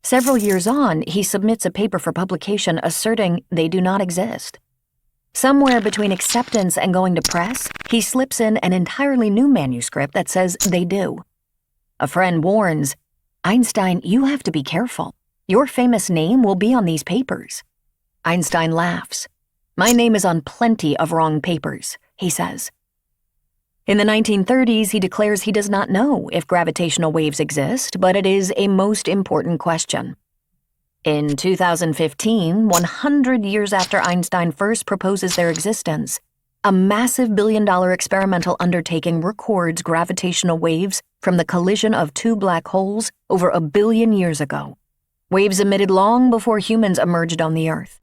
Several years on, he submits a paper for publication asserting they do not exist. Somewhere between acceptance and going to press, he slips in an entirely new manuscript that says they do. A friend warns, Einstein, you have to be careful. Your famous name will be on these papers. Einstein laughs. My name is on plenty of wrong papers, he says. In the 1930s, he declares he does not know if gravitational waves exist, but it is a most important question. In 2015, 100 years after Einstein first proposes their existence, a massive billion-dollar experimental undertaking records gravitational waves from the collision of two black holes over 1 billion years ago, waves emitted long before humans emerged on the Earth.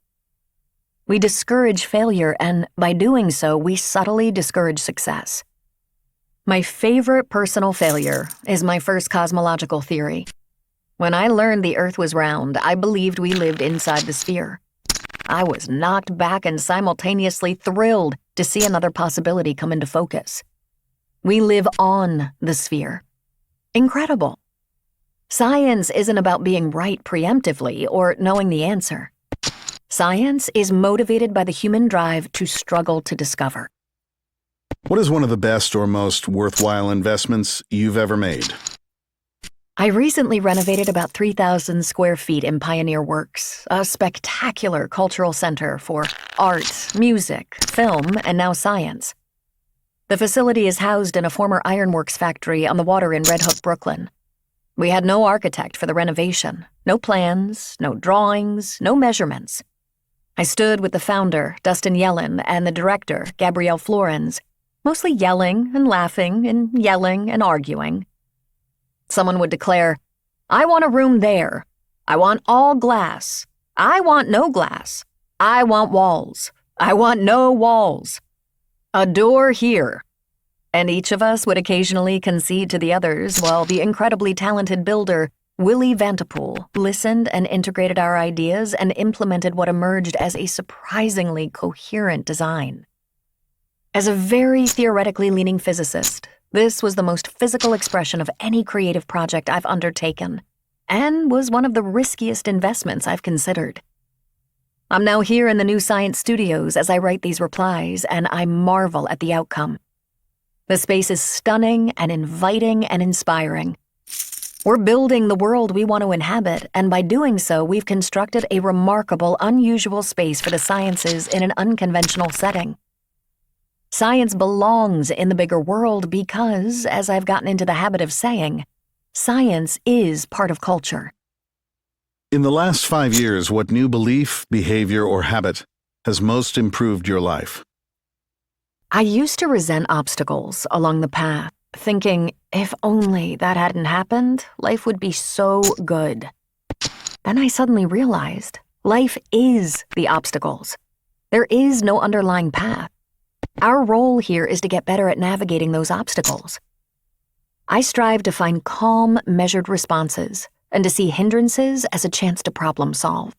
We discourage failure, and by doing so, we subtly discourage success. My favorite personal failure is my first cosmological theory. When I learned the Earth was round, I believed we lived inside the sphere. I was knocked back and simultaneously thrilled to see another possibility come into focus. We live on the sphere. Incredible. Science isn't about being right preemptively or knowing the answer. Science is motivated by the human drive to struggle to discover. What is one of the best or most worthwhile investments you've ever made? I recently renovated about 3,000 square feet in Pioneer Works, a spectacular cultural center for art, music, film, and now science. The facility is housed in a former ironworks factory on the water in Red Hook, Brooklyn. We had no architect for the renovation, no plans, no drawings, no measurements. I stood with the founder, Dustin Yellen, and the director, Gabrielle Florens, mostly yelling and arguing. Someone would declare, "I want a room there. I want all glass. I want no glass. I want walls. I want no walls. A door here." And each of us would occasionally concede to the others while the incredibly talented builder, Willie Vanterpool, listened and integrated our ideas and implemented what emerged as a surprisingly coherent design. As a very theoretically leaning physicist, this was the most physical expression of any creative project I've undertaken, and was one of the riskiest investments I've considered. I'm now here in the new science studios as I write these replies, and I marvel at the outcome. The space is stunning and inviting and inspiring. We're building the world we want to inhabit, and by doing so, we've constructed a remarkable, unusual space for the sciences in an unconventional setting. Science belongs in the bigger world because, as I've gotten into the habit of saying, science is part of culture. In the last 5 years, what new belief, behavior, or habit has most improved your life? I used to resent obstacles along the path, thinking if only that hadn't happened, life would be so good. Then I suddenly realized life is the obstacles. There is no underlying path. Our role here is to get better at navigating those obstacles. I strive to find calm, measured responses and to see hindrances as a chance to problem solve.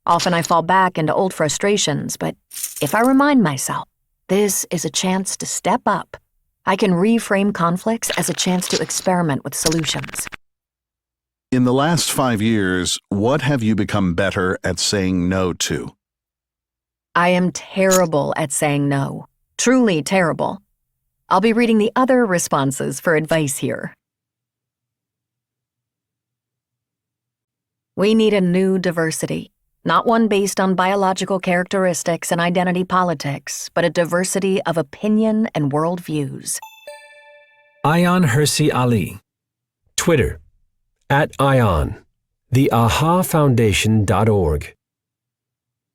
Often I fall back into old frustrations, but if I remind myself, this is a chance to step up, I can reframe conflicts as a chance to experiment with solutions. In the last 5 years, what have you become better at saying no to? I am terrible at saying no. Truly terrible. I'll be reading the other responses for advice here. We need a new diversity, not one based on biological characteristics and identity politics, but a diversity of opinion and worldviews. Ayan Hirsi Ali. Twitter, @Ion, theahafoundation.org.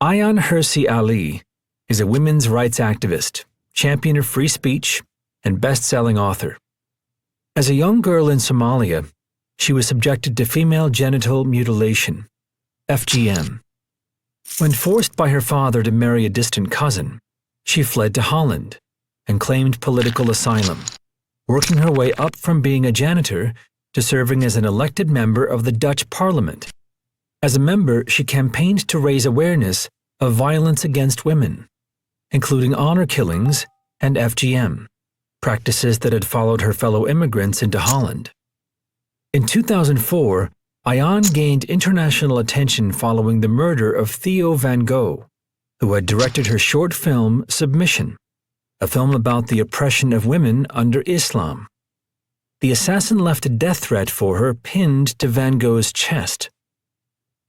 Ayan Hirsi Ali is a women's rights activist, champion of free speech, and best-selling author. As a young girl in Somalia, she was subjected to female genital mutilation, FGM. When forced by her father to marry a distant cousin, she fled to Holland and claimed political asylum, working her way up from being a janitor to serving as an elected member of the Dutch Parliament. As a member, she campaigned to raise awareness of violence against women, including honor killings and FGM, practices that had followed her fellow immigrants into Holland. In 2004, Ayan gained international attention following the murder of Theo van Gogh, who had directed her short film Submission, a film about the oppression of women under Islam. The assassin left a death threat for her pinned to Van Gogh's chest.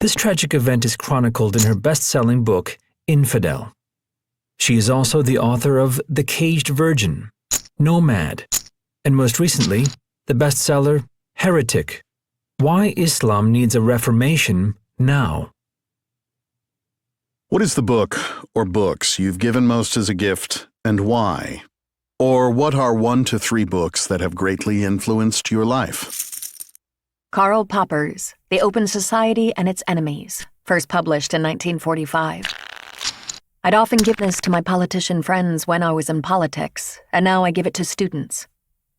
This tragic event is chronicled in her best-selling book, Infidel. She is also the author of The Caged Virgin, Nomad, and most recently, the bestseller, Heretic: Why Islam Needs a Reformation Now. What is the book or books you've given most as a gift, and why? Or what are 1 to 3 books that have greatly influenced your life? Karl Popper's The Open Society and Its Enemies, first published in 1945. I'd often give this to my politician friends when I was in politics, and now I give it to students.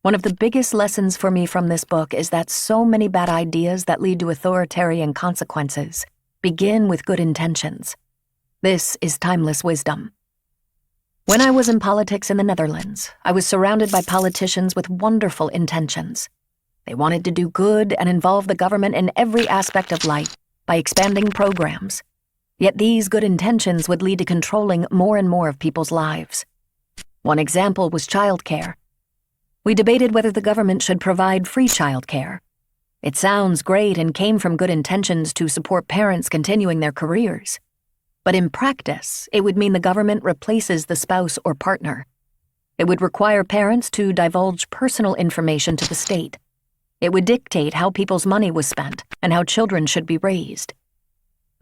One of the biggest lessons for me from this book is that so many bad ideas that lead to authoritarian consequences begin with good intentions. This is timeless wisdom. When I was in politics in the Netherlands, I was surrounded by politicians with wonderful intentions. They wanted to do good and involve the government in every aspect of life by expanding programs. Yet these good intentions would lead to controlling more and more of people's lives. One example was childcare. We debated whether the government should provide free childcare. It sounds great and came from good intentions to support parents continuing their careers. But in practice, it would mean the government replaces the spouse or partner. It would require parents to divulge personal information to the state. It would dictate how people's money was spent and how children should be raised.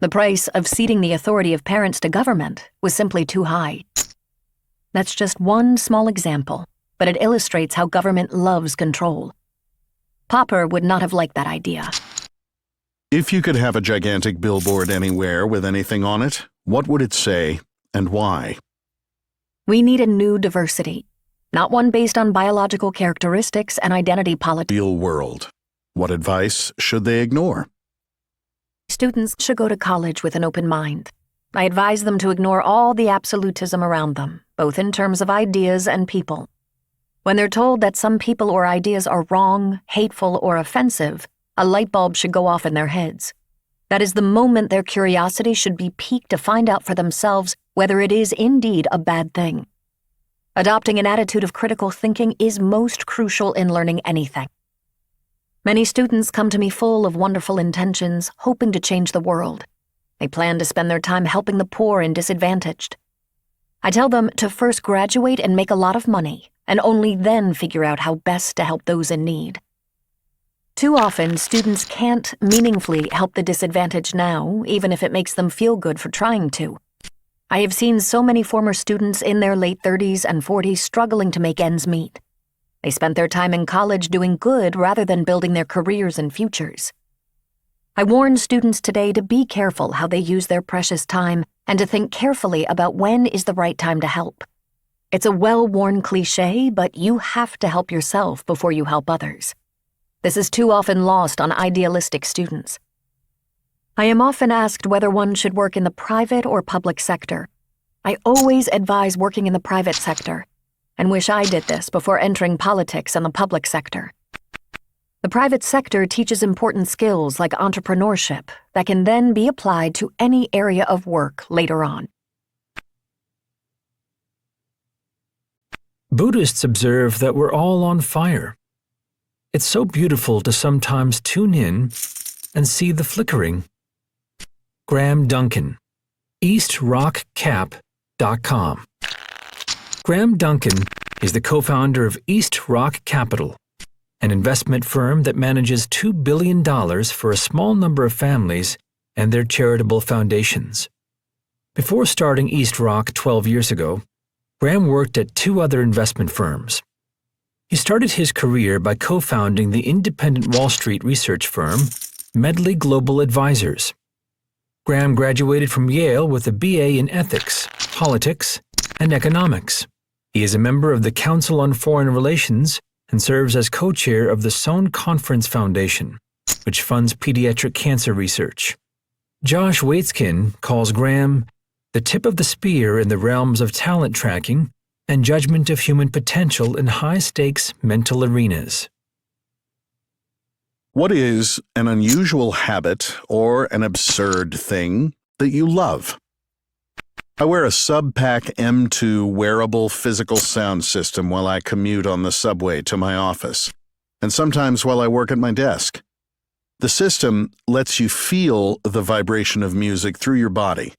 The price of ceding the authority of parents to government was simply too high. That's just one small example, but it illustrates how government loves control. Popper would not have liked that idea. If you could have a gigantic billboard anywhere with anything on it, what would it say and why? We need a new diversity, not one based on biological characteristics and identity politics. Real world. What advice should they ignore? Students should go to college with an open mind. I advise them to ignore all the absolutism around them, both in terms of ideas and people. When they're told that some people or ideas are wrong, hateful, or offensive, a light bulb should go off in their heads. That is the moment their curiosity should be piqued to find out for themselves whether it is indeed a bad thing. Adopting an attitude of critical thinking is most crucial in learning anything. Many students come to me full of wonderful intentions, hoping to change the world. They plan to spend their time helping the poor and disadvantaged. I tell them to first graduate and make a lot of money, and only then figure out how best to help those in need. Too often, students can't meaningfully help the disadvantaged now, even if it makes them feel good for trying to. I have seen so many former students in their late 30s and 40s struggling to make ends meet. They spent their time in college doing good rather than building their careers and futures. I warn students today to be careful how they use their precious time and to think carefully about when is the right time to help. It's a well-worn cliché, but you have to help yourself before you help others. This is too often lost on idealistic students. I am often asked whether one should work in the private or public sector. I always advise working in the private sector, and wish I did this before entering politics and the public sector. The private sector teaches important skills like entrepreneurship that can then be applied to any area of work later on. Buddhists observe that we're all on fire. It's so beautiful to sometimes tune in and see the flickering. Graham Duncan, EastRockCap.com. Graham Duncan is the co-founder of East Rock Capital, an investment firm that manages $2 billion for a small number of families and their charitable foundations. Before starting East Rock 12 years ago, Graham worked at 2 other investment firms. He started his career by co-founding the independent Wall Street research firm Medley Global Advisors. Graham graduated from Yale with a BA in ethics, politics, and economics. He is a member of the Council on Foreign Relations and serves as co-chair of the Sohn Conference Foundation, which funds pediatric cancer research. Josh Waitzkin calls Graham the tip of the spear in the realms of talent tracking and judgment of human potential in high-stakes mental arenas. What is an unusual habit or an absurd thing that you love? I wear a Subpack M2 wearable physical sound system while I commute on the subway to my office, and sometimes while I work at my desk. The system lets you feel the vibration of music through your body.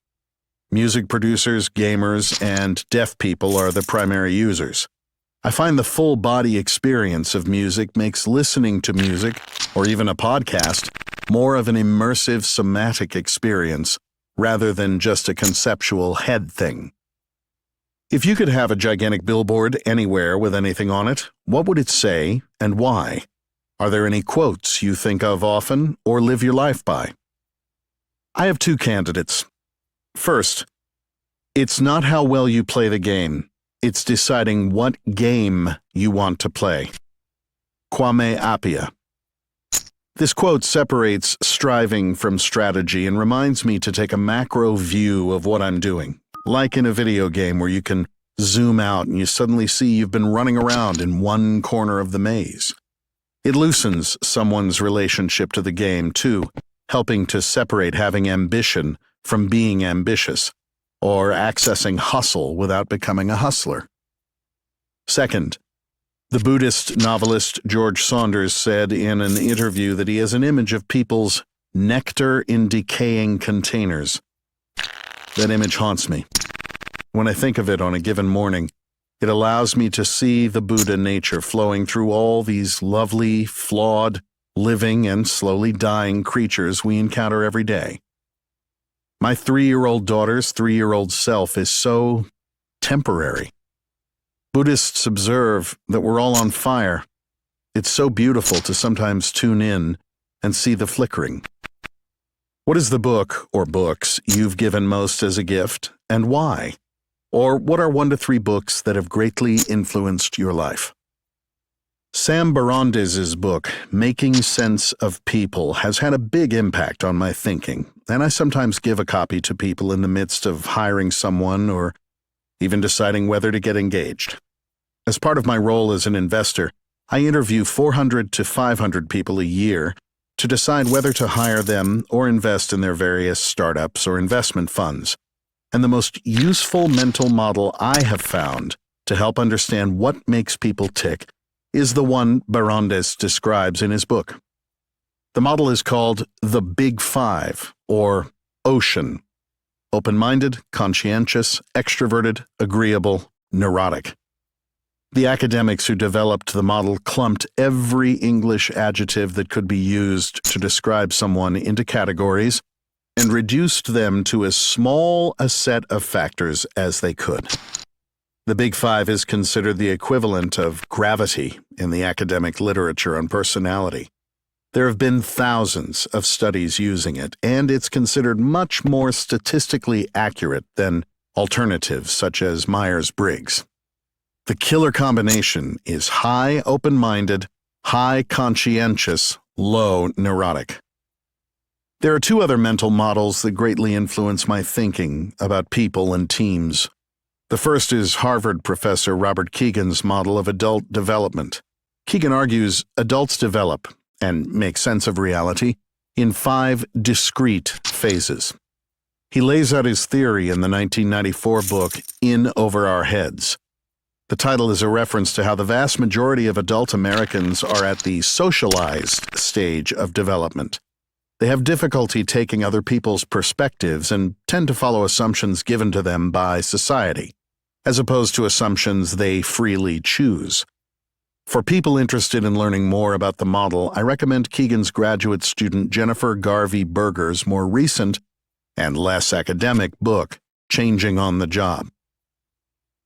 Music producers, gamers, and deaf people are the primary users. I find the full body experience of music makes listening to music, or even a podcast, more of an immersive somatic experience rather than just a conceptual head thing. If you could have a gigantic billboard anywhere with anything on it, what would it say and why? Are there any quotes you think of often or live your life by? I have 2 candidates. First, it's not how well you play the game. It's deciding what game you want to play. Kwame Appiah. This quote separates striving from strategy and reminds me to take a macro view of what I'm doing, like in a video game where you can zoom out and you suddenly see you've been running around in one corner of the maze. It loosens someone's relationship to the game, too, helping to separate having ambition from being ambitious, or accessing hustle without becoming a hustler. Second, The Buddhist novelist George Saunders said in an interview that he has an image of people's nectar in decaying containers. That image haunts me. When I think of it on a given morning, it allows me to see the Buddha nature flowing through all these lovely, flawed, living and slowly dying creatures we encounter every day. My 3-year-old daughter's 3-year-old self is so temporary. Buddhists observe that we're all on fire. It's so beautiful to sometimes tune in and see the flickering. What is the book or books you've given most as a gift, and why? Or what are 1 to 3 books that have greatly influenced your life? Sam Barondes's book, Making Sense of People, has had a big impact on my thinking, and I sometimes give a copy to people in the midst of hiring someone or even deciding whether to get engaged. As part of my role as an investor, I interview 400 to 500 people a year to decide whether to hire them or invest in their various startups or investment funds. And the most useful mental model I have found to help understand what makes people tick is the one Barondes describes in his book. The model is called the Big Five, or OCEAN: open-minded, conscientious, extroverted, agreeable, neurotic. The academics who developed the model clumped every English adjective that could be used to describe someone into categories and reduced them to as small a set of factors as they could. The Big Five is considered the equivalent of gravity in the academic literature on personality. There have been thousands of studies using it, and it's considered much more statistically accurate than alternatives such as Myers-Briggs. The killer combination is high open-minded, high conscientious, low neurotic. There are 2 other mental models that greatly influence my thinking about people and teams. The first is Harvard professor Robert Kegan's model of adult development. Kegan argues adults develop and make sense of reality in 5 discrete phases. He lays out his theory in the 1994 book In Over Our Heads. The title is a reference to how the vast majority of adult Americans are at the socialized stage of development. They have difficulty taking other people's perspectives and tend to follow assumptions given to them by society, as opposed to assumptions they freely choose. For people interested in learning more about the model, I recommend Kegan's graduate student Jennifer Garvey Berger's more recent and less academic book, Changing on the Job.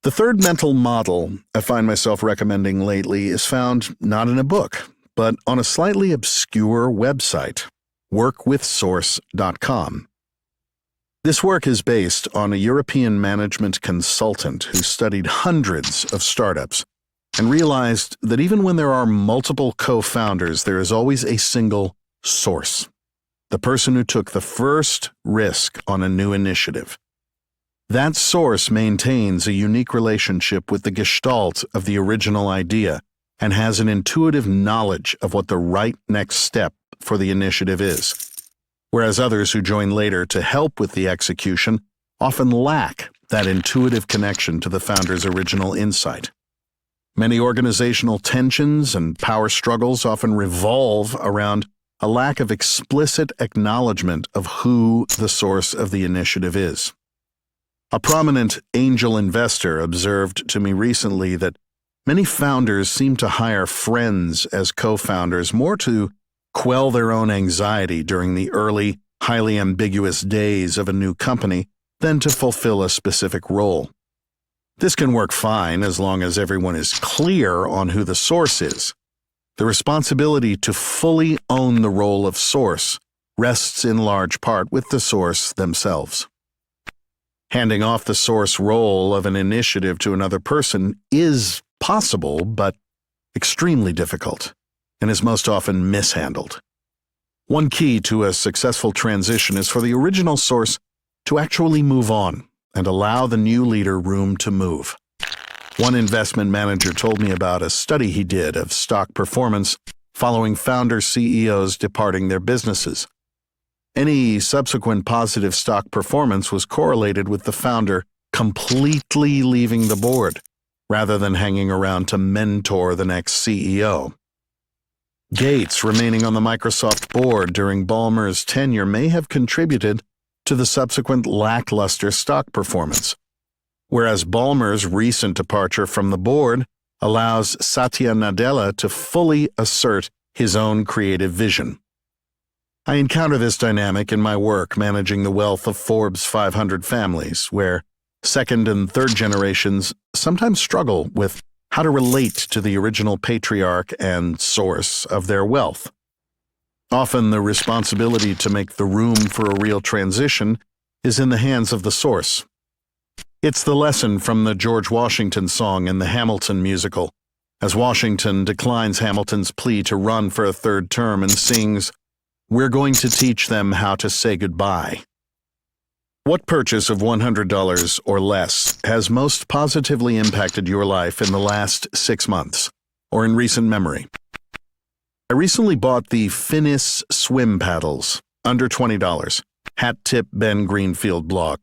The third mental model I find myself recommending lately is found not in a book, but on a slightly obscure website, workwithsource.com. This work is based on a European management consultant who studied hundreds of startups and realized that even when there are multiple co-founders, there is always a single source, the person who took the first risk on a new initiative. That source maintains a unique relationship with the gestalt of the original idea and has an intuitive knowledge of what the right next step for the initiative is, whereas others who join later to help with the execution often lack that intuitive connection to the founder's original insight. Many organizational tensions and power struggles often revolve around a lack of explicit acknowledgement of who the source of the initiative is. A prominent angel investor observed to me recently that many founders seem to hire friends as co-founders more to quell their own anxiety during the early, highly ambiguous days of a new company than to fulfill a specific role. This can work fine as long as everyone is clear on who the source is. The responsibility to fully own the role of source rests in large part with the source themselves. Handing off the source role of an initiative to another person is possible, but extremely difficult, and is most often mishandled. One key to a successful transition is for the original source to actually move on and allow the new leader room to move. One investment manager told me about a study he did of stock performance following founder CEOs departing their businesses. Any subsequent positive stock performance was correlated with the founder completely leaving the board, rather than hanging around to mentor the next CEO. Gates remaining on the Microsoft board during Ballmer's tenure may have contributed to the subsequent lackluster stock performance, whereas Ballmer's recent departure from the board allows Satya Nadella to fully assert his own creative vision. I encounter this dynamic in my work managing the wealth of Forbes 500 families, where second and third generations sometimes struggle with how to relate to the original patriarch and source of their wealth. Often the responsibility to make the room for a real transition is in the hands of the source. It's the lesson from the George Washington song in the Hamilton musical, as Washington declines Hamilton's plea to run for a third term and sings, "We're going to teach them how to say goodbye." What purchase of $100 or less has most positively impacted your life in the last 6 months, or in recent memory? I recently bought the Finis swim paddles, under $20, hat tip Ben Greenfield blog.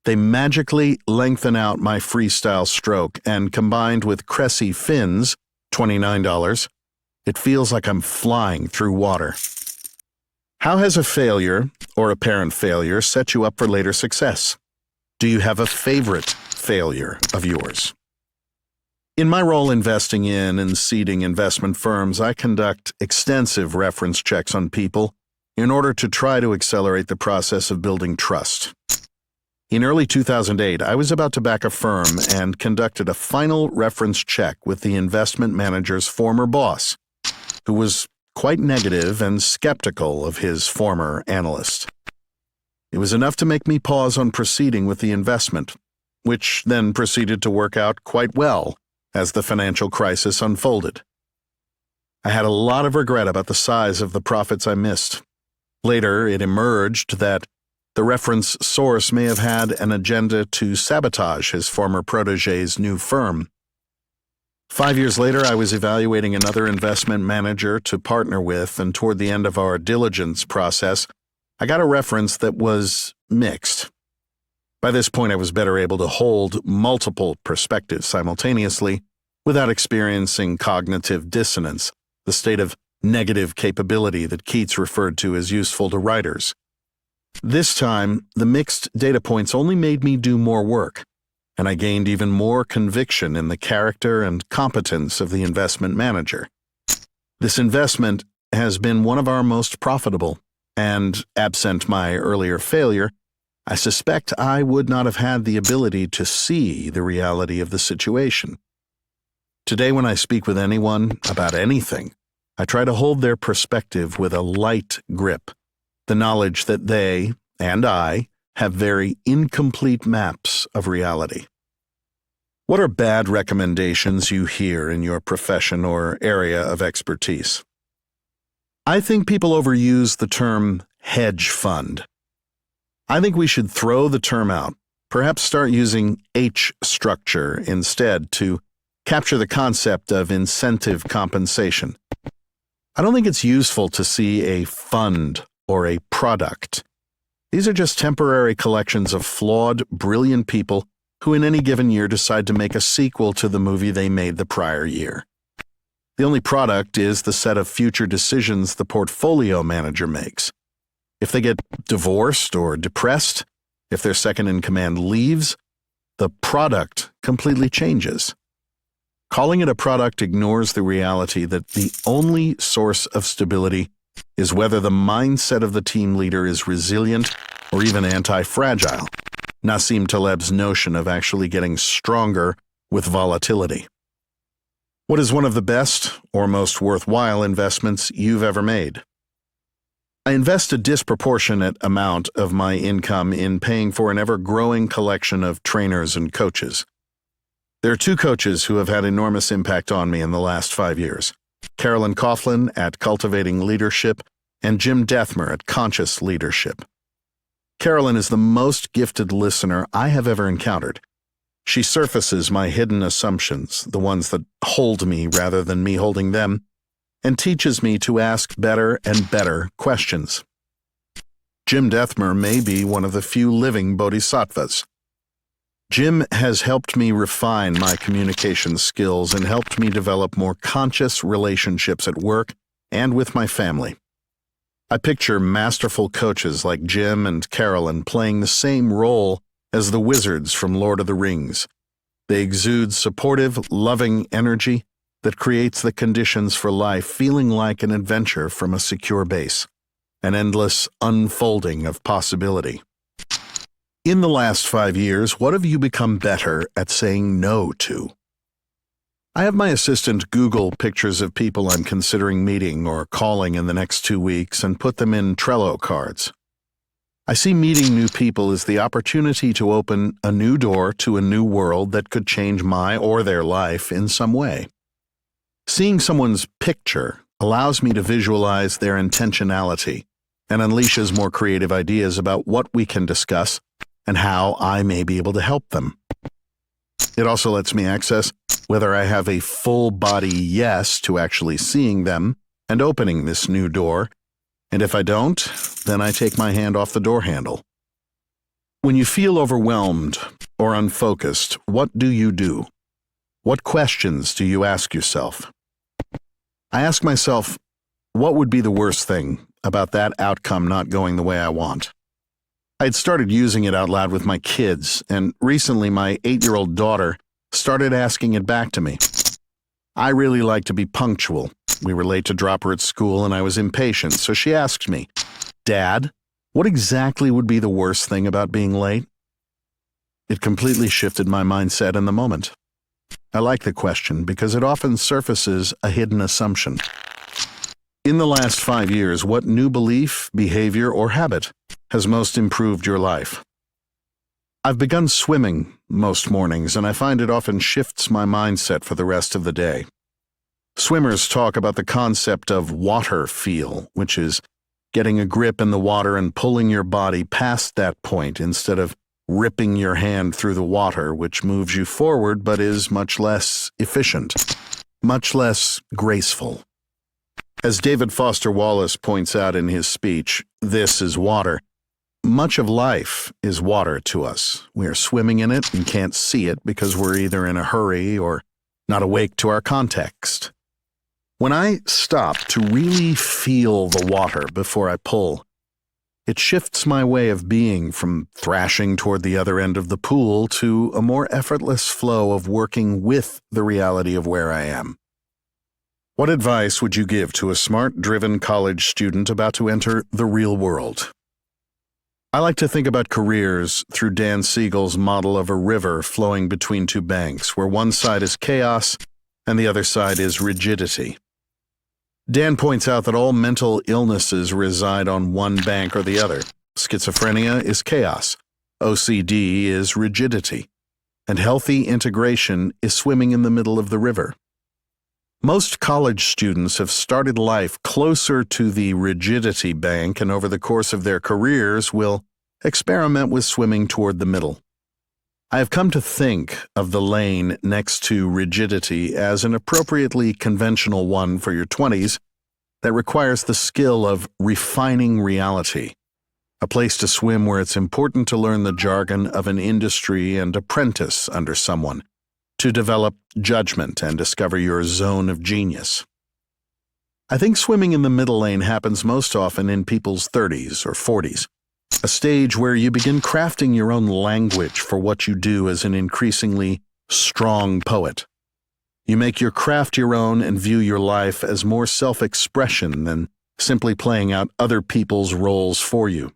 They magically lengthen out my freestyle stroke, and combined with Cressy fins, $29, it feels like I'm flying through water. How has a failure, or apparent failure, set you up for later success? Do you have a favorite failure of yours? In my role investing in and seeding investment firms, I conduct extensive reference checks on people in order to try to accelerate the process of building trust. In early 2008, I was about to back a firm and conducted a final reference check with the investment manager's former boss, who was quite negative and skeptical of his former analyst. It was enough to make me pause on proceeding with the investment, which then proceeded to work out quite well as the financial crisis unfolded. I had a lot of regret about the size of the profits I missed. Later, it emerged that the reference source may have had an agenda to sabotage his former protege's new firm. 5 years later, I was evaluating another investment manager to partner with, and toward the end of our diligence process, I got a reference that was mixed. By this point, I was better able to hold multiple perspectives simultaneously without experiencing cognitive dissonance, the state of negative capability that Keats referred to as useful to writers. This time, the mixed data points only made me do more work, and I gained even more conviction in the character and competence of the investment manager. This investment has been one of our most profitable, and absent my earlier failure, I suspect I would not have had the ability to see the reality of the situation. Today, when I speak with anyone about anything, I try to hold their perspective with a light grip, the knowledge that they, and I, have very incomplete maps of reality. What are bad recommendations you hear in your profession or area of expertise? I think people overuse the term hedge fund. I think we should throw the term out, perhaps start using H structure instead to capture the concept of incentive compensation. I don't think it's useful to see a fund or a product. These are just temporary collections of flawed, brilliant people who in any given year decide to make a sequel to the movie they made the prior year. The only product is the set of future decisions the portfolio manager makes. If they get divorced or depressed, if their second-in-command leaves, the product completely changes. Calling it a product ignores the reality that the only source of stability is whether the mindset of the team leader is resilient or even anti-fragile, Nassim Taleb's notion of actually getting stronger with volatility. What is one of the best or most worthwhile investments you've ever made? I invest a disproportionate amount of my income in paying for an ever-growing collection of trainers and coaches. There are two coaches who have had enormous impact on me in the last 5 years. Carolyn Coughlin at Cultivating Leadership and Jim Dethmer at Conscious Leadership. Carolyn is the most gifted listener I have ever encountered. She surfaces my hidden assumptions, the ones that hold me rather than me holding them, and teaches me to ask better and better questions. Jim Dethmer may be one of the few living bodhisattvas. Jim has helped me refine my communication skills and helped me develop more conscious relationships at work and with my family. I picture masterful coaches like Jim and Carolyn playing the same role as the wizards from Lord of the Rings. They exude supportive, loving energy that creates the conditions for life feeling like an adventure from a secure base, an endless unfolding of possibility. In the last 5 years, what have you become better at saying no to? I have my assistant Google pictures of people I'm considering meeting or calling in the next 2 weeks and put them in Trello cards. I see meeting new people as the opportunity to open a new door to a new world that could change my or their life in some way. Seeing someone's picture allows me to visualize their intentionality and unleashes more creative ideas about what we can discuss and how I may be able to help them. It also lets me access whether I have a full-body yes to actually seeing them and opening this new door, and if I don't, then I take my hand off the door handle. When you feel overwhelmed or unfocused, what do you do? What questions do you ask yourself? I ask myself, what would be the worst thing about that outcome not going the way I want? I'd started using it out loud with my kids, and recently my 8-year-old daughter started asking it back to me. I really like to be punctual. We were late to drop her at school, and I was impatient, so she asked me, "Dad, what exactly would be the worst thing about being late?" It completely shifted my mindset in the moment. I like the question because it often surfaces a hidden assumption. In the last 5 years, what new belief, behavior, or habit has most improved your life? I've begun swimming most mornings, and I find it often shifts my mindset for the rest of the day. Swimmers talk about the concept of water feel, which is getting a grip in the water and pulling your body past that point instead of ripping your hand through the water, which moves you forward but is much less efficient, much less graceful. As David Foster Wallace points out in his speech, "This is water." Much of life is water to us. We are swimming in it and can't see it because we're either in a hurry or not awake to our context. When I stop to really feel the water before I pull, it shifts my way of being from thrashing toward the other end of the pool to a more effortless flow of working with the reality of where I am. What advice would you give to a smart, driven college student about to enter the real world? I like to think about careers through Dan Siegel's model of a river flowing between two banks, where one side is chaos and the other side is rigidity. Dan points out that all mental illnesses reside on one bank or the other. Schizophrenia is chaos, OCD is rigidity, and healthy integration is swimming in the middle of the river. Most college students have started life closer to the rigidity bank and over the course of their careers will experiment with swimming toward the middle. I have come to think of the lane next to rigidity as an appropriately conventional one for your 20s that requires the skill of refining reality, a place to swim where it's important to learn the jargon of an industry and apprentice under someone, to develop judgment and discover your zone of genius. I think swimming in the middle lane happens most often in people's 30s or 40s, a stage where you begin crafting your own language for what you do as an increasingly strong poet. You make your craft your own and view your life as more self-expression than simply playing out other people's roles for you.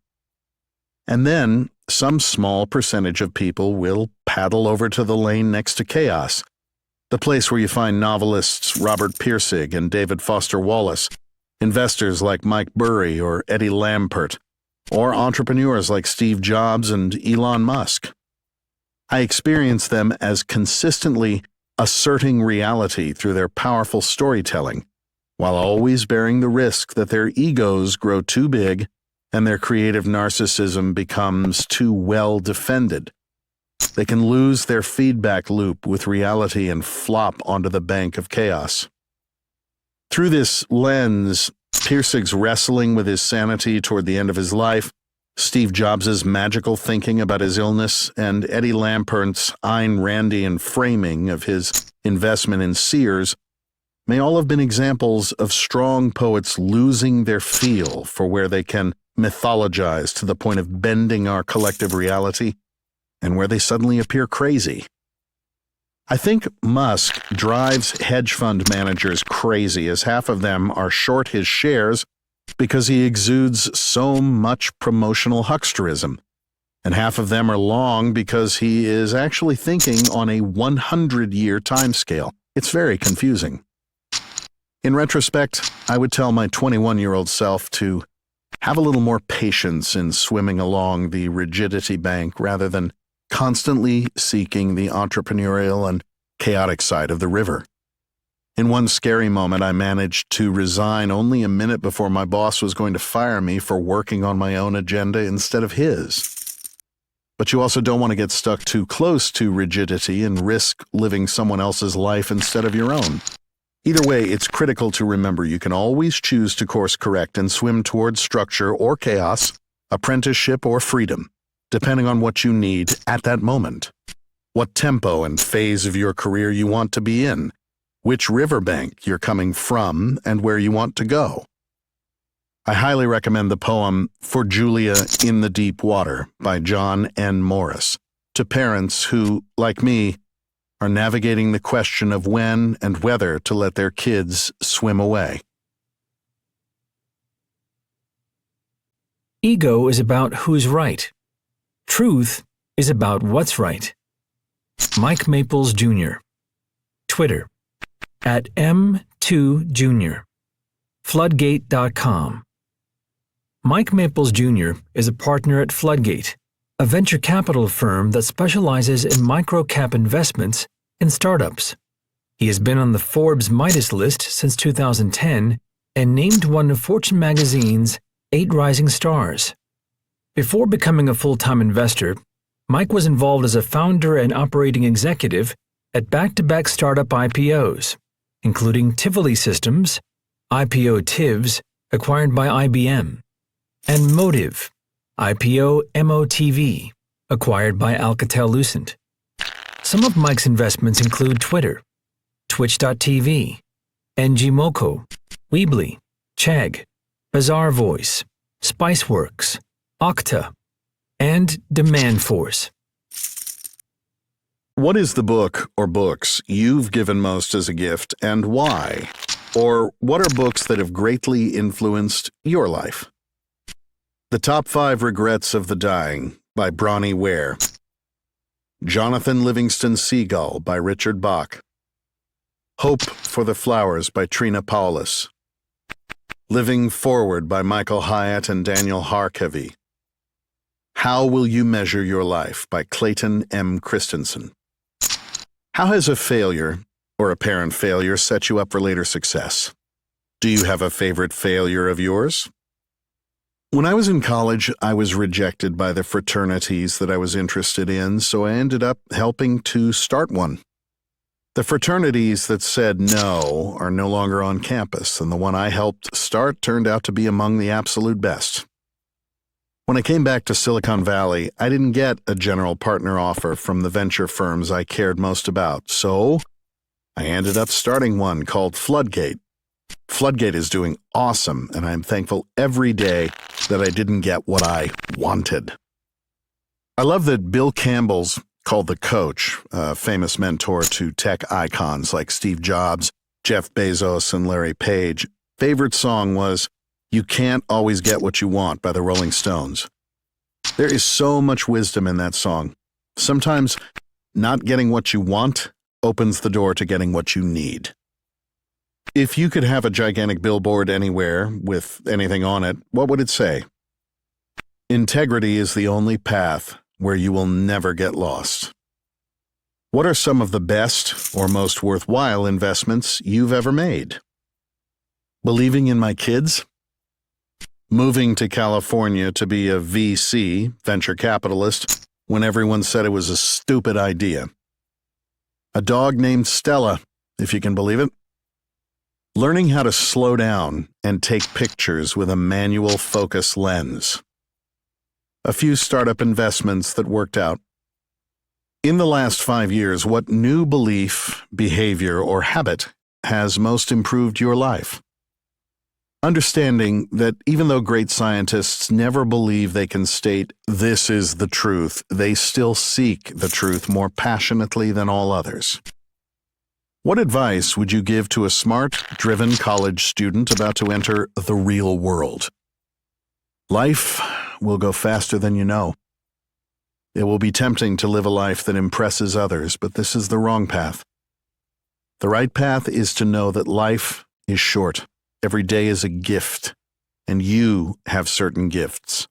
And then, some small percentage of people will paddle over to the lane next to chaos, the place where you find novelists Robert Pirsig and David Foster Wallace, investors like Mike Burry or Eddie Lampert, or entrepreneurs like Steve Jobs and Elon Musk. I experience them as consistently asserting reality through their powerful storytelling, while always bearing the risk that their egos grow too big and their creative narcissism becomes too well defended. They can lose their feedback loop with reality and flop onto the bank of chaos. Through this lens, Pirsig's wrestling with his sanity toward the end of his life Steve Jobs' magical thinking about his illness, and Eddie Lampert's Ayn Randian framing of his investment in Sears may all have been examples of strong poets losing their feel for where they can mythologize to the point of bending our collective reality, and where they suddenly appear crazy. I think Musk drives hedge fund managers crazy, as half of them are short his shares because he exudes so much promotional hucksterism, and half of them are long because he is actually thinking on a 100-year timescale. It's very confusing. In retrospect, I would tell my 21-year-old self to have a little more patience in swimming along the rigidity bank rather than constantly seeking the entrepreneurial and chaotic side of the river. In one scary moment, I managed to resign only a minute before my boss was going to fire me for working on my own agenda instead of his. But you also don't want to get stuck too close to rigidity and risk living someone else's life instead of your own. Either way, it's critical to remember you can always choose to course correct and swim towards structure or chaos, apprenticeship or freedom, depending on what you need at that moment, what tempo and phase of your career you want to be in, which riverbank you're coming from, and where you want to go. I highly recommend the poem For Julia in the Deep Water by John N. Morris to parents who, like me, are navigating the question of when and whether to let their kids swim away. Ego is about who's right. Truth is about what's right. Mike Maples, Jr. Twitter, @M2Jr. Floodgate.com. Mike Maples, Jr. is a partner at Floodgate, a venture capital firm that specializes in micro-cap investments in startups. He has been on the Forbes Midas list since 2010 and named one of Fortune magazine's 8 Rising Stars. Before becoming a full-time investor, Mike was involved as a founder and operating executive at back-to-back startup IPOs, including Tivoli Systems, IPO Tivs, acquired by IBM, and Motive, IPO MOTV, acquired by Alcatel-Lucent. Some of Mike's investments include Twitter, Twitch.tv, NGMoco, Weebly, Chegg, Bazaar Voice, Spiceworks, Okta, and Demand Force. What is the book or books you've given most as a gift, and why? Or what are books that have greatly influenced your life? The Top 5 Regrets of the Dying by Bronnie Ware. Jonathan Livingston Seagull by Richard Bach. Hope for the Flowers by Trina Paulus. Living Forward by Michael Hyatt and Daniel Harkavy. How Will You Measure Your Life by Clayton M. Christensen. How has a failure or apparent failure set you up for later success? Do you have a favorite failure of yours? When I was in college, I was rejected by the fraternities that I was interested in, so I ended up helping to start one. The fraternities that said no are no longer on campus, and the one I helped start turned out to be among the absolute best. When I came back to Silicon Valley, I didn't get a general partner offer from the venture firms I cared most about, so I ended up starting one called Floodgate. Floodgate is doing awesome, and I'm thankful every day that I didn't get what I wanted. I love that Bill Campbell's called The Coach, a famous mentor to tech icons like Steve Jobs, Jeff Bezos, and Larry Page. Favorite song was You Can't Always Get What You Want by the Rolling Stones. There is so much wisdom in that song. Sometimes not getting what you want opens the door to getting what you need. If you could have a gigantic billboard anywhere with anything on it, what would it say? Integrity is the only path where you will never get lost. What are some of the best or most worthwhile investments you've ever made? Believing in my kids? Moving to California to be a VC, venture capitalist, when everyone said it was a stupid idea. A dog named Stella, if you can believe it. Learning how to slow down and take pictures with a manual focus lens. a few startup investments that worked out. In the last 5 years, what new belief, behavior, or habit has most improved your life? Understanding that even though great scientists never believe they can state, "This is the truth," they still seek the truth more passionately than all others. What advice would you give to a smart, driven college student about to enter the real world? Life will go faster than you know. It will be tempting to live a life that impresses others, but this is the wrong path. The right path is to know that life is short. Every day is a gift, and you have certain gifts.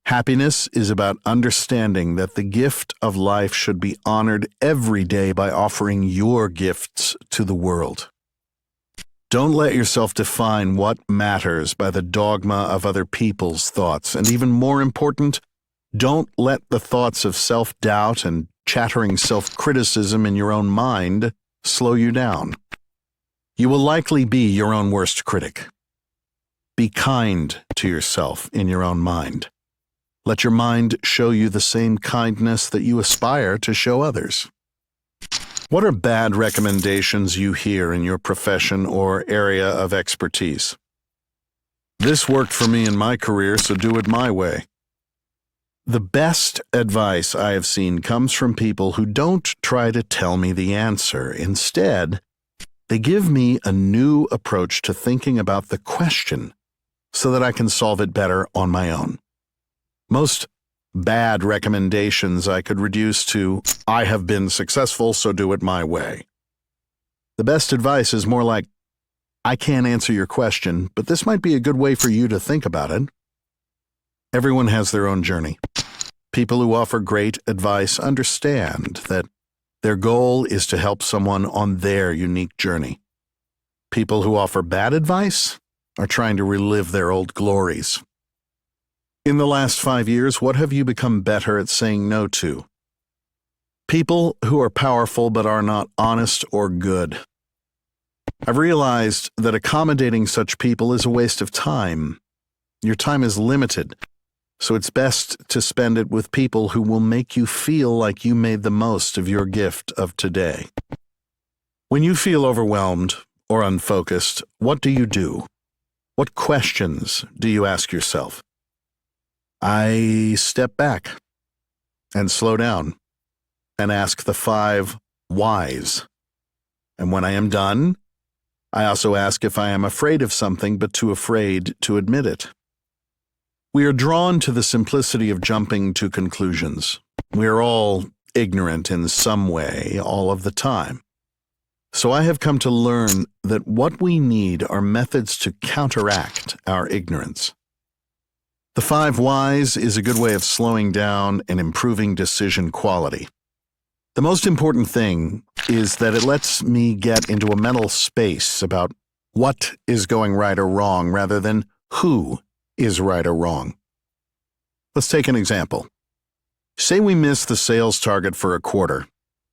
Happiness is about understanding that the gift of life should be honored every day by offering your gifts to the world. Don't let yourself define what matters by the dogma of other people's thoughts, and even more important, don't let the thoughts of self-doubt and chattering self-criticism in your own mind slow you down. You will likely be your own worst critic. Be kind to yourself in your own mind. Let your mind show you the same kindness that you aspire to show others. What are bad recommendations you hear in your profession or area of expertise? This worked for me in my career, so do it my way. The best advice I have seen comes from people who don't try to tell me the answer. Instead, they give me a new approach to thinking about the question so that I can solve it better on my own. Most bad recommendations I could reduce to, "I have been successful, so do it my way." The best advice is more like, "I can't answer your question, but this might be a good way for you to think about it." Everyone has their own journey. People who offer great advice understand that their goal is to help someone on their unique journey. People who offer bad advice are trying to relive their old glories. In the last 5 years, what have you become better at saying no to? People who are powerful but are not honest or good. I've realized that accommodating such people is a waste of time. Your time is limited, so it's best to spend it with people who will make you feel like you made the most of your gift of today. When you feel overwhelmed or unfocused, what do you do? What questions do you ask yourself? I step back and slow down and ask the 5 whys. And when I am done, I also ask if I am afraid of something but too afraid to admit it. We are drawn to the simplicity of jumping to conclusions. We are all ignorant in some way all of the time. So I have come to learn that what we need are methods to counteract our ignorance. The 5 whys is a good way of slowing down and improving decision quality. The most important thing is that it lets me get into a mental space about what is going right or wrong rather than who is right or wrong. Let's take an example. Say we miss the sales target for a quarter.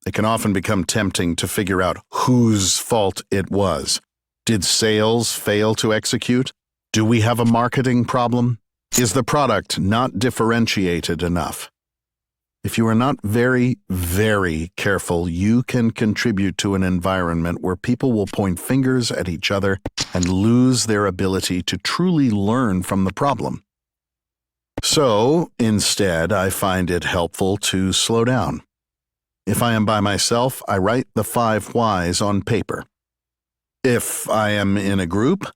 It can often become tempting to figure out whose fault it was. Did sales fail to execute? Do we have a marketing problem? Is the product not differentiated enough? If you are not very, very careful, you can contribute to an environment where people will point fingers at each other and lose their ability to truly learn from the problem. So, instead, I find it helpful to slow down. If I am by myself, I write the 5 whys on paper. If I am in a group,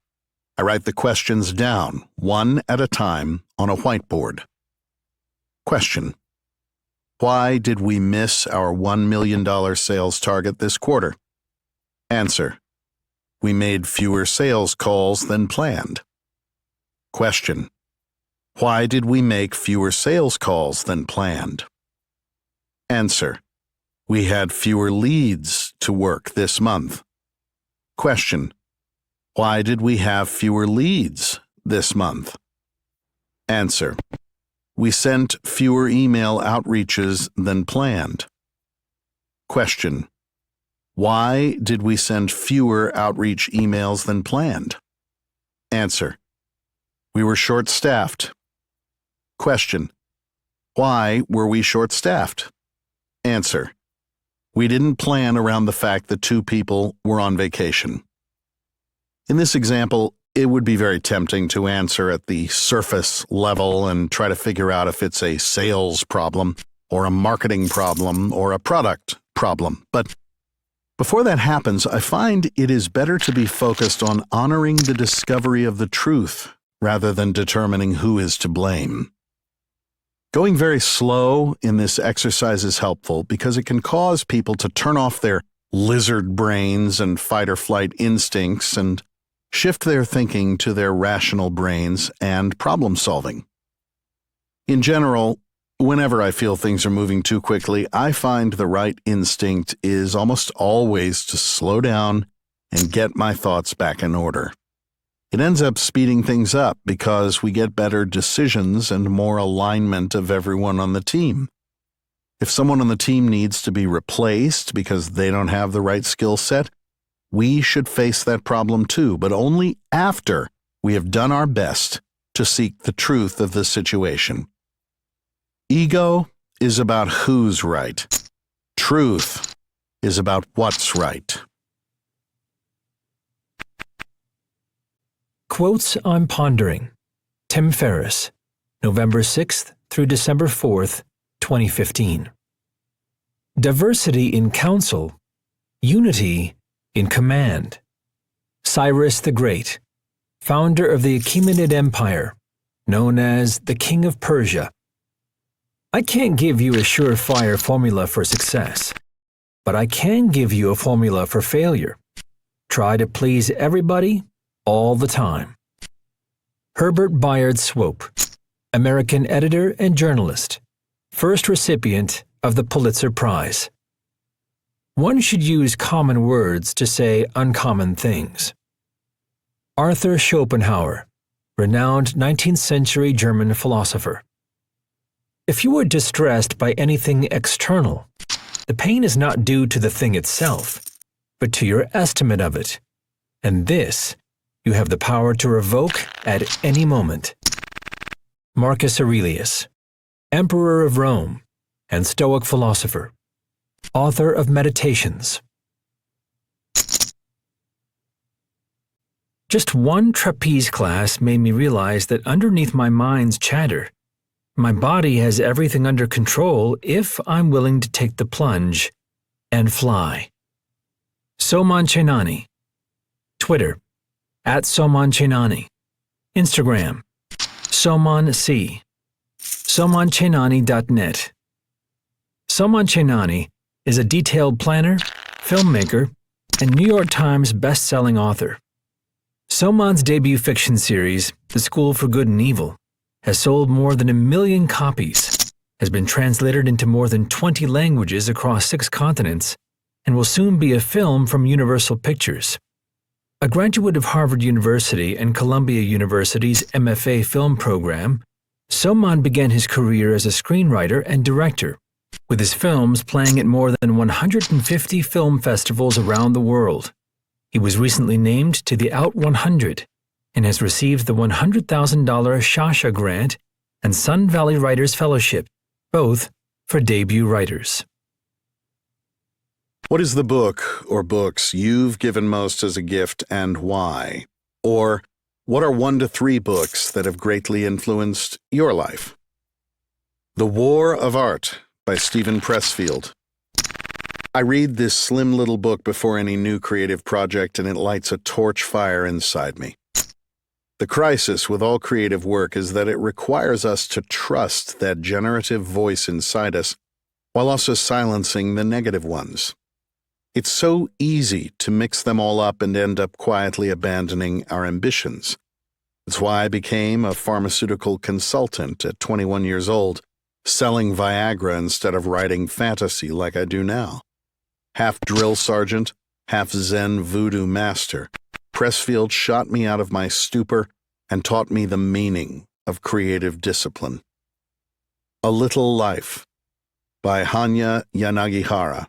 I write the questions down, one at a time, on a whiteboard. Question: why did we miss our $1 million sales target this quarter? Answer: we made fewer sales calls than planned. Question: why did we make fewer sales calls than planned? Answer: we had fewer leads to work this month. Question: why did we have fewer leads this month? Answer: we sent fewer email outreaches than planned. Question: why did we send fewer outreach emails than planned? Answer: we were short-staffed. Question: why were we short-staffed? Answer: we didn't plan around the fact that 2 people were on vacation. In this example, it would be very tempting to answer at the surface level and try to figure out if it's a sales problem, or a marketing problem, or a product problem. But before that happens, I find it is better to be focused on honoring the discovery of the truth rather than determining who is to blame. Going very slow in this exercise is helpful because it can cause people to turn off their lizard brains and fight-or-flight instincts and shift their thinking to their rational brains and problem-solving. In general, whenever I feel things are moving too quickly, I find the right instinct is almost always to slow down and get my thoughts back in order. It ends up speeding things up because we get better decisions and more alignment of everyone on the team. If someone on the team needs to be replaced because they don't have the right skill set, we should face that problem too, but only after we have done our best to seek the truth of the situation. Ego is about who's right. Truth is about what's right. Quotes I'm Pondering. Tim Ferriss, November 6th through December 4th, 2015. Diversity in counsel, unity in command. Cyrus the Great, founder of the Achaemenid Empire, known as the King of Persia. I can't give you a surefire formula for success, but I can give you a formula for failure. Try to please everybody all the time. Herbert Bayard Swope, American editor and journalist, first recipient of the Pulitzer Prize. One should use common words to say uncommon things. Arthur Schopenhauer, renowned 19th century German philosopher. If you are distressed by anything external, the pain is not due to the thing itself, but to your estimate of it, and this you have the power to revoke at any moment. Marcus Aurelius, Emperor of Rome and Stoic philosopher, author of Meditations. Just one trapeze class made me realize that underneath my mind's chatter, my body has everything under control if I'm willing to take the plunge and fly. Soman Chenani. Twitter, @SomanChenani. Instagram, SomanC. SomanChenani.net. Soman Chenani is a detailed planner, filmmaker, and New York Times best-selling author. Soman's debut fiction series, The School for Good and Evil, has sold more than 1 million copies, has been translated into more than 20 languages across 6 continents, and will soon be a film from Universal Pictures. A graduate of Harvard University and Columbia University's MFA film program, Soman began his career as a screenwriter and director, with his films playing at more than 150 film festivals around the world. He was recently named to the Out 100 and has received the $100,000 Shasha Grant and Sun Valley Writers Fellowship, both for debut writers. What is the book or books you've given most as a gift and why? Or what are 1 to 3 books that have greatly influenced your life? The War of Art by Stephen Pressfield. I read this slim little book before any new creative project, and it lights a torch fire inside me. The crisis with all creative work is that it requires us to trust that generative voice inside us while also silencing the negative ones. It's so easy to mix them all up and end up quietly abandoning our ambitions. It's why I became a pharmaceutical consultant at 21 years old, selling Viagra instead of writing fantasy like I do now. Half drill sergeant, half Zen voodoo master, Pressfield shot me out of my stupor and taught me the meaning of creative discipline. A Little Life by Hanya Yanagihara.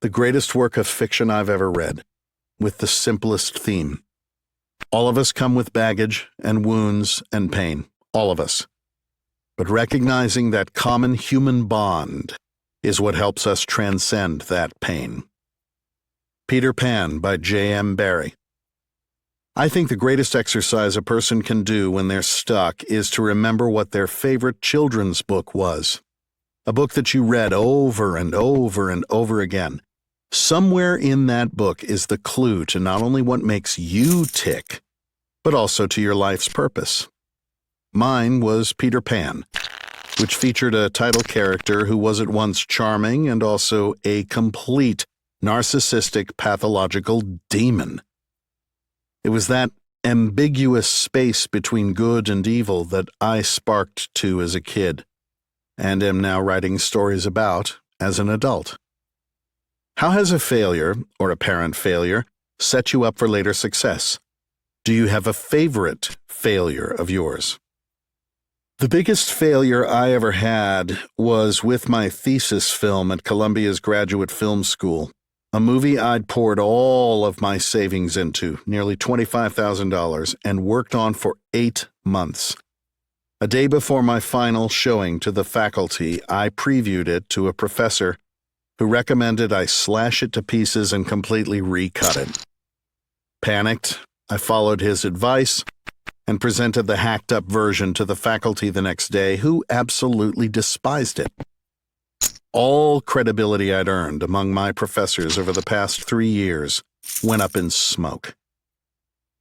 The greatest work of fiction I've ever read, with the simplest theme. All of us come with baggage and wounds and pain, all of us. but recognizing that common human bond is what helps us transcend that pain. Peter Pan by J.M. Barrie. I think the greatest exercise a person can do when they're stuck is to remember what their favorite children's book was. A book that you read over and over and over again. Somewhere in that book is the clue to not only what makes you tick, but also to your life's purpose. Mine was Peter Pan, which featured a title character who was at once charming and also a complete narcissistic pathological demon. It was that ambiguous space between good and evil that I sparked to as a kid, and am now writing stories about as an adult. How has a failure, or apparent failure, set you up for later success? Do you have a favorite failure of yours? The biggest failure I ever had was with my thesis film at Columbia's Graduate Film School, a movie I'd poured all of my savings into, nearly $25,000, and worked on for 8 months. A day before my final showing to the faculty, I previewed it to a professor who recommended I slash it to pieces and completely recut it. Panicked, I followed his advice and presented the hacked-up version to the faculty the next day, who absolutely despised it. All credibility I'd earned among my professors over the past 3 years went up in smoke.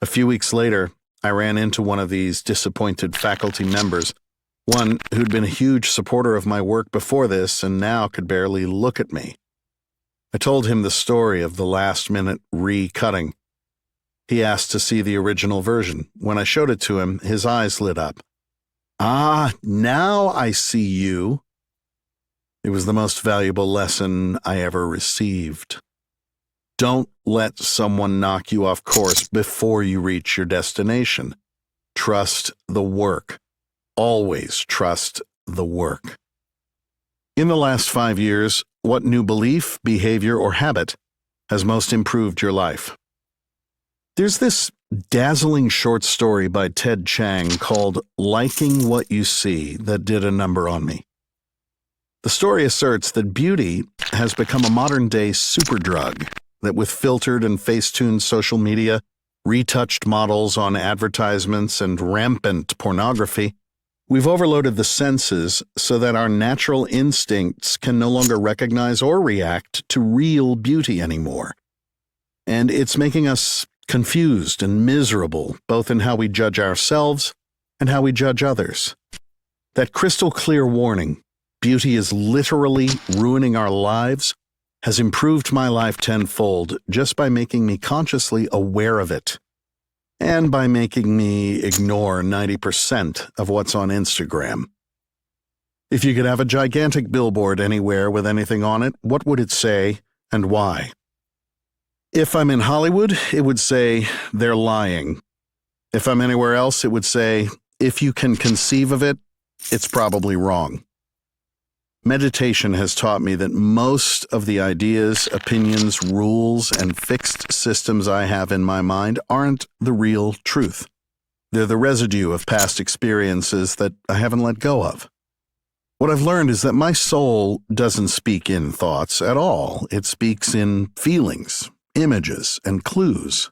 A few weeks later, I ran into one of these disappointed faculty members, one who'd been a huge supporter of my work before this and now could barely look at me. I told him the story of the last-minute recutting. He asked to see the original version. When I showed it to him, his eyes lit up. "Ah, now I see you." It was the most valuable lesson I ever received. Don't let someone knock you off course before you reach your destination. Trust the work. Always trust the work. In the last 5 years, what new belief, behavior, or habit has most improved your life? There's this dazzling short story by Ted Chiang called Liking What You See that did a number on me. The story asserts that beauty has become a modern-day superdrug, that with filtered and face-tuned social media, retouched models on advertisements, and rampant pornography, we've overloaded the senses so that our natural instincts can no longer recognize or react to real beauty anymore. And it's making us confused and miserable, both in how we judge ourselves and how we judge others. That crystal clear warning, beauty is literally ruining our lives, has improved my life tenfold just by making me consciously aware of it, and by making me ignore 90% of what's on Instagram. If you could have a gigantic billboard anywhere with anything on it, what would it say and why? If I'm in Hollywood, it would say, "They're lying." If I'm anywhere else, it would say, "If you can conceive of it, it's probably wrong." Meditation has taught me that most of the ideas, opinions, rules, and fixed systems I have in my mind aren't the real truth. They're the residue of past experiences that I haven't let go of. What I've learned is that my soul doesn't speak in thoughts at all. It speaks in feelings, images, and clues.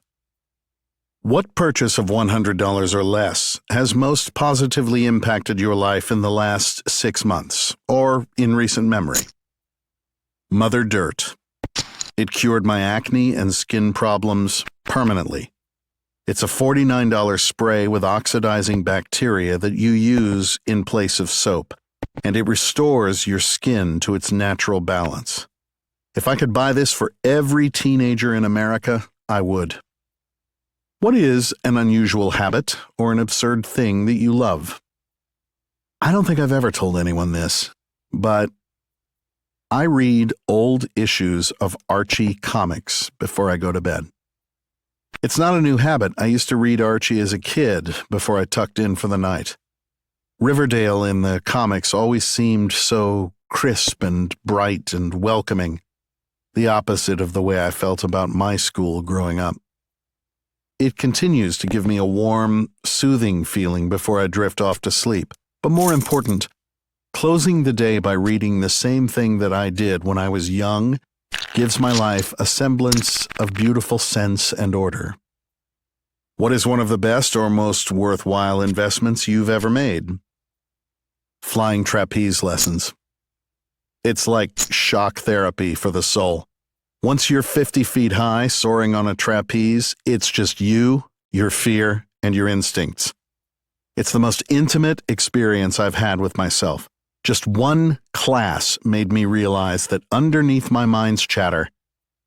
What purchase of $100 or less has most positively impacted your life in the last 6 months, or in recent memory? Mother Dirt. It cured my acne and skin problems permanently. It's a $49 spray with oxidizing bacteria that you use in place of soap, and it restores your skin to its natural balance. If I could buy this for every teenager in America, I would. What is an unusual habit or an absurd thing that you love? I don't think I've ever told anyone this, but I read old issues of Archie comics before I go to bed. It's not a new habit. I used to read Archie as a kid before I tucked in for the night. Riverdale in the comics always seemed so crisp and bright and welcoming, the opposite of the way I felt about my school growing up. It continues to give me a warm, soothing feeling before I drift off to sleep. But more important, Closing the day by reading the same thing that I did when I was young gives my life a semblance of beautiful sense and order. What is one of the best or most worthwhile investments you've ever made? Flying trapeze lessons. It's like shock therapy for the soul. Once you're 50 feet high, soaring on a trapeze, it's just you, your fear, and your instincts. It's the most intimate experience I've had with myself. Just one class made me realize that underneath my mind's chatter,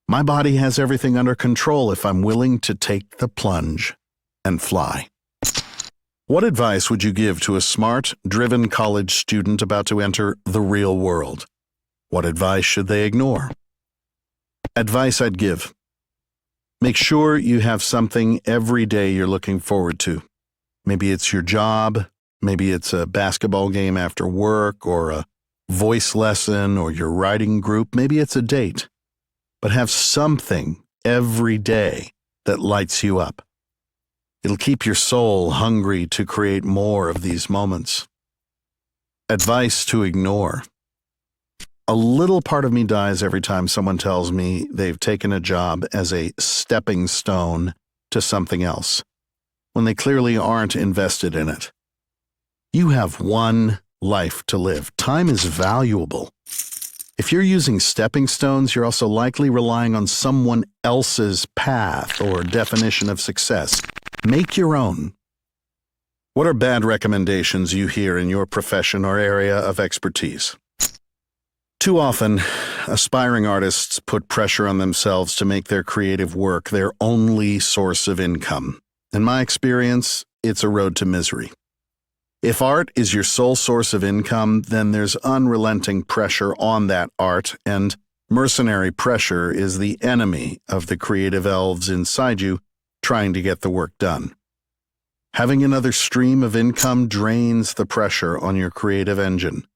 my body has everything under control if I'm willing to take the plunge and fly. What advice would you give to a smart, driven college student about to enter the real world? What advice should they ignore? Advice I'd give: make sure you have something every day you're looking forward to. Maybe it's your job, maybe it's a basketball game after work, or a voice lesson, or your writing group, maybe it's a date. But have something every day that lights you up. It'll keep your soul hungry to create more of these moments. Advice to ignore: a little part of me dies every time someone tells me they've taken a job as a stepping stone to something else, when they clearly aren't invested in it. You have one life to live. Time is valuable. If you're using stepping stones, you're also likely relying on someone else's path or definition of success. Make your own. What are bad recommendations you hear in your profession or area of expertise? Too often, aspiring artists put pressure on themselves to make their creative work their only source of income. In my experience, it's a road to misery. If art is your sole source of income, then there's unrelenting pressure on that art, and mercenary pressure is the enemy of the creative elves inside you trying to get the work done. Having another stream of income drains the pressure on your creative engine.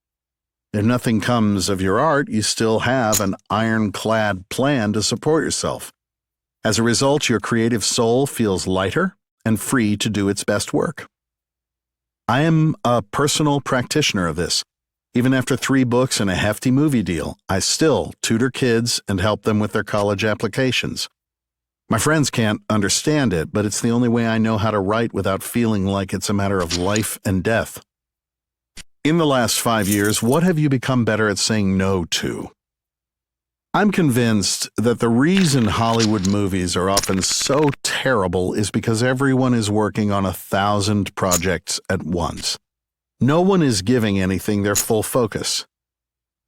If nothing comes of your art, you still have an ironclad plan to support yourself. As a result, your creative soul feels lighter and free to do its best work. I am a personal practitioner of this. Even after 3 books and a hefty movie deal, I still tutor kids and help them with their college applications. My friends can't understand it, but it's the only way I know how to write without feeling like it's a matter of life and death. In the last 5 years, what have you become better at saying no to? I'm convinced that the reason Hollywood movies are often so terrible is because everyone is working on 1,000 projects at once. No one is giving anything their full focus.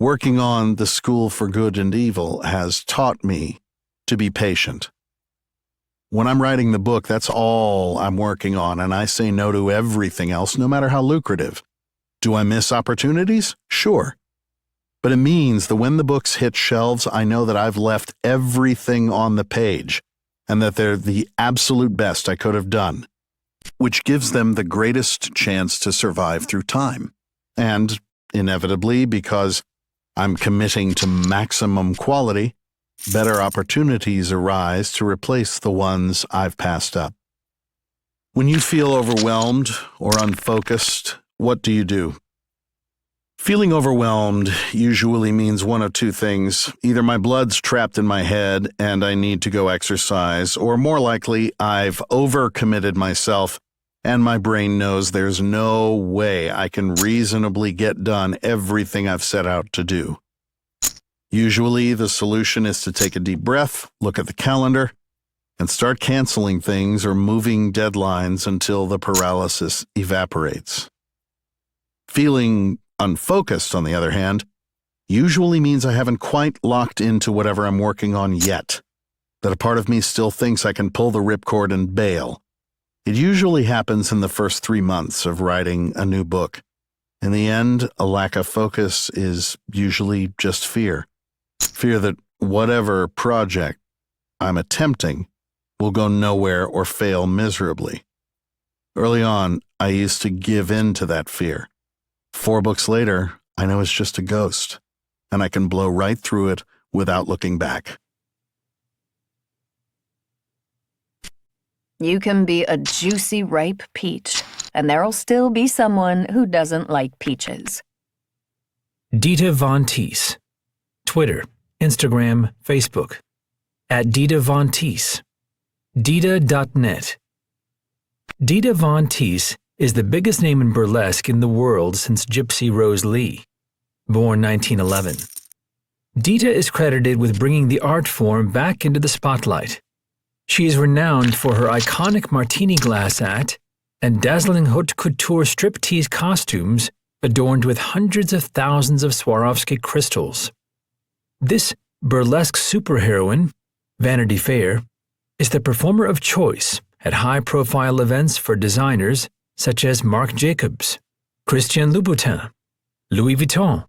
Working on The School for Good and Evil has taught me to be patient. When I'm writing the book, that's all I'm working on, and I say no to everything else, no matter how lucrative. Do I miss opportunities? Sure. But it means that when the books hit shelves, I know that I've left everything on the page and that they're the absolute best I could have done, which gives them the greatest chance to survive through time. And inevitably, because I'm committing to maximum quality, better opportunities arise to replace the ones I've passed up. When you feel overwhelmed or unfocused, what do? Feeling overwhelmed usually means one of 2 things. Either my blood's trapped in my head and I need to go exercise, or more likely, I've overcommitted myself and my brain knows there's no way I can reasonably get done everything I've set out to do. Usually, the solution is to take a deep breath, look at the calendar, and start canceling things or moving deadlines until the paralysis evaporates. Feeling unfocused, on the other hand, usually means I haven't quite locked into whatever I'm working on yet, that a part of me still thinks I can pull the ripcord and bail. It usually happens in the first 3 months of writing a new book. In the end, a lack of focus is usually just fear. Fear that whatever project I'm attempting will go nowhere or fail miserably. Early on, I used to give in to that fear. 4 books later, I know it's just a ghost, and I can blow right through it without looking back. You can be a juicy, ripe peach, and there'll still be someone who doesn't like peaches. Dita Von Teese. Twitter, Instagram, Facebook. At Dita Von Teese. Dita.net. Dita Von Teese is the biggest name in burlesque in the world since Gypsy Rose Lee, born 1911. Dita is credited with bringing the art form back into the spotlight. She is renowned for her iconic martini glass act and dazzling haute couture striptease costumes adorned with hundreds of thousands of Swarovski crystals. This burlesque superheroine, Vanity Fair, is the performer of choice at high-profile events for designers such as Marc Jacobs, Christian Louboutin, Louis Vuitton,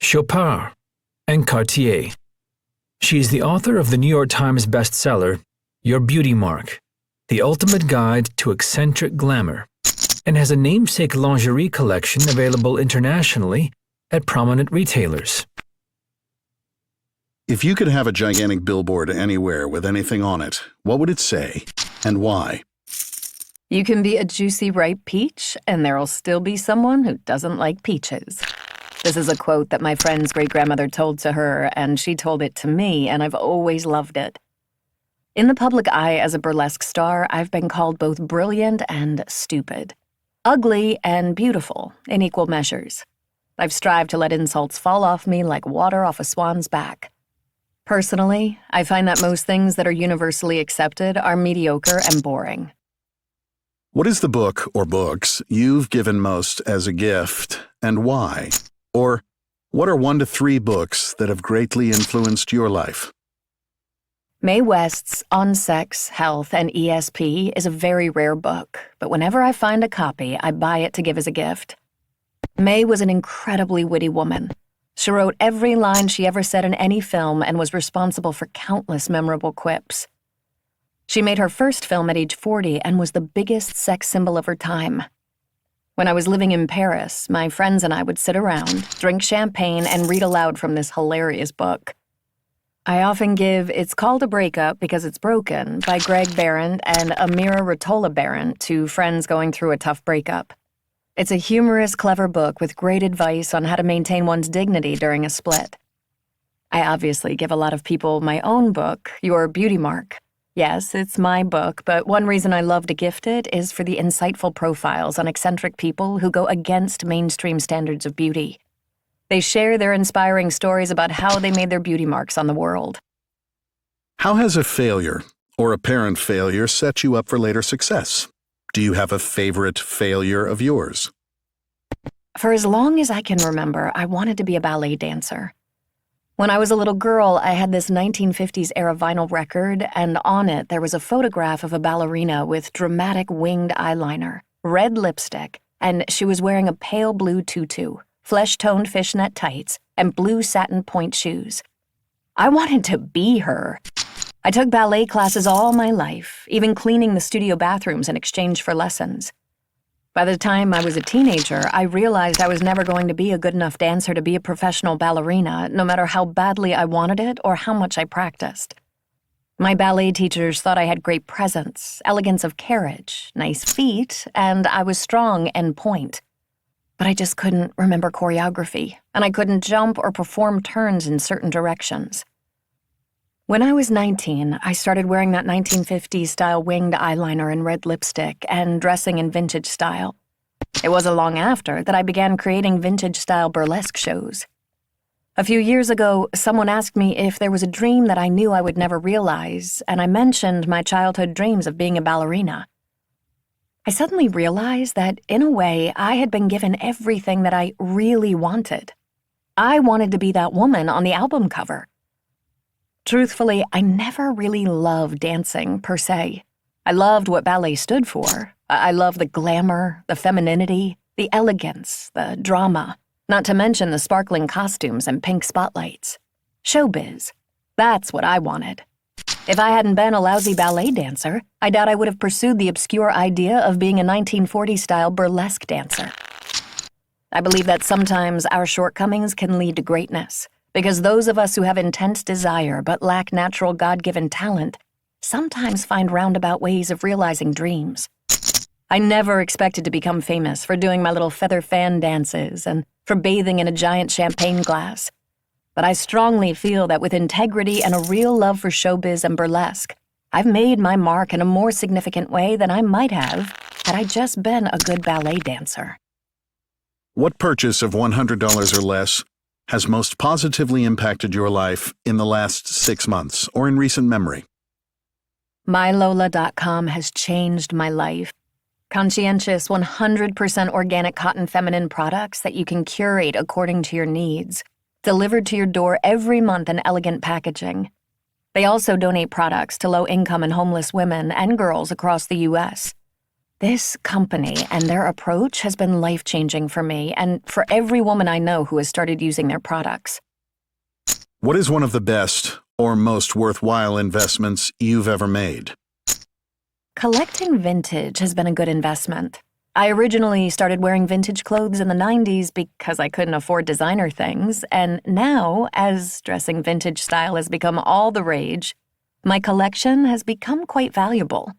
Chopard, and Cartier. She is the author of the New York Times bestseller, Your Beauty Mark, the ultimate guide to eccentric glamour, and has a namesake lingerie collection available internationally at prominent retailers. If you could have a gigantic billboard anywhere with anything on it, what would it say and why? You can be a juicy ripe peach, and there'll still be someone who doesn't like peaches. This is a quote that my friend's great-grandmother told to her, and she told it to me, and I've always loved it. In the public eye as a burlesque star, I've been called both brilliant and stupid, ugly and beautiful in equal measures. I've strived to let insults fall off me like water off a swan's back. Personally, I find that most things that are universally accepted are mediocre and boring. What is the book or books you've given most as a gift, and why? Or what are 1 to 3 books that have greatly influenced your life? Mae West's On Sex, Health, and ESP is a very rare book, but whenever I find a copy, I buy it to give as a gift. Mae was an incredibly witty woman. She wrote every line she ever said in any film and was responsible for countless memorable quips. She made her first film at age 40 and was the biggest sex symbol of her time. When I was living in Paris, my friends and I would sit around, drink champagne, and read aloud from this hilarious book. I often give It's Called a Breakup Because It's Broken by Greg Behrendt and Amira Ratola Behrendt to friends going through a tough breakup. It's a humorous, clever book with great advice on how to maintain one's dignity during a split. I obviously give a lot of people my own book, Your Beauty Mark. Yes, it's my book, but one reason I love to gift it is for the insightful profiles on eccentric people who go against mainstream standards of beauty. They share their inspiring stories about how they made their beauty marks on the world. How has a failure or apparent failure set you up for later success? Do you have a favorite failure of yours? For as long as I can remember, I wanted to be a ballet dancer. When I was a little girl, I had this 1950s-era vinyl record, and on it there was a photograph of a ballerina with dramatic winged eyeliner, red lipstick, and she was wearing a pale blue tutu, flesh-toned fishnet tights, and blue satin point shoes. I wanted to be her. I took ballet classes all my life, even cleaning the studio bathrooms in exchange for lessons. By the time I was a teenager, I realized I was never going to be a good enough dancer to be a professional ballerina, no matter how badly I wanted it or how much I practiced. My ballet teachers thought I had great presence, elegance of carriage, nice feet, and I was strong and point. But I just couldn't remember choreography, and I couldn't jump or perform turns in certain directions. When I was 19, I started wearing that 1950s-style winged eyeliner and red lipstick and dressing in vintage style. It wasn't long after that I began creating vintage-style burlesque shows. A few years ago, someone asked me if there was a dream that I knew I would never realize, and I mentioned my childhood dreams of being a ballerina. I suddenly realized that, in a way, I had been given everything that I really wanted. I wanted to be that woman on the album cover. Truthfully, I never really loved dancing, per se. I loved what ballet stood for. I loved the glamour, the femininity, the elegance, the drama, not to mention the sparkling costumes and pink spotlights. Showbiz. That's what I wanted. If I hadn't been a lousy ballet dancer, I doubt I would have pursued the obscure idea of being a 1940s-style burlesque dancer. I believe that sometimes our shortcomings can lead to greatness, because those of us who have intense desire but lack natural God-given talent sometimes find roundabout ways of realizing dreams. I never expected to become famous for doing my little feather fan dances and for bathing in a giant champagne glass. But I strongly feel that with integrity and a real love for showbiz and burlesque, I've made my mark in a more significant way than I might have had I just been a good ballet dancer. What purchase of $100 or less has most positively impacted your life in the last 6 months or in recent memory? MyLola.com has changed my life. Conscientious 100% organic cotton feminine products that you can curate according to your needs, delivered to your door every month in elegant packaging. They also donate products to low-income and homeless women and girls across the U.S. This company and their approach has been life-changing for me and for every woman I know who has started using their products. What is one of the best or most worthwhile investments you've ever made? Collecting vintage has been a good investment. I originally started wearing vintage clothes in the 90s because I couldn't afford designer things, and now, as dressing vintage style has become all the rage, my collection has become quite valuable.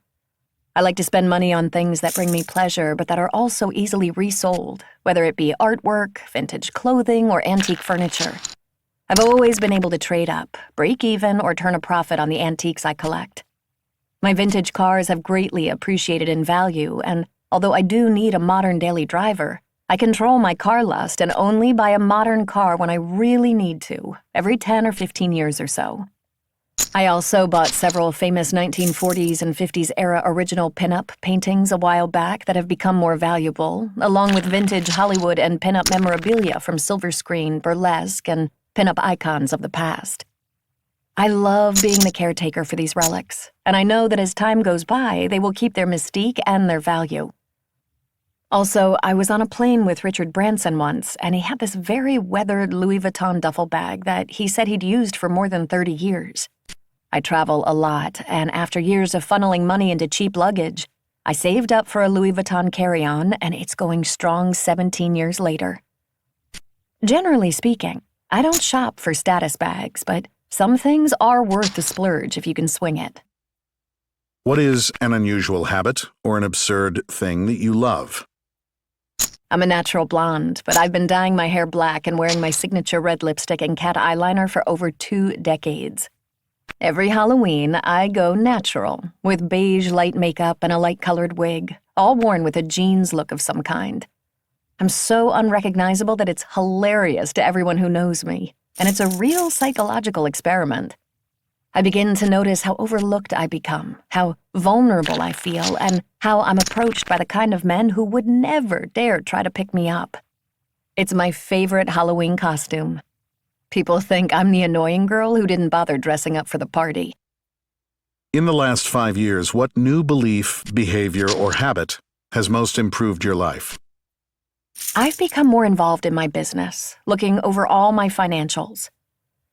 I like to spend money on things that bring me pleasure but that are also easily resold, whether it be artwork, vintage clothing, or antique furniture. I've always been able to trade up, break even, or turn a profit on the antiques I collect. My vintage cars have greatly appreciated in value, and although I do need a modern daily driver, I control my car lust and only buy a modern car when I really need to, every 10 or 15 years or so. I also bought several famous 1940s and 50s era original pinup paintings a while back that have become more valuable, along with vintage Hollywood and pinup memorabilia from silver screen, burlesque, and pinup icons of the past. I love being the caretaker for these relics, and I know that as time goes by, they will keep their mystique and their value. Also, I was on a plane with Richard Branson once, and he had this very weathered Louis Vuitton duffel bag that he said he'd used for more than 30 years. I travel a lot, and after years of funneling money into cheap luggage, I saved up for a Louis Vuitton carry-on, and it's going strong 17 years later. Generally speaking, I don't shop for status bags, but some things are worth the splurge if you can swing it. What is an unusual habit or an absurd thing that you love? I'm a natural blonde, but I've been dyeing my hair black and wearing my signature red lipstick and cat eyeliner for over 2 decades. Every Halloween, I go natural, with beige light makeup and a light-colored wig, all worn with a jeans look of some kind. I'm so unrecognizable that it's hilarious to everyone who knows me, and it's a real psychological experiment. I begin to notice how overlooked I become, how vulnerable I feel, and how I'm approached by the kind of men who would never dare try to pick me up. It's my favorite Halloween costume. People think I'm the annoying girl who didn't bother dressing up for the party. In the last 5 years, what new belief, behavior, or habit has most improved your life? I've become more involved in my business, looking over all my financials.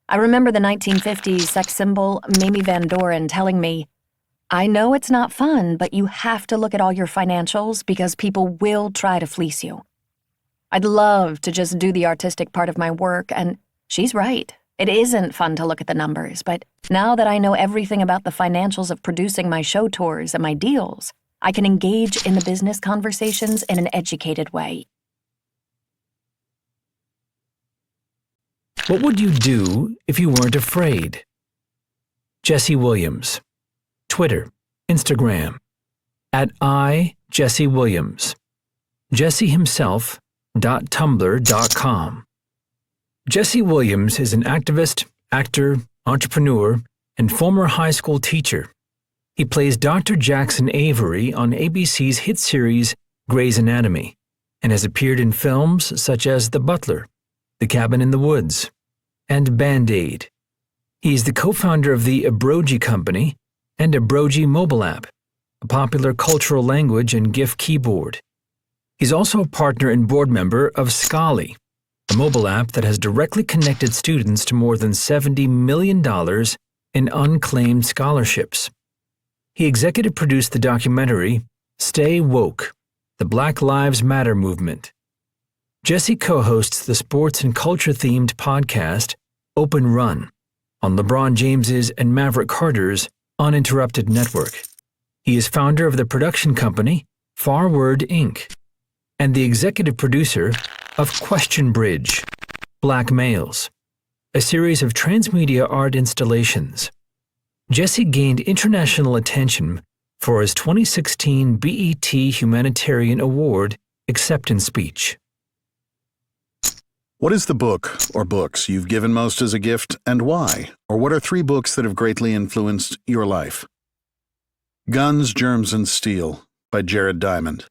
I remember the 1950s sex symbol Mamie Van Doren telling me, "I know it's not fun, but you have to look at all your financials because people will try to fleece you." I'd love to just do the artistic part of my work, and she's right. It isn't fun to look at the numbers, but now that I know everything about the financials of producing my show tours and my deals, I can engage in the business conversations in an educated way. What would you do if you weren't afraid? Jesse Williams. Twitter, Instagram, @IJesseWilliams. JesseHimself.tumblr.com. Jesse Williams is an activist, actor, entrepreneur, and former high school teacher. He plays Dr. Jackson Avery on ABC's hit series Grey's Anatomy and has appeared in films such as The Butler, The Cabin in the Woods, and Band-Aid. He is the co-founder of the Abroji Company and Abroji mobile app, a popular cultural language and GIF keyboard. He's also a partner and board member of Scholly, a mobile app that has directly connected students to more than $70 million in unclaimed scholarships. He executive produced the documentary Stay Woke, the Black Lives Matter Movement. Jesse co-hosts the sports and culture-themed podcast Open Run on LeBron James's and Maverick Carter's Uninterrupted Network. He is founder of the production company Farword Inc. and the executive producer of Question Bridge, Black Males, a series of transmedia art installations. Jesse gained international attention for his 2016 BET Humanitarian Award acceptance speech. What is the book or books you've given most as a gift and why? Or what are 3 books that have greatly influenced your life? Guns, Germs, and Steel by Jared Diamond.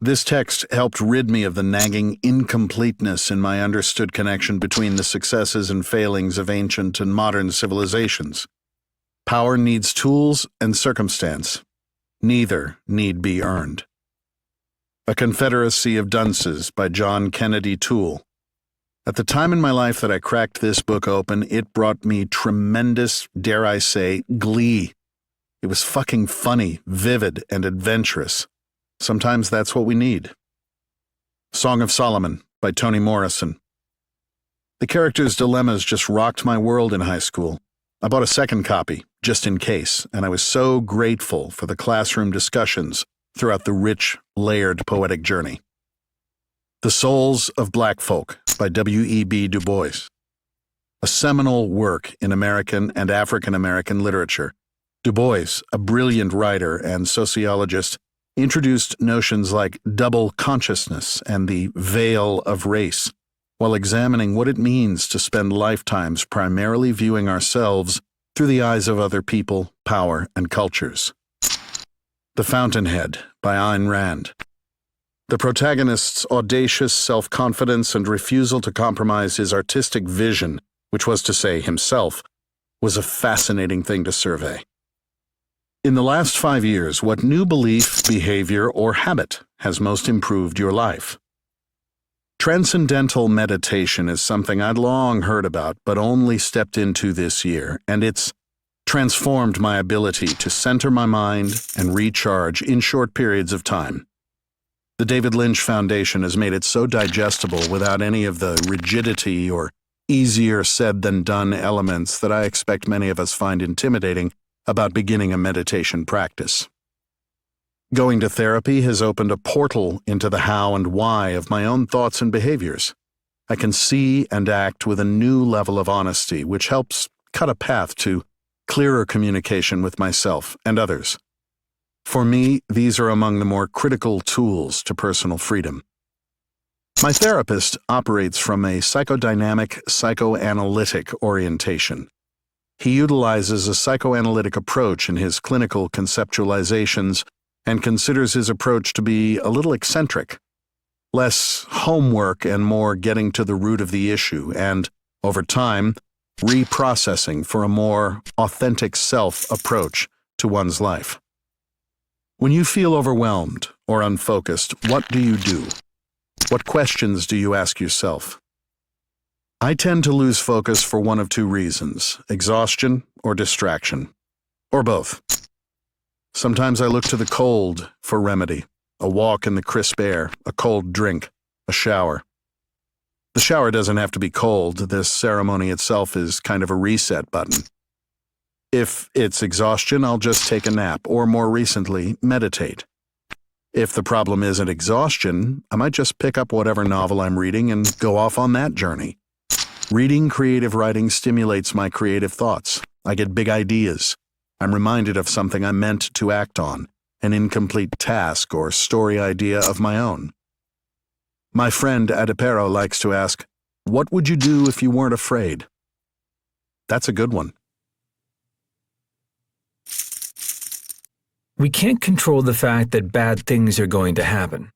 This text helped rid me of the nagging incompleteness in my understood connection between the successes and failings of ancient and modern civilizations. Power needs tools and circumstance. Neither need be earned. A Confederacy of Dunces by John Kennedy Toole. At the time in my life that I cracked this book open, it brought me tremendous, dare I say, glee. It was fucking funny, vivid, and adventurous. Sometimes that's what we need. Song of Solomon by Toni Morrison. The characters' dilemmas just rocked my world in high school. I bought a second copy, just in case, and I was so grateful for the classroom discussions throughout the rich, layered poetic journey. The Souls of Black Folk by W.E.B. Du Bois. A seminal work in American and African American literature, Du Bois, a brilliant writer and sociologist, introduced notions like double consciousness and the veil of race, while examining what it means to spend lifetimes primarily viewing ourselves through the eyes of other people, power, and cultures. The Fountainhead by Ayn Rand. The protagonist's audacious self-confidence and refusal to compromise his artistic vision, which was to say himself, was a fascinating thing to survey. In the last 5 years, what new belief, behavior, or habit has most improved your life? Transcendental meditation is something I'd long heard about but only stepped into this year, and it's transformed my ability to center my mind and recharge in short periods of time. The David Lynch Foundation has made it so digestible without any of the rigidity or easier said than done elements that I expect many of us find intimidating about beginning a meditation practice. Going to therapy has opened a portal into the how and why of my own thoughts and behaviors. I can see and act with a new level of honesty, which helps cut a path to clearer communication with myself and others. For me, these are among the more critical tools to personal freedom. My therapist operates from a psychodynamic, psychoanalytic orientation. He utilizes a psychoanalytic approach in his clinical conceptualizations and considers his approach to be a little eccentric, less homework and more getting to the root of the issue and, over time, reprocessing for a more authentic self approach to one's life. When you feel overwhelmed or unfocused, what do you do? What questions do you ask yourself? I tend to lose focus for one of 2 reasons: exhaustion or distraction, or both. Sometimes I look to the cold for remedy, a walk in the crisp air, a cold drink, a shower. The shower doesn't have to be cold. This ceremony itself is kind of a reset button. If it's exhaustion, I'll just take a nap, or more recently, meditate. If the problem isn't exhaustion, I might just pick up whatever novel I'm reading and go off on that journey. Reading creative writing stimulates my creative thoughts. I get big ideas. I'm reminded of something I meant to act on, an incomplete task or story idea of my own. My friend Adipero likes to ask, "What would you do if you weren't afraid?" That's a good one. We can't control the fact that bad things are going to happen,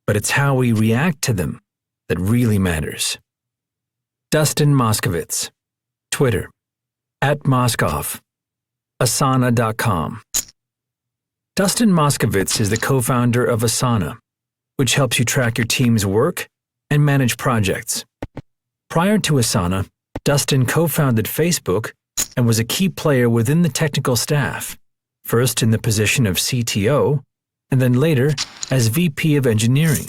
but it's how we react to them that really matters. Dustin Moskovitz, Twitter, @Moskov, Asana.com. Dustin Moskovitz is the co-founder of Asana, which helps you track your team's work and manage projects. Prior to Asana, Dustin co-founded Facebook and was a key player within the technical staff, first in the position of CTO, and then later as VP of Engineering.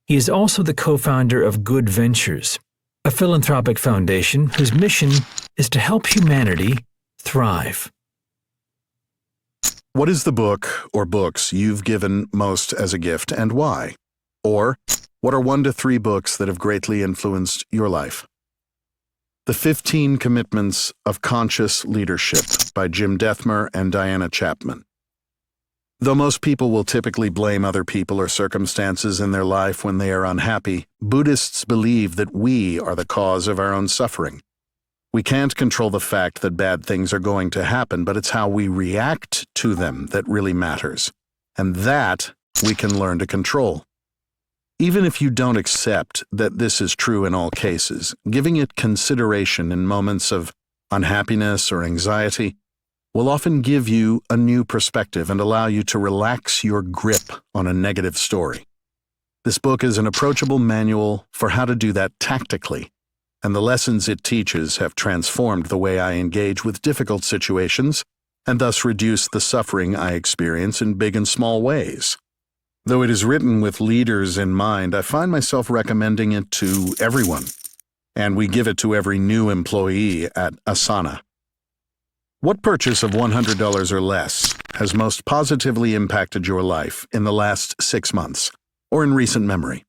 He is also the co-founder of Good Ventures, a philanthropic foundation whose mission is to help humanity thrive. What is the book or books you've given most as a gift and why? Or What are 1 to 3 books that have greatly influenced your life? The 15 Commitments of Conscious Leadership by Jim Dethmer and Diana Chapman. Though most people will typically blame other people or circumstances in their life when they are unhappy, Buddhists believe that we are the cause of our own suffering. We can't control the fact that bad things are going to happen, but it's how we react to them that really matters. And that we can learn to control. Even if you don't accept that this is true in all cases, giving it consideration in moments of unhappiness or anxiety will often give you a new perspective and allow you to relax your grip on a negative story. This book is an approachable manual for how to do that tactically, and the lessons it teaches have transformed the way I engage with difficult situations and thus reduce the suffering I experience in big and small ways. Though it is written with leaders in mind, I find myself recommending it to everyone, and we give it to every new employee at Asana. What purchase of $100 or less has most positively impacted your life in the last 6 months, or in recent memory?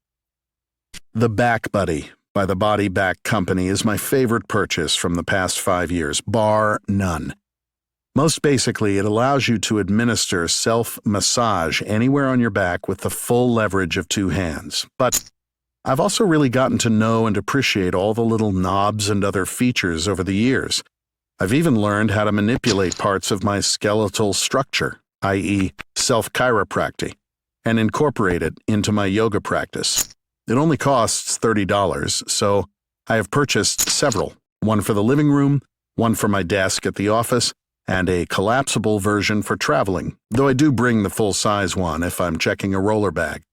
The Back Buddy by the Body Back Company is my favorite purchase from the past 5 years, bar none. Most basically, it allows you to administer self-massage anywhere on your back with the full leverage of 2 hands. But I've also really gotten to know and appreciate all the little knobs and other features over the years. I've even learned how to manipulate parts of my skeletal structure, i.e. self-chiropractic, and incorporate it into my yoga practice. It only costs $30, so I have purchased several, one for the living room, one for my desk at the office, and a collapsible version for traveling, though I do bring the full-size one if I'm checking a roller bag.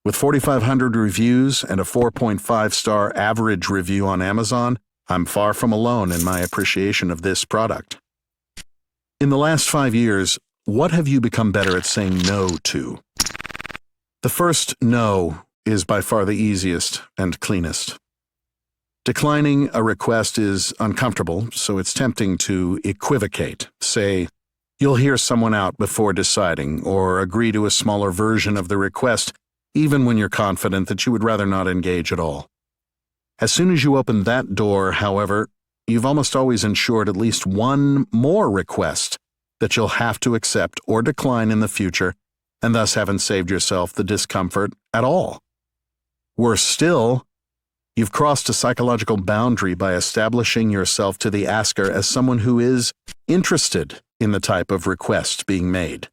With 4,500 reviews and a 4.5-star average review on Amazon, I'm far from alone in my appreciation of this product. In the last 5 years, what have you become better at saying no to? The first no is by far the easiest and cleanest. Declining a request is uncomfortable, so it's tempting to equivocate. Say, you'll hear someone out before deciding, or agree to a smaller version of the request, even when you're confident that you would rather not engage at all. As soon as you open that door, however, you've almost always ensured at least one more request that you'll have to accept or decline in the future, and thus haven't saved yourself the discomfort at all. Worse still, you've crossed a psychological boundary by establishing yourself to the asker as someone who is interested in the type of request being made.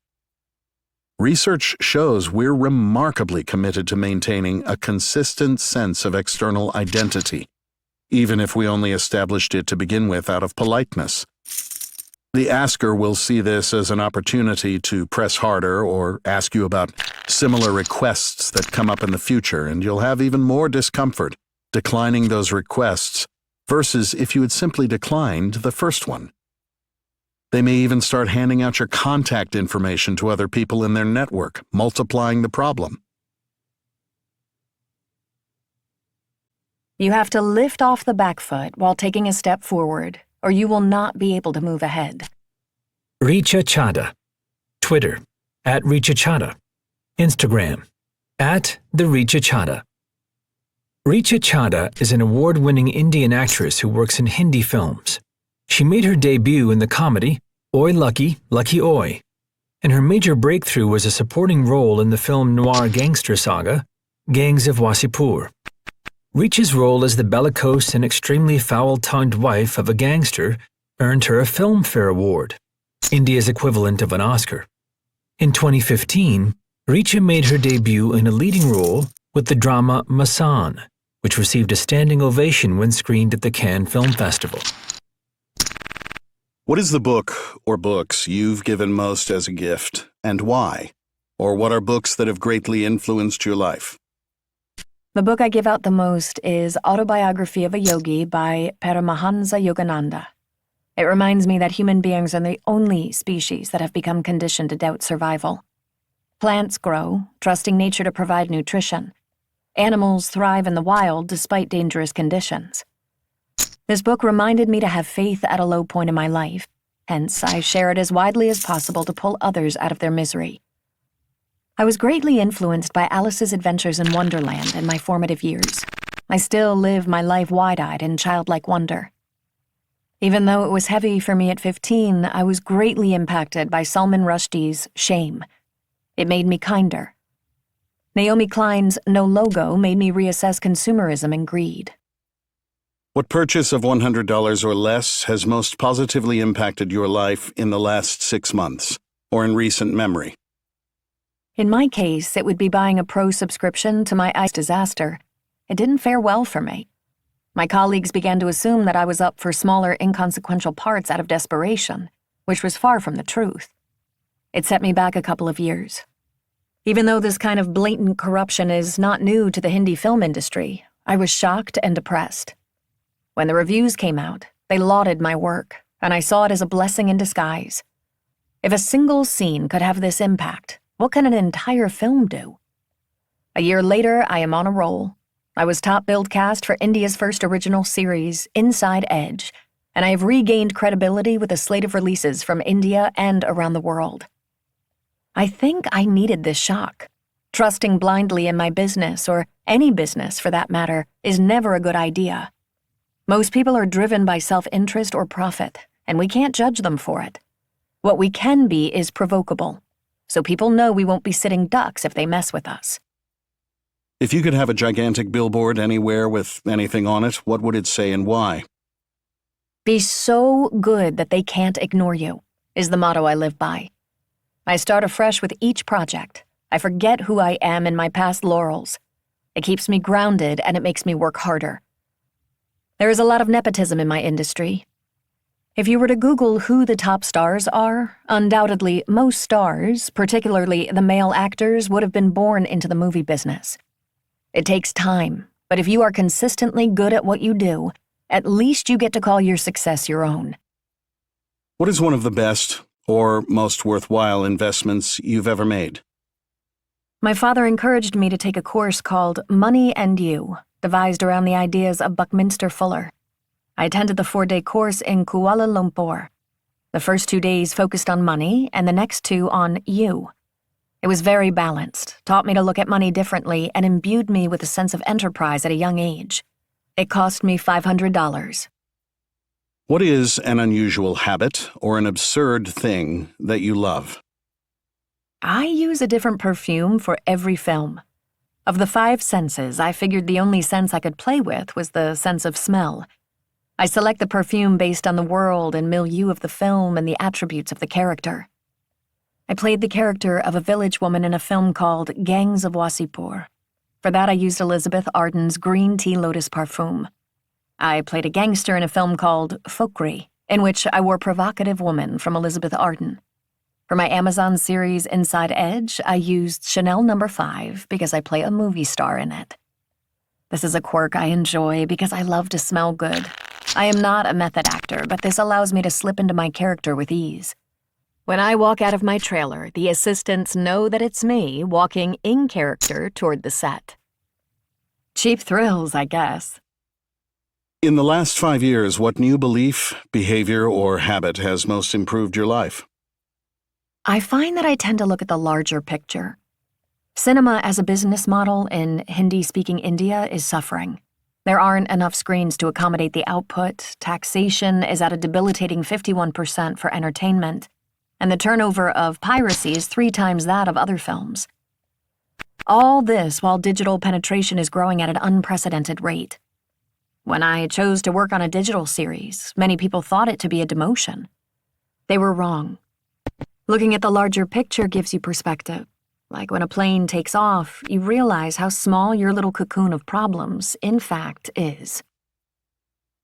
Research shows we're remarkably committed to maintaining a consistent sense of external identity, even if we only established it to begin with out of politeness. The asker will see this as an opportunity to press harder or ask you about similar requests that come up in the future, and you'll have even more discomfort declining those requests versus if you had simply declined the first one. They may even start handing out your contact information to other people in their network, multiplying the problem. You have to lift off the back foot while taking a step forward, or you will not be able to move ahead. Richa Chadha. Twitter, @Richa Chadha. Instagram, @The Richa Chadha. Richa Chadha is an award-winning Indian actress who works in Hindi films. She made her debut in the comedy Oi Lucky, Lucky Oi, and her major breakthrough was a supporting role in the film noir gangster saga, Gangs of Wasseypur. Richa's role as the bellicose and extremely foul-tongued wife of a gangster earned her a Filmfare Award, India's equivalent of an Oscar. In 2015, Richa made her debut in a leading role with the drama Masan, which received a standing ovation when screened at the Cannes Film Festival. What is the book or books you've given most as a gift, and why? Or what are books that have greatly influenced your life? The book I give out the most is Autobiography of a Yogi by Paramahansa Yogananda. It reminds me that human beings are the only species that have become conditioned to doubt survival. Plants grow, trusting nature to provide nutrition. Animals thrive in the wild despite dangerous conditions. This book reminded me to have faith at a low point in my life, hence I share it as widely as possible to pull others out of their misery. I was greatly influenced by Alice's Adventures in Wonderland in my formative years. I still live my life wide-eyed in childlike wonder. Even though it was heavy for me at 15, I was greatly impacted by Salman Rushdie's Shame. It made me kinder. Naomi Klein's No Logo made me reassess consumerism and greed. What purchase of $100 or less has most positively impacted your life in the last 6 months, or in recent memory? In my case, it would be buying a pro subscription to my ice disaster. It didn't fare well for me. My colleagues began to assume that I was up for smaller, inconsequential parts out of desperation, which was far from the truth. It set me back a couple of years. Even though this kind of blatant corruption is not new to the Hindi film industry, I was shocked and depressed. When the reviews came out, they lauded my work, and I saw it as a blessing in disguise. If a single scene could have this impact, what can an entire film do? A year later, I am on a roll. I was top billed cast for India's first original series, Inside Edge, and I have regained credibility with a slate of releases from India and around the world. I think I needed this shock. Trusting blindly in my business, or any business for that matter, is never a good idea. Most people are driven by self-interest or profit, and we can't judge them for it. What we can be is provocable, so people know we won't be sitting ducks if they mess with us. If you could have a gigantic billboard anywhere with anything on it, what would it say and why? Be so good that they can't ignore you, is the motto I live by. I start afresh with each project. I forget who I am in my past laurels. It keeps me grounded and it makes me work harder. There is a lot of nepotism in my industry. If you were to Google who the top stars are, undoubtedly most stars, particularly the male actors, would have been born into the movie business. It takes time, but if you are consistently good at what you do, at least you get to call your success your own. What is one of the best or most worthwhile investments you've ever made? My father encouraged me to take a course called Money and You, devised around the ideas of Buckminster Fuller. I attended the 4-day course in Kuala Lumpur. The first 2 days focused on money, and the next 2 on you. It was very balanced, taught me to look at money differently, and imbued me with a sense of enterprise at a young age. It cost me $500. What is an unusual habit or an absurd thing that you love? I use a different perfume for every film. Of the 5 senses, I figured the only sense I could play with was the sense of smell. I select the perfume based on the world and milieu of the film and the attributes of the character. I played the character of a village woman in a film called Gangs of Wasseypur. For that, I used Elizabeth Arden's Green Tea Lotus Parfum. I played a gangster in a film called Fokri, in which I wore Provocative Woman from Elizabeth Arden. For my Amazon series Inside Edge, I used Chanel No. 5 because I play a movie star in it. This is a quirk I enjoy because I love to smell good. I am not a method actor, but this allows me to slip into my character with ease. When I walk out of my trailer, the assistants know that it's me walking in character toward the set. Cheap thrills, I guess. In the last 5 years, what new belief, behavior, or habit has most improved your life? I find that I tend to look at the larger picture. Cinema as a business model in Hindi-speaking India is suffering. There aren't enough screens to accommodate the output, taxation is at a debilitating 51% for entertainment, and the turnover of piracy is 3 times that of other films. All this while digital penetration is growing at an unprecedented rate. When I chose to work on a digital series, many people thought it to be a demotion. They were wrong. Looking at the larger picture gives you perspective. Like when a plane takes off, you realize how small your little cocoon of problems, in fact, is.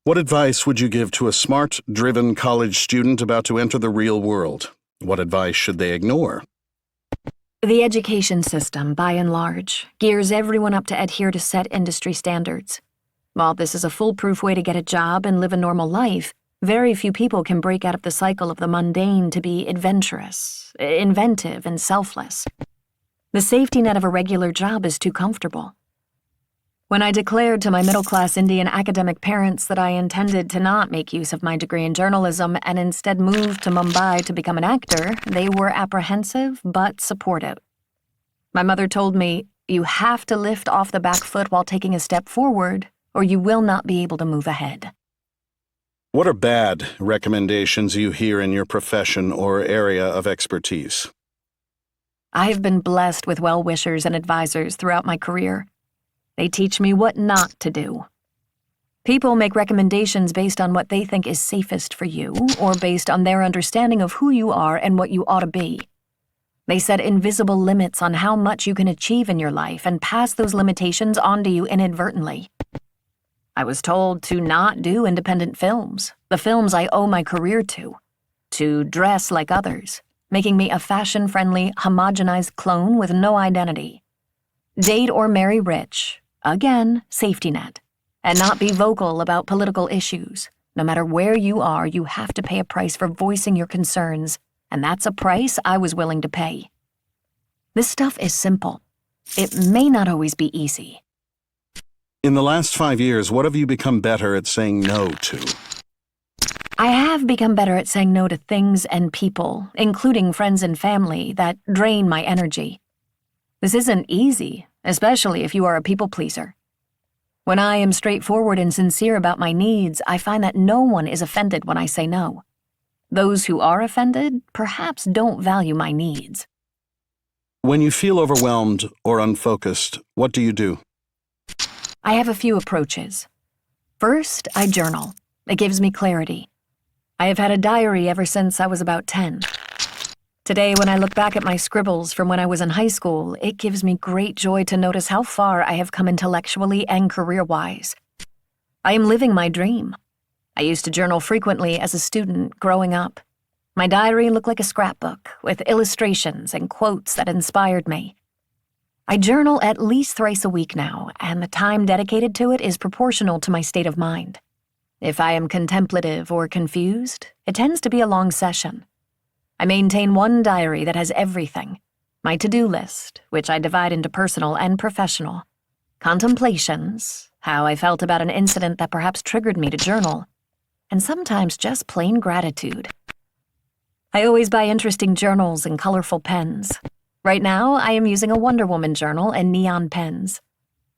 What advice would you give to a smart, driven college student about to enter the real world? What advice should they ignore? The education system, by and large, gears everyone up to adhere to set industry standards. While this is a foolproof way to get a job and live a normal life, very few people can break out of the cycle of the mundane to be adventurous, inventive, and selfless. The safety net of a regular job is too comfortable. When I declared to my middle-class Indian academic parents that I intended to not make use of my degree in journalism and instead move to Mumbai to become an actor, they were apprehensive but supportive. My mother told me, you have to lift off the back foot while taking a step forward, or you will not be able to move ahead. What are bad recommendations you hear in your profession or area of expertise? I have been blessed with well-wishers and advisors throughout my career. They teach me what not to do. People make recommendations based on what they think is safest for you, or based on their understanding of who you are and what you ought to be. They set invisible limits on how much you can achieve in your life and pass those limitations on to you inadvertently. I was told to not do independent films, the films I owe my career to dress like others, making me a fashion-friendly, homogenized clone with no identity. Date or marry rich, again, safety net, and not be vocal about political issues. No matter where you are, you have to pay a price for voicing your concerns, and that's a price I was willing to pay. This stuff is simple. It may not always be easy. In the last 5 years, what have you become better at saying no to? I have become better at saying no to things and people, including friends and family, that drain my energy. This isn't easy, especially if you are a people pleaser. When I am straightforward and sincere about my needs, I find that no one is offended when I say no. Those who are offended perhaps don't value my needs. When you feel overwhelmed or unfocused, what do you do? I have a few approaches. First, I journal. It gives me clarity. I have had a diary ever since I was about 10. Today, when I look back at my scribbles from when I was in high school, it gives me great joy to notice how far I have come intellectually and career-wise. I am living my dream. I used to journal frequently as a student growing up. My diary looked like a scrapbook with illustrations and quotes that inspired me. I journal at least thrice a week now, and the time dedicated to it is proportional to my state of mind. If I am contemplative or confused, it tends to be a long session. I maintain one diary that has everything: my to-do list, which I divide into personal and professional; contemplations, how I felt about an incident that perhaps triggered me to journal; and sometimes just plain gratitude. I always buy interesting journals and colorful pens. Right now, I am using a Wonder Woman journal and neon pens.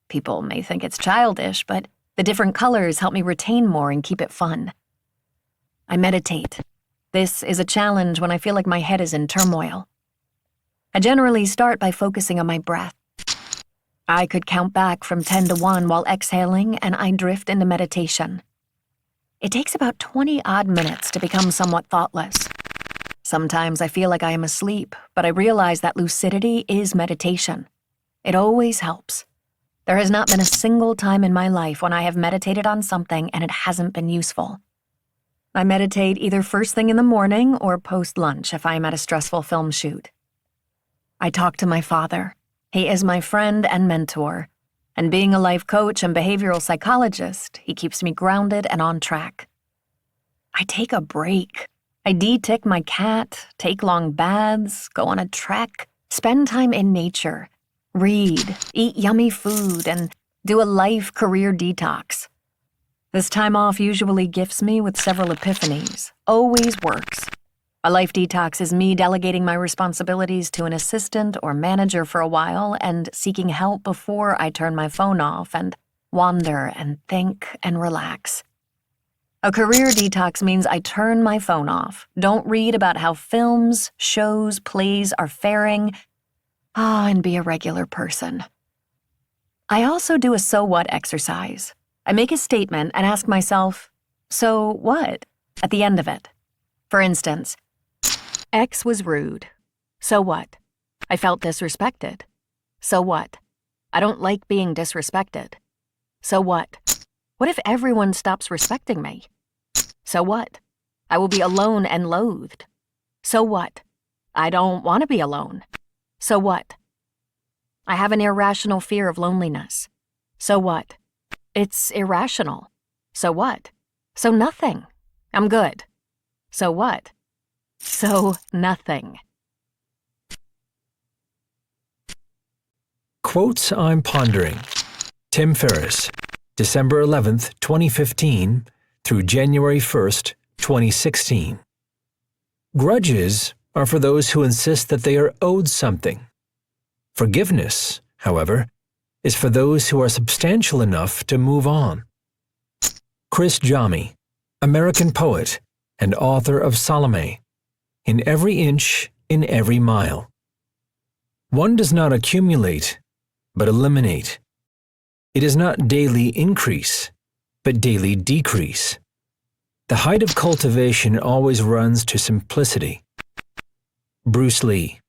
People may think it's childish, but the different colors help me retain more and keep it fun. I meditate. This is a challenge when I feel like my head is in turmoil. I generally start by focusing on my breath. I could count back from 10 to 1 while exhaling, and I drift into meditation. It takes about 20-odd minutes to become somewhat thoughtless. Sometimes I feel like I am asleep, but I realize that lucidity is meditation. It always helps. There has not been a single time in my life when I have meditated on something and it hasn't been useful. I meditate either first thing in the morning or post-lunch if I am at a stressful film shoot. I talk to my father. He is my friend and mentor, and being a life coach and behavioral psychologist, he keeps me grounded and on track. I take a break. I de-tick my cat, take long baths, go on a trek, spend time in nature, read, eat yummy food, and do a life-career detox. This time off usually gifts me with several epiphanies. Always works. A life detox is me delegating my responsibilities to an assistant or manager for a while and seeking help before I turn my phone off and wander and think and relax. A career detox means I turn my phone off, don't read about how films, shows, plays are faring, and be a regular person. I also do a so what exercise. I make a statement and ask myself, so what, at the end of it. For instance, X was rude. So what? I felt disrespected. So what? I don't like being disrespected. So what? What if everyone stops respecting me? So what? I will be alone and loathed. So what? I don't want to be alone. So what? I have an irrational fear of loneliness. So what? It's irrational. So what? So nothing. I'm good. So what? So nothing. Quotes I'm Pondering. Tim Ferriss, December 11th, 2015 through January 1st, 2016. Grudges are for those who insist that they are owed something. Forgiveness, however, is for those who are substantial enough to move on. Chris Jami, American poet and author of Salome, In Every Inch, in Every Mile. One does not accumulate, but eliminate. It is not daily increase, but daily decrease. The height of cultivation always runs to simplicity. Bruce Lee,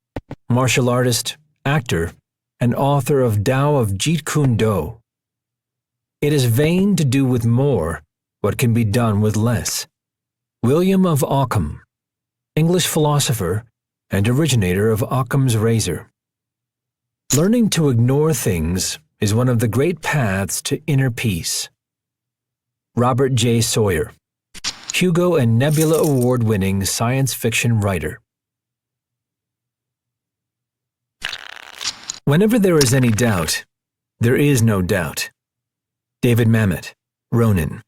martial artist, actor, and author of Tao of Jeet Kune Do. It is vain to do with more what can be done with less. William of Ockham, English philosopher and originator of Occam's razor. Learning to ignore things is one of the great paths to inner peace. Robert J. Sawyer, Hugo and Nebula Award-winning science fiction writer. Whenever there is any doubt, there is no doubt. David Mamet, Ronin.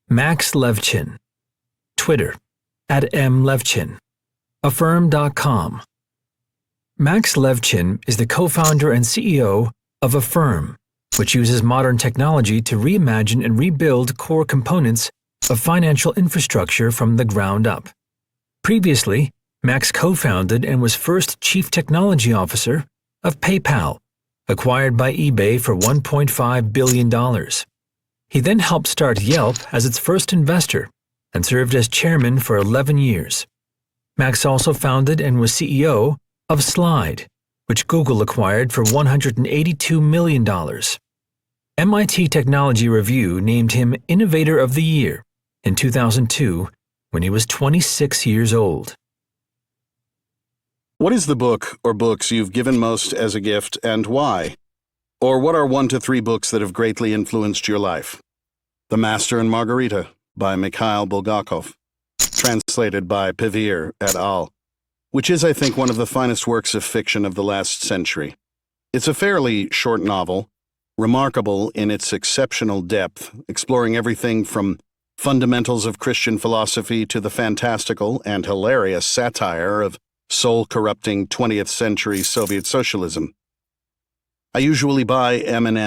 Max Levchin, Twitter, @mlevchin. Affirm.com. Max Levchin is the co-founder and CEO of Affirm, which uses modern technology to reimagine and rebuild core components of financial infrastructure from the ground up. Previously, Max co-founded and was first chief technology officer of PayPal, acquired by eBay for $1.5 billion. He then helped start Yelp as its first investor and served as chairman for 11 years. Max also founded and was CEO of Slide, which Google acquired for $182 million. MIT Technology Review named him Innovator of the Year in 2002 when he was 26 years old. What is the book or books you've given most as a gift and why? Or what are 1 to 3 books that have greatly influenced your life? The Master and Margarita by Mikhail Bulgakov, translated by Pevere et al., which is, I think, one of the finest works of fiction of the last century. It's a fairly short novel, remarkable in its exceptional depth, exploring everything from fundamentals of Christian philosophy to the fantastical and hilarious satire of soul-corrupting 20th century Soviet socialism. I usually buy M&M